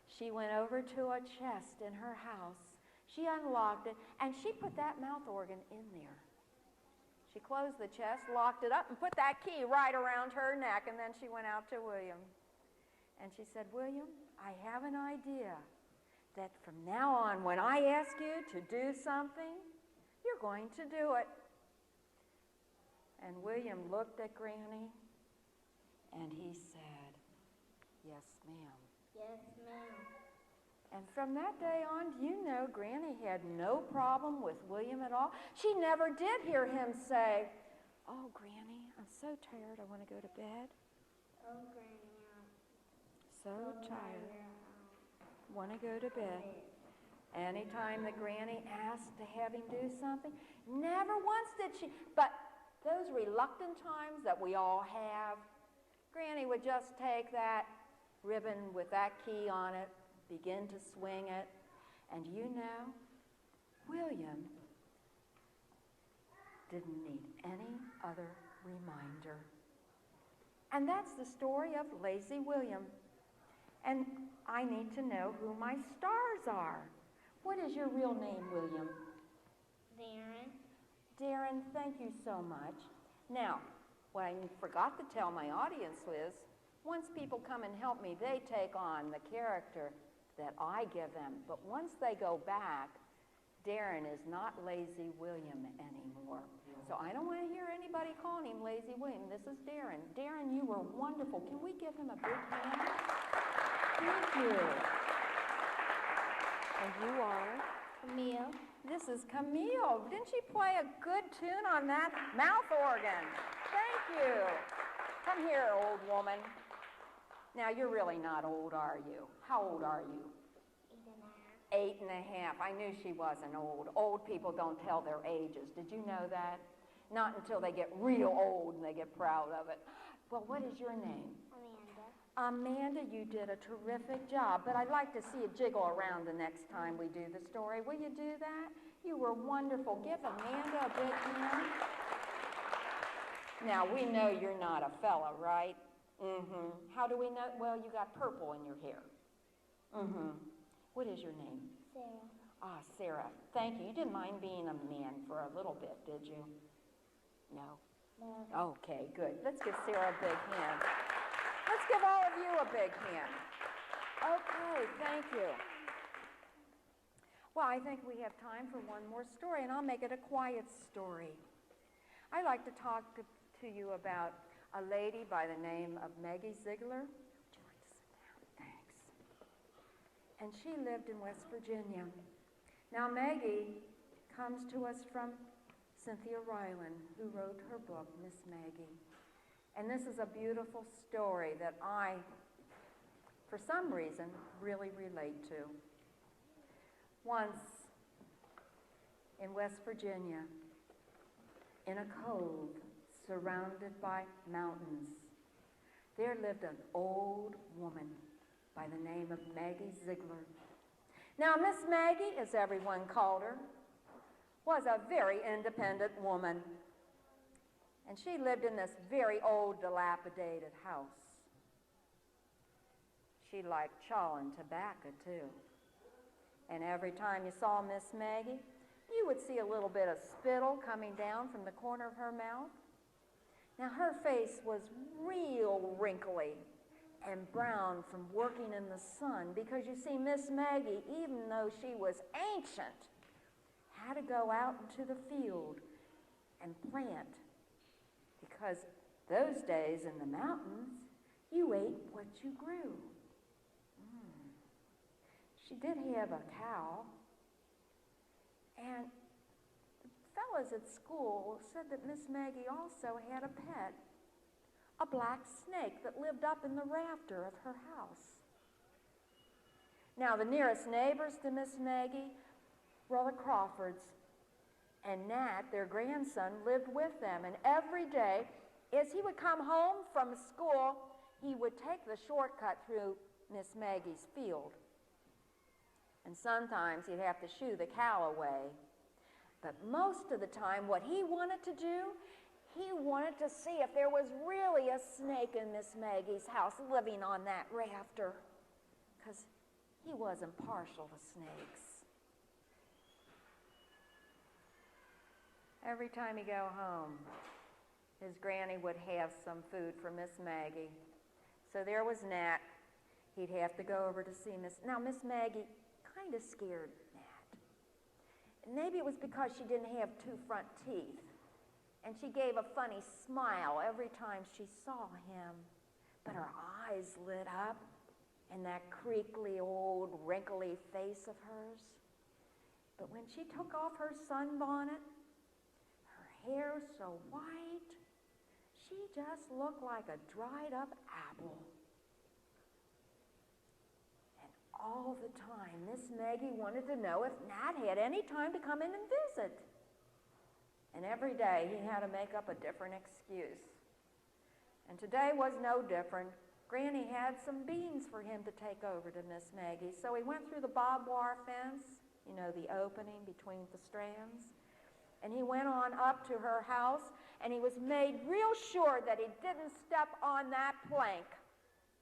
She went over to a chest in her house. She unlocked it, and she put that mouth organ in there. She closed the chest, locked it up, and put that key right around her neck, and then she went out to William. And she said, "William, I have an idea that from now on, when I ask you to do something, you're going to do it." And William looked at Granny, and he said, "Yes, ma'am." Yes, ma'am. And from that day on, you know, Granny had no problem with William at all. She never did hear him say, "Oh, Granny, I'm so tired, I want to go to bed." Oh, Granny, So tired, want to go to bed. Anytime that Granny asked to have him do something, never once did she. But those reluctant times that we all have, Granny would just take that ribbon with that key on it, begin to swing it, and you know, William didn't need any other reminder. And that's the story of Lazy William. And I need to know who my stars are. What is your real name, William? Darren. Darren, thank you so much. Now, what I forgot to tell my audience is, once people come and help me, they take on the character that I give them. But once they go back, Darren is not Lazy William anymore. So I don't want to hear anybody calling him Lazy William. This is Darren. Darren, you were wonderful. Can we give him a big hand? Thank you. And you are? Camille. This is Camille. Didn't she play a good tune on that mouth organ? Thank you. Come here, old woman. Now, you're really not old, are you? How old are you? 8 8 and a half. 8 and a half. I knew she wasn't old. Old people don't tell their ages. Did you know that? Not until they get real old and they get proud of it. Well, what is your name? Amanda. Amanda, you did a terrific job, but I'd like to see you jiggle around the next time we do the story. Will you do that? You were wonderful. Give Amanda a big hand. Now, we know you're not a fella, right? Mm-hmm. How do we know? Well, you got purple in your hair. Mm-hmm. What is your name? Sarah. Ah, Sarah. Thank you. You didn't mind being a man for a little bit, did you? No? No. Okay, good. Let's give Sarah a big hand. Let's give all of you a big hand. Okay, thank you. Well, I think we have time for one more story, and I'll make it a quiet story. I'd like to talk to you about a lady by the name of Maggie Ziegler. Would you like to sit down? Thanks. And she lived in West Virginia. Now, Maggie comes to us from Cynthia Ryland, who wrote her book, Miss Maggie. And this is a beautiful story that I, for some reason, really relate to. Once, in West Virginia, in a cove surrounded by mountains, there lived an old woman by the name of Maggie Ziegler. Now, Miss Maggie, as everyone called her, was a very independent woman. And she lived in this very old, dilapidated house. She liked chawing tobacco, too. And every time you saw Miss Maggie, you would see a little bit of spittle coming down from the corner of her mouth. Now, her face was real wrinkly and brown from working in the sun, because you see, Miss Maggie, even though she was ancient, had to go out into the field and plant, because those days in the mountains, you ate what you grew. She did have a cow, and the fellows at school said that Miss Maggie also had a pet, a black snake that lived up in the rafter of her house. Now, the nearest neighbors to Miss Maggie were the Crawfords, and Nat, their grandson, lived with them. And every day, as he would come home from school, he would take the shortcut through Miss Maggie's field. And sometimes he'd have to shoo the cow away. But most of the time, what he wanted to do, he wanted to see if there was really a snake in Miss Maggie's house living on that rafter, because he wasn't partial to snakes. Every time he'd go home, his granny would have some food for Miss Maggie. So there was Nat. He'd have to go over to see Now, Miss Maggie kind of scared Nat. And maybe it was because she didn't have two front teeth, and she gave a funny smile every time she saw him. But her eyes lit up in that creakly, old, wrinkly face of hers. But when she took off her sunbonnet, her hair so white, she just looked like a dried-up apple. And all the time, Miss Maggie wanted to know if Nat had any time to come in and visit. And every day, he had to make up a different excuse. And today was no different. Granny had some beans for him to take over to Miss Maggie. So he went through the barbed wire fence, you know, the opening between the strands. And he went on up to her house, and he was made real sure that he didn't step on that plank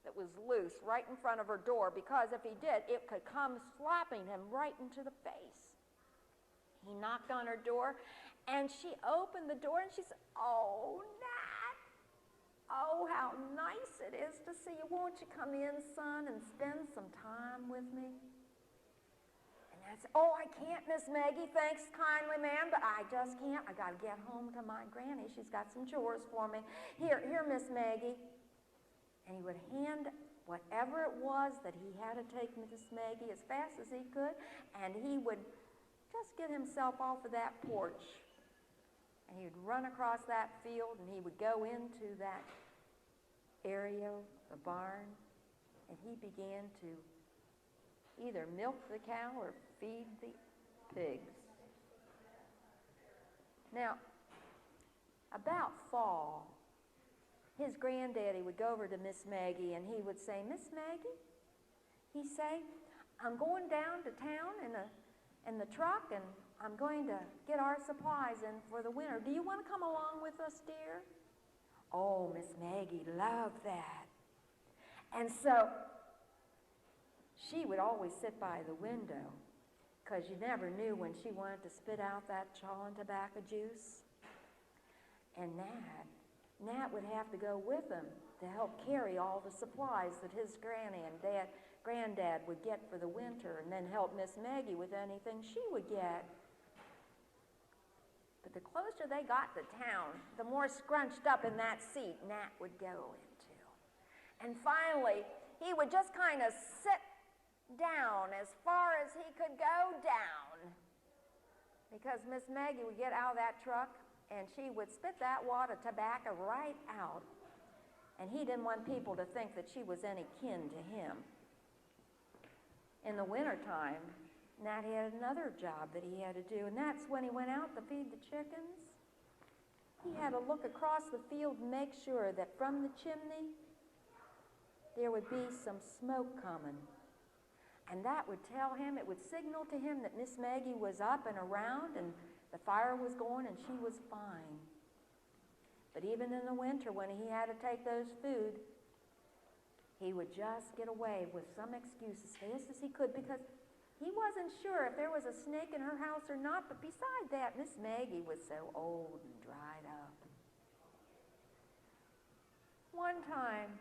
that was loose right in front of her door, because if he did, it could come slapping him right into the face. He knocked on her door, and she opened the door, and she said, "Oh, Nat, oh, how nice it is to see you. Won't you come in, son, and spend some time with me?" And Nat said, "Oh, I can't, Miss Maggie. Thanks kindly, ma'am, but I just can't. I got to get home to my granny. She's got some chores for me. Here, Miss Maggie." And he would hand whatever it was that he had to take Miss Maggie as fast as he could, and he would just get himself off of that porch. And he would run across that field, and he would go into that area, the barn, and he began to either milk the cow or feed the pigs. Now, about fall, his granddaddy would go over to Miss Maggie, and he would say, "Miss Maggie," he'd say, "I'm going down to town in the truck, and I'm going to get our supplies in for the winter. Do you want to come along with us, dear?" Oh, Miss Maggie loved that. And so she would always sit by the window, because you never knew when she wanted to spit out that chaw and tobacco juice. And Nat would have to go with him to help carry all the supplies that his granny and granddad would get for the winter, and then help Miss Maggie with anything she would get. But the closer they got to town, the more scrunched up in that seat Nat would go into. And finally, he would just kind of sit down as far as he could go down, because Miss Maggie would get out of that truck, and she would spit that wad of tobacco right out. And he didn't want people to think that she was any kin to him. In the wintertime, Nat had another job that he had to do, and that's when he went out to feed the chickens. He had to look across the field and make sure that from the chimney there would be some smoke coming. And that would tell him, it would signal to him that Miss Maggie was up and around, and the fire was going, and she was fine. But even in the winter, when he had to take those food, he would just get away with some excuse as fast as he could, because he wasn't sure if there was a snake in her house or not. But beside that, Miss Maggie was so old and dried up. One time,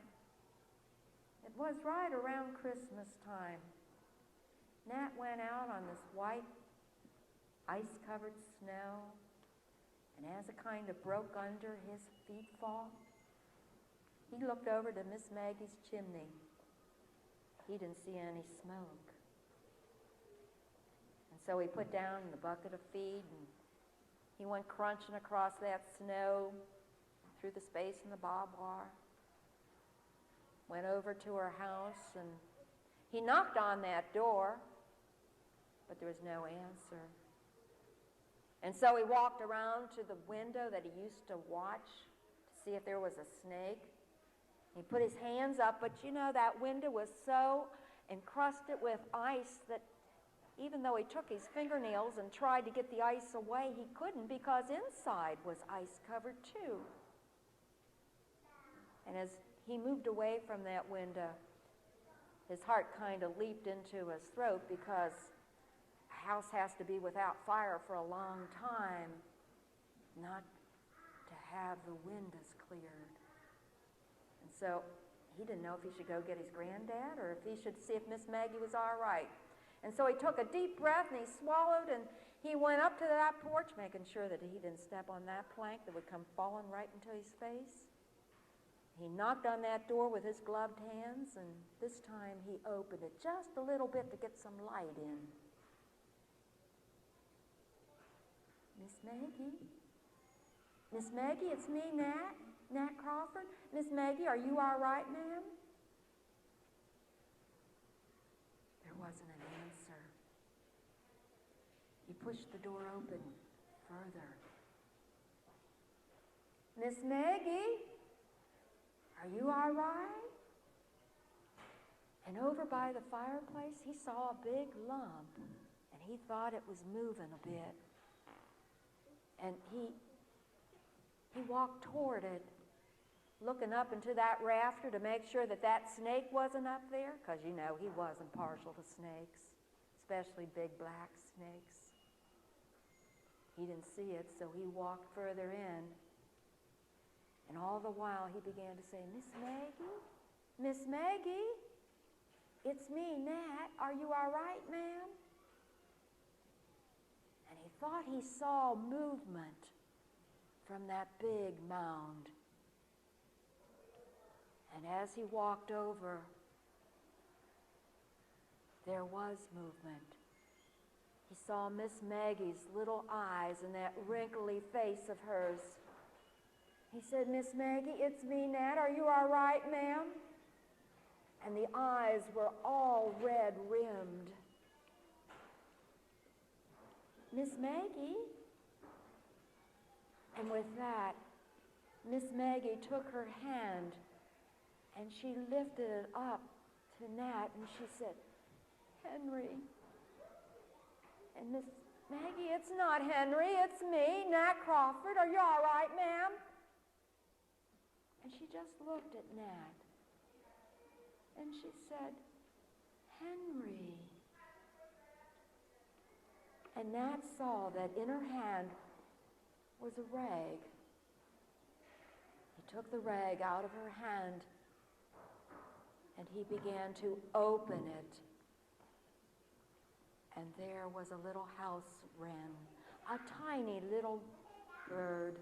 it was right around Christmas time, Nat went out on this white, ice-covered snow, and as it kind of broke under his feet-fall, he looked over to Miss Maggie's chimney. He didn't see any smoke. And so he put down the bucket of feed, and he went crunching across that snow through the space in the barbed wire, went over to her house, and he knocked on that door, but there was no answer. And so he walked around to the window that he used to watch to see if there was a snake. He put his hands up, but you know, that window was so encrusted with ice that even though he took his fingernails and tried to get the ice away, he couldn't, because inside was ice covered too. And as he moved away from that window, his heart kind of leaped into his throat, because a house has to be without fire for a long time, not to have the windows cleared. And so he didn't know if he should go get his granddad or if he should see if Miss Maggie was all right. And so he took a deep breath and he swallowed, and he went up to that porch, making sure that he didn't step on that plank that would come falling right into his face. He knocked on that door with his gloved hands, and this time he opened it just a little bit to get some light in. Miss Maggie? Miss Maggie, it's me, Nat Crawford. Miss Maggie, are you all right, ma'am? There wasn't an answer. He pushed the door open further. Miss Maggie? Are you all right? And over by the fireplace, he saw a big lump, and he thought it was moving a bit. And he walked toward it, looking up into that rafter to make sure that that snake wasn't up there, because you know he wasn't partial to snakes, especially big black snakes. He didn't see it, so he walked further in. And all the while he began to say, "Miss Maggie, Miss Maggie, it's me, Nat. Are you all right, ma'am?" And he thought he saw movement from that big mound. And as he walked over, there was movement. He saw Miss Maggie's little eyes and that wrinkly face of hers. He said, "Miss Maggie, it's me, Nat. Are you all right, ma'am?" And the eyes were all red-rimmed. "Miss Maggie?" And with that, Miss Maggie took her hand and she lifted it up to Nat and she said, "Henry." And Miss Maggie, "It's not Henry, it's me, Nat Crawford. Are you all right, ma'am?" And she just looked at Nat and she said, "Henry." And Nat saw that in her hand was a rag. He took the rag out of her hand and he began to open it. And there was a little house wren, a tiny little bird.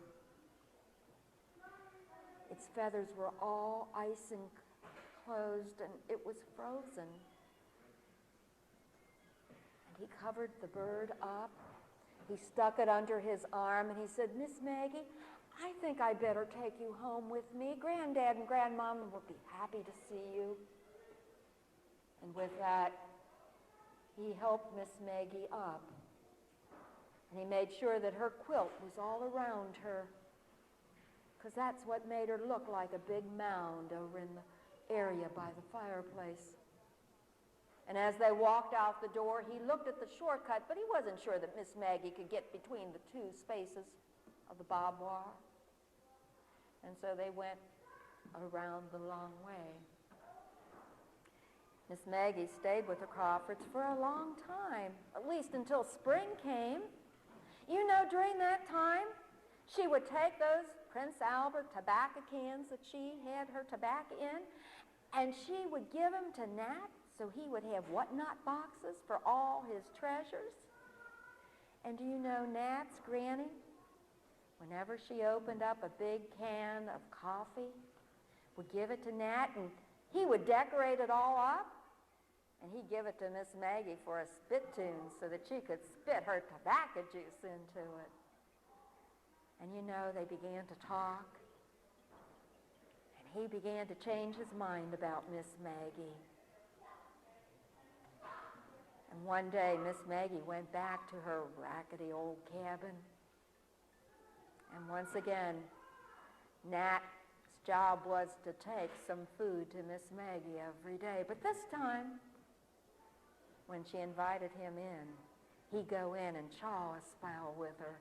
Its feathers were all ice enclosed and it was frozen. And he covered the bird up. He stuck it under his arm and he said, "Miss Maggie, I think I'd better take you home with me. Granddad and Grandmama will be happy to see you." And with that, he helped Miss Maggie up. And he made sure that her quilt was all around her, because that's what made her look like a big mound over in the area by the fireplace. And as they walked out the door, he looked at the shortcut, but he wasn't sure that Miss Maggie could get between the two spaces of the barbed wire. And so they went around the long way. Miss Maggie stayed with the Crawfords for a long time, at least until spring came. You know, during that time, she would take those Prince Albert tobacco cans that she had her tobacco in, and she would give them to Nat so he would have whatnot boxes for all his treasures. And do you know Nat's granny, whenever she opened up a big can of coffee, would give it to Nat, and he would decorate it all up, and he'd give it to Miss Maggie for a spittoon so that she could spit her tobacco juice into it. And you know, they began to talk, and he began to change his mind about Miss Maggie. And one day, Miss Maggie went back to her rackety old cabin. And once again, Nat's job was to take some food to Miss Maggie every day. But this time, when she invited him in, he'd go in and chaw a spell with her.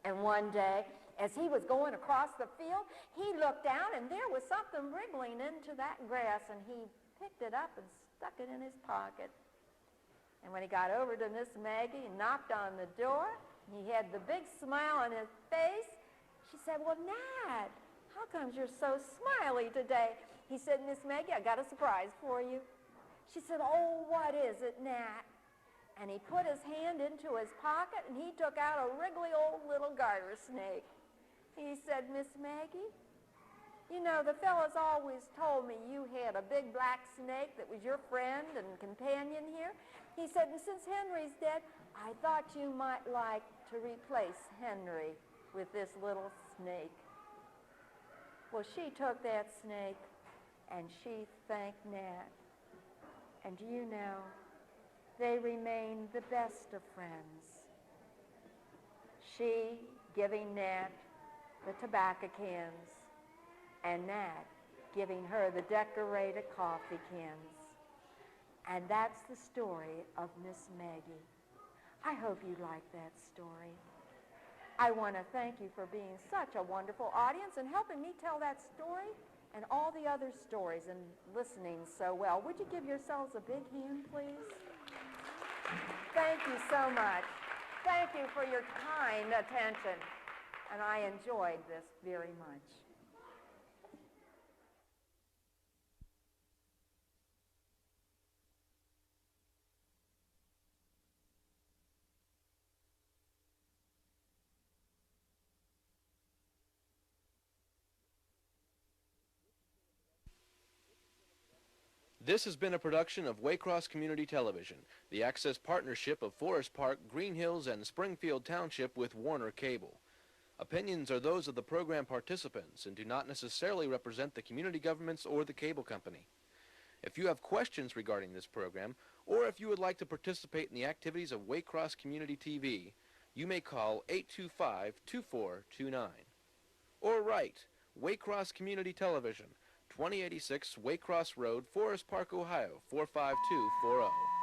And one day, as he was going across the field, he looked down and there was something wriggling into that grass, and he picked it up and stuck it in his pocket. And when he got over to Miss Maggie and knocked on the door, he had the big smile on his face. She said, "Well, Nat, how come you're so smiley today?" He said, "Miss Maggie, I got a surprise for you." She said, "Oh, what is it, Nat?" And he put his hand into his pocket and he took out a wriggly old little garter snake. He said, "Miss Maggie, you know, the fellas always told me you had a big black snake that was your friend and companion here." He said, "And since Henry's dead, I thought you might like to replace Henry with this little snake." Well, she took that snake and she thanked Nat. And do you know, they remained the best of friends. She giving Nat the tobacco cans, and Nat giving her the decorated coffee cans. And that's the story of Miss Maggie. I hope you like that story. I want to thank you for being such a wonderful audience and helping me tell that story and all the other stories and listening so well. Would you give yourselves a big hand, please? Thank you so much. Thank you for your kind attention. And I enjoyed this very much. This has been a production of Waycross Community Television, the access partnership of Forest Park, Green Hills, and Springfield Township with Warner Cable. Opinions are those of the program participants and do not necessarily represent the community governments or the cable company. If you have questions regarding this program, or if you would like to participate in the activities of Waycross Community TV, you may call 825-2429. Or write Waycross Community Television, 2086 Waycross Road, Forest Park, Ohio, 45240.